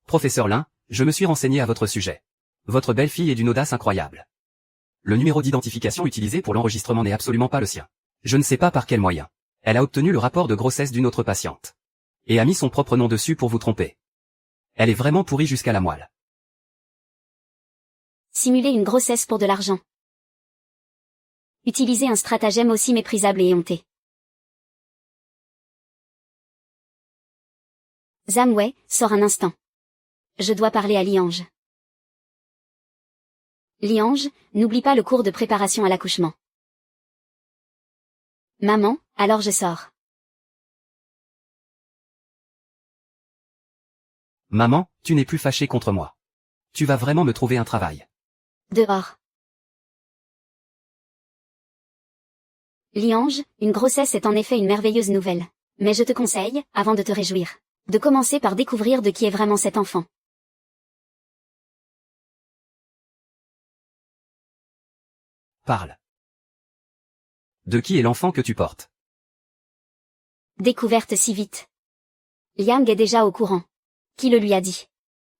Professeur Lin, je me suis renseigné à votre sujet. Votre belle-fille est d'une audace incroyable. Le numéro d'identification utilisé pour l'enregistrement n'est absolument pas le sien. Je ne sais pas par quel moyen. Elle a obtenu le rapport de grossesse d'une autre patiente. Et a mis son propre nom dessus pour vous tromper. Elle est vraiment pourrie jusqu'à la moelle. Simuler une grossesse pour de l'argent. Utiliser un stratagème aussi méprisable et éhonté. Zhang Wei, sors un instant. Je dois parler à Liange. Liange, n'oublie pas le cours de préparation à l'accouchement. Maman, alors je sors. Maman, tu n'es plus fâchée contre moi. Tu vas vraiment me trouver un travail. Dehors. Liange, une grossesse est en effet une merveilleuse nouvelle. Mais je te conseille, avant de te réjouir, de commencer par découvrir de qui est vraiment cet enfant. Parle. De qui est l'enfant que tu portes? Découverte si vite. Liang est déjà au courant. Qui le lui a dit?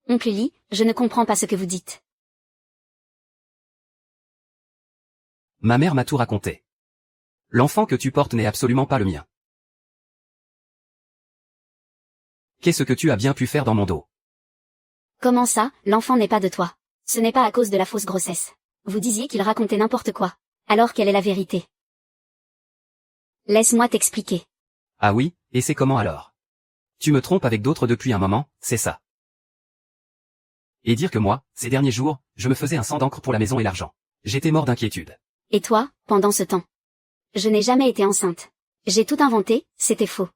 Oncle Li, je ne comprends pas ce que vous dites. Ma mère m'a tout raconté. L'enfant que tu portes n'est absolument pas le mien. Qu'est-ce que tu as bien pu faire dans mon dos? Comment ça, l'enfant n'est pas de toi? Ce n'est pas à cause de la fausse grossesse. Vous disiez qu'il racontait n'importe quoi. Alors quelle est la vérité? Laisse-moi t'expliquer. Ah oui, et c'est comment alors? Tu me trompes avec d'autres depuis un moment, c'est ça. Et dire que moi, ces derniers jours, je me faisais un sang d'encre pour la maison et l'argent. J'étais mort d'inquiétude. Et toi, pendant ce temps? Je n'ai jamais été enceinte. J'ai tout inventé, c'était faux.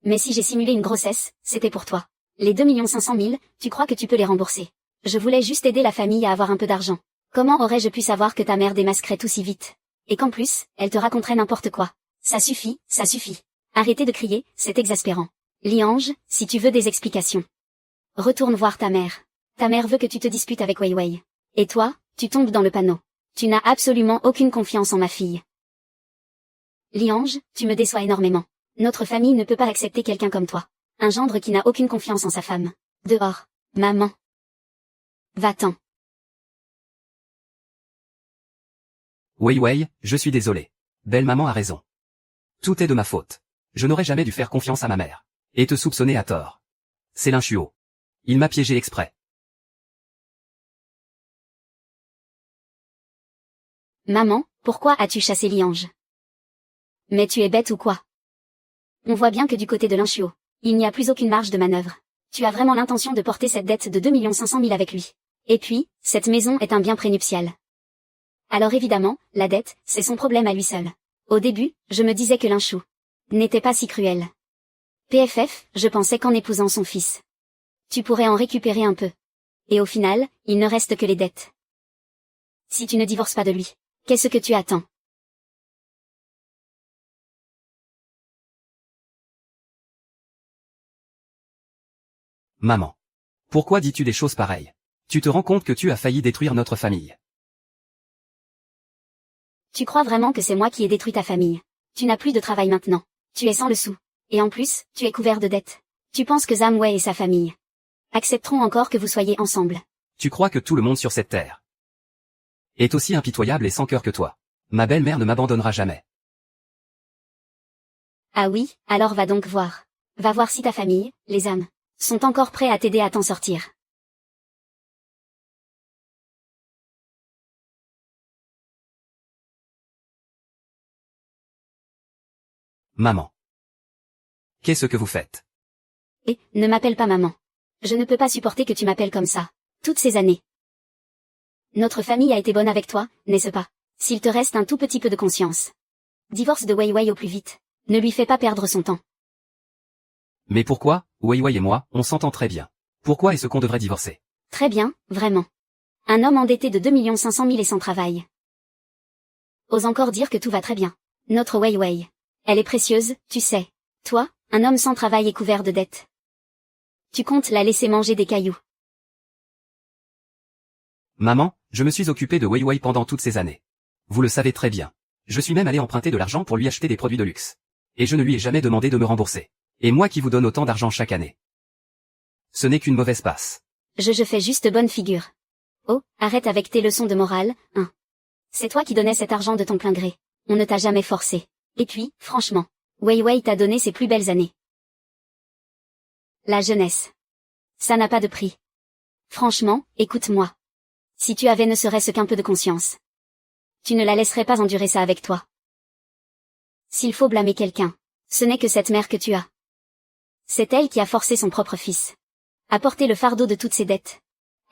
Mais si j'ai simulé une grossesse, c'était pour toi. Les 2 500 000, tu crois que tu peux les rembourser? Je voulais juste aider la famille à avoir un peu d'argent. Comment aurais-je pu savoir que ta mère démasquerait tout si vite? Et qu'en plus, elle te raconterait n'importe quoi. Ça suffit, ça suffit. Arrêtez de crier, c'est exaspérant. Liange, si tu veux des explications, retourne voir ta mère. Ta mère veut que tu te disputes avec Weiwei. Et toi, tu tombes dans le panneau. Tu n'as absolument aucune confiance en ma fille. Liange, tu me déçois énormément. Notre famille ne peut pas accepter quelqu'un comme toi. Un gendre qui n'a aucune confiance en sa femme. Dehors. Maman. Va-t'en. Weiwei, je suis désolé. Belle maman a raison. Tout est de ma faute. Je n'aurais jamais dû faire confiance à ma mère. Et te soupçonner à tort. C'est Lin Chuo. Il m'a piégé exprès. Maman, pourquoi as-tu chassé Liange? Mais tu es bête ou quoi? On voit bien que du côté de Lin Chuo, il n'y a plus aucune marge de manœuvre. Tu as vraiment l'intention de porter cette dette de 2 500 000 avec lui. Et puis, cette maison est un bien prénuptial. Alors évidemment, la dette, c'est son problème à lui seul. Au début, je me disais que Lin Chuo n'était pas si cruel. PFF, je pensais qu'en épousant son fils, tu pourrais en récupérer un peu. Et au final, il ne reste que les dettes. Si tu ne divorces pas de lui, qu'est-ce que tu attends? Maman. Pourquoi dis-tu des choses pareilles? Tu te rends compte que tu as failli détruire notre famille. Tu crois vraiment que c'est moi qui ai détruit ta famille? Tu n'as plus de travail maintenant. Tu es sans le sou. Et en plus, tu es couvert de dettes. Tu penses que Zhang Wei et sa famille accepteront encore que vous soyez ensemble. Tu crois que tout le monde sur cette terre est aussi impitoyable et sans cœur que toi? Ma belle-mère ne m'abandonnera jamais. Ah oui, alors va donc voir. Va voir si ta famille, les âmes, sont encore prêts à t'aider à t'en sortir. Maman. Qu'est-ce que vous faites? Et, ne m'appelle pas maman. Je ne peux pas supporter que tu m'appelles comme ça. Toutes ces années. Notre famille a été bonne avec toi, n'est-ce pas? S'il te reste un tout petit peu de conscience. Divorce de Wei Wei au plus vite. Ne lui fais pas perdre son temps. Mais pourquoi? Wei Wei et moi, on s'entend très bien. Pourquoi est-ce qu'on devrait divorcer? Très bien, vraiment. Un homme endetté de 2 500 000 et sans travail. Ose encore dire que tout va très bien. Notre Wei Wei. Elle est précieuse, tu sais. Toi, un homme sans travail et couvert de dettes. Tu comptes la laisser manger des cailloux. Maman, je me suis occupé de Wei Wei pendant toutes ces années. Vous le savez très bien. Je suis même allé emprunter de l'argent pour lui acheter des produits de luxe. Et je ne lui ai jamais demandé de me rembourser. Et moi qui vous donne autant d'argent chaque année. Ce n'est qu'une mauvaise passe. Je fais juste bonne figure. Oh, arrête avec tes leçons de morale, hein. C'est toi qui donnais cet argent de ton plein gré. On ne t'a jamais forcé. Et puis, franchement, Wei Wei t'a donné ses plus belles années. La jeunesse. Ça n'a pas de prix. Franchement, écoute-moi. Si tu avais ne serait-ce qu'un peu de conscience. Tu ne la laisserais pas endurer ça avec toi. S'il faut blâmer quelqu'un, ce n'est que cette mère que tu as. C'est elle qui a forcé son propre fils à porter le fardeau de toutes ses dettes.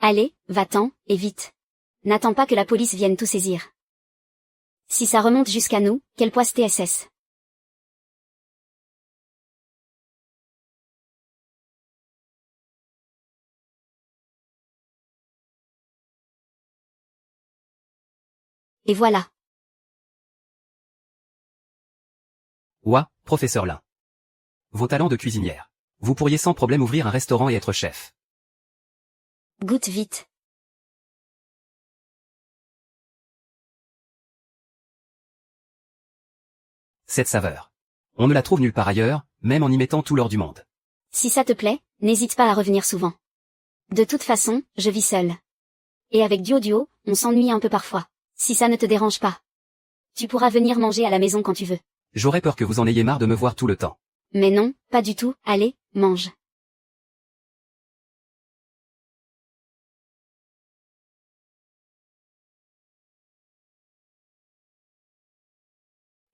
Allez, va-t'en, et vite. N'attends pas que la police vienne tout saisir. Si ça remonte jusqu'à nous, qu'elle poisse TSS. Et voilà. Ouah, professeur Lin. Vos talents de cuisinière. Vous pourriez sans problème ouvrir un restaurant et être chef. Goûte vite. Cette saveur. On ne la trouve nulle part ailleurs, même en y mettant tout l'or du monde. Si ça te plaît, n'hésite pas à revenir souvent. De toute façon, je vis seule. Et avec Duo, on s'ennuie un peu parfois. Si ça ne te dérange pas. Tu pourras venir manger à la maison quand tu veux. J'aurais peur que vous en ayez marre de me voir tout le temps. Mais non, pas du tout, allez, mange.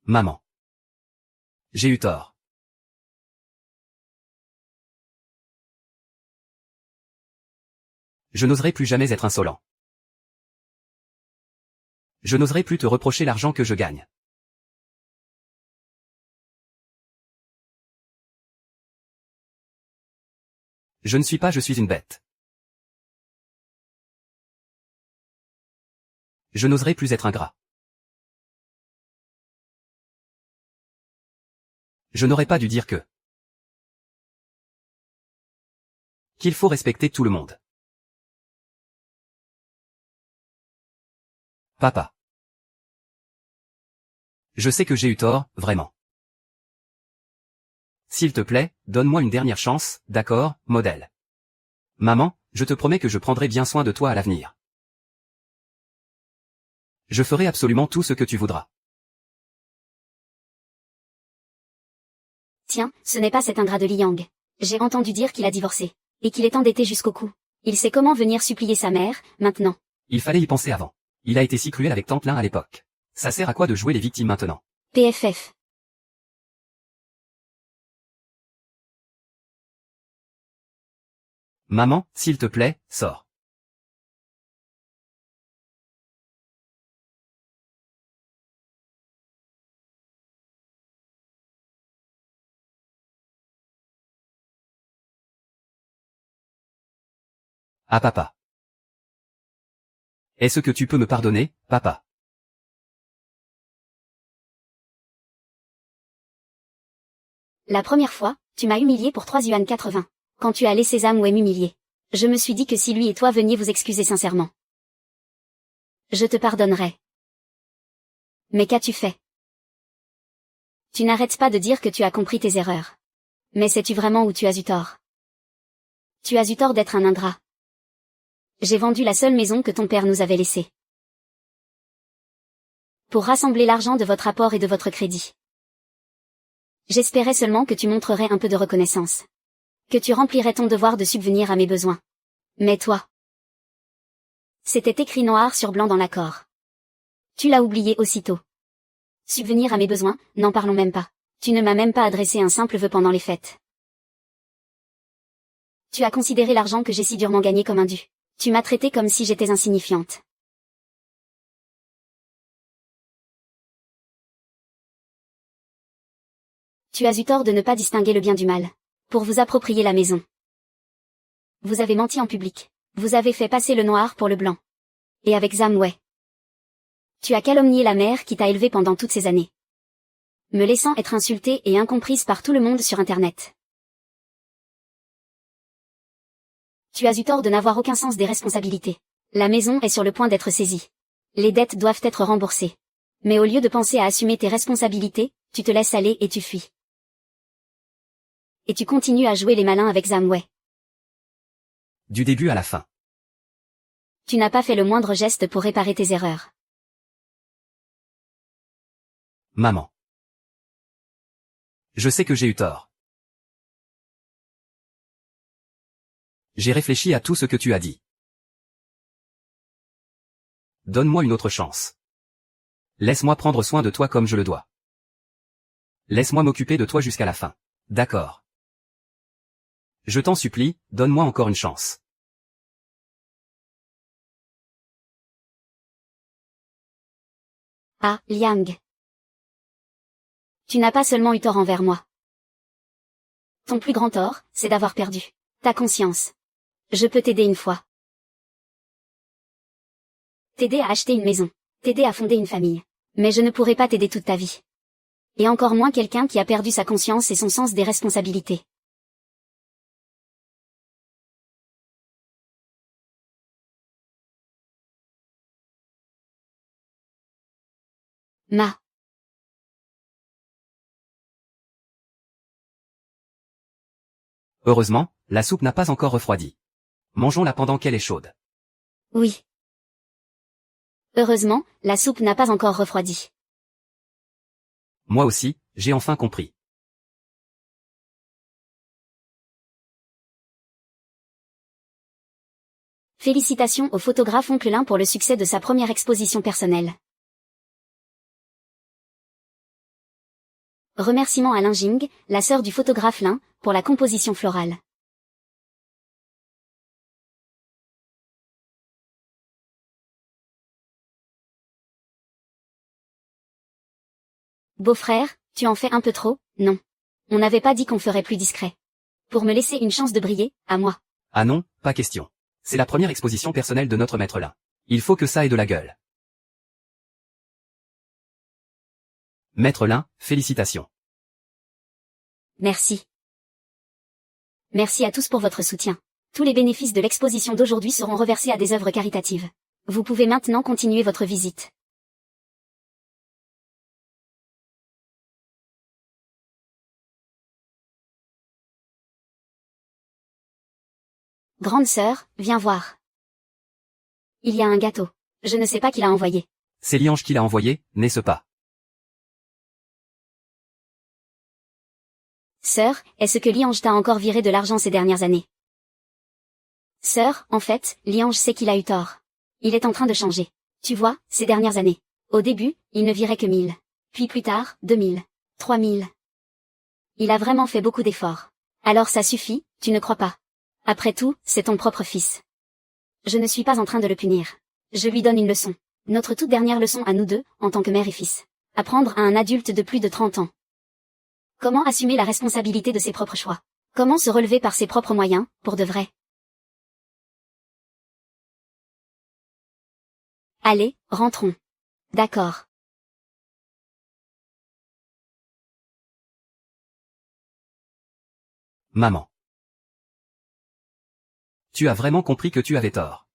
Maman. J'ai eu tort. Je n'oserai plus jamais être insolent. Je n'oserai plus te reprocher l'argent que je gagne. Je ne suis pas, je suis une bête. Je n'oserai plus être ingrat. Je n'aurais pas dû dire qu'il faut respecter tout le monde. Papa. Je sais que j'ai eu tort, vraiment. S'il te plaît, donne-moi une dernière chance, d'accord, modèle. Maman, je te promets que je prendrai bien soin de toi à l'avenir. Je ferai absolument tout ce que tu voudras. Tiens, ce n'est pas cet ingrat de Liang. J'ai entendu dire qu'il a divorcé. Et qu'il est endetté jusqu'au cou. Il sait comment venir supplier sa mère, maintenant. Il fallait y penser avant. Il a été si cruel avec Tante Lin à l'époque. Ça sert à quoi de jouer les victimes maintenant? PFF. Maman, s'il te plaît, sors. Ah papa. Est-ce que tu peux me pardonner, papa? La première fois, tu m'as humilié pour 3 yuan 80. Quand tu as laissé Zamway m'humilier. Je me suis dit que si lui et toi veniez vous excuser sincèrement. Je te pardonnerais. Mais qu'as-tu fait? Tu n'arrêtes pas de dire que tu as compris tes erreurs. Mais sais-tu vraiment où tu as eu tort? Tu as eu tort d'être un ingrat. J'ai vendu la seule maison que ton père nous avait laissée. Pour rassembler l'argent de votre apport et de votre crédit. J'espérais seulement que tu montrerais un peu de reconnaissance. Que tu remplirais ton devoir de subvenir à mes besoins. Mais toi. C'était écrit noir sur blanc dans l'accord. Tu l'as oublié aussitôt. Subvenir à mes besoins, n'en parlons même pas. Tu ne m'as même pas adressé un simple vœu pendant les fêtes. Tu as considéré l'argent que j'ai si durement gagné comme un dû. Tu m'as traité comme si j'étais insignifiante. Tu as eu tort de ne pas distinguer le bien du mal. Pour vous approprier la maison. Vous avez menti en public. Vous avez fait passer le noir pour le blanc. Et avec Zamway. Tu as calomnié la mère qui t'a élevée pendant toutes ces années. Me laissant être insultée et incomprise par tout le monde sur Internet. Tu as eu tort de n'avoir aucun sens des responsabilités. La maison est sur le point d'être saisie. Les dettes doivent être remboursées. Mais au lieu de penser à assumer tes responsabilités, tu te laisses aller et tu fuis. Et tu continues à jouer les malins avec Zamway. Du début à la fin. Tu n'as pas fait le moindre geste pour réparer tes erreurs. Maman. Je sais que j'ai eu tort. J'ai réfléchi à tout ce que tu as dit. Donne-moi une autre chance. Laisse-moi prendre soin de toi comme je le dois. Laisse-moi m'occuper de toi jusqu'à la fin. D'accord. Je t'en supplie, donne-moi encore une chance. Ah, Liang. Tu n'as pas seulement eu tort envers moi. Ton plus grand tort, c'est d'avoir perdu ta conscience. Je peux t'aider une fois. T'aider à acheter une maison. T'aider à fonder une famille. Mais je ne pourrai pas t'aider toute ta vie. Et encore moins quelqu'un qui a perdu sa conscience et son sens des responsabilités. Ma. Heureusement, la soupe n'a pas encore refroidi. Mangeons-la pendant qu'elle est chaude. Oui. Heureusement, la soupe n'a pas encore refroidi. Moi aussi, j'ai enfin compris. Félicitations au photographe Oncle Lin pour le succès de sa première exposition personnelle. Remerciements à Lin Jing, la sœur du photographe Lin, pour la composition florale. Beau-frère, tu en fais un peu trop, non. On n'avait pas dit qu'on ferait plus discret. Pour me laisser une chance de briller, à moi. Ah non, pas question. C'est la première exposition personnelle de notre maître Lin. Il faut que ça ait de la gueule. Maître Lin, félicitations. Merci. Merci à tous pour votre soutien. Tous les bénéfices de l'exposition d'aujourd'hui seront reversés à des œuvres caritatives. Vous pouvez maintenant continuer votre visite. Grande sœur, viens voir. Il y a un gâteau. Je ne sais pas qui l'a envoyé. C'est Liange qui l'a envoyé, n'est-ce pas? Sœur, est-ce que Liange t'a encore viré de l'argent ces dernières années? Sœur, en fait, Liange sait qu'il a eu tort. Il est en train de changer. Tu vois, ces dernières années. Au début, il ne virait que 1000. Puis plus tard, 2000. 3000. Il a vraiment fait beaucoup d'efforts. Alors ça suffit, tu ne crois pas? Après tout, c'est ton propre fils. Je ne suis pas en train de le punir. Je lui donne une leçon. Notre toute dernière leçon à nous deux, en tant que mère et fils. Apprendre à un adulte de plus de 30 ans. Comment assumer la responsabilité de ses propres choix? Comment se relever par ses propres moyens, pour de vrai? Allez, rentrons. D'accord. Maman. Tu as vraiment compris que tu avais tort.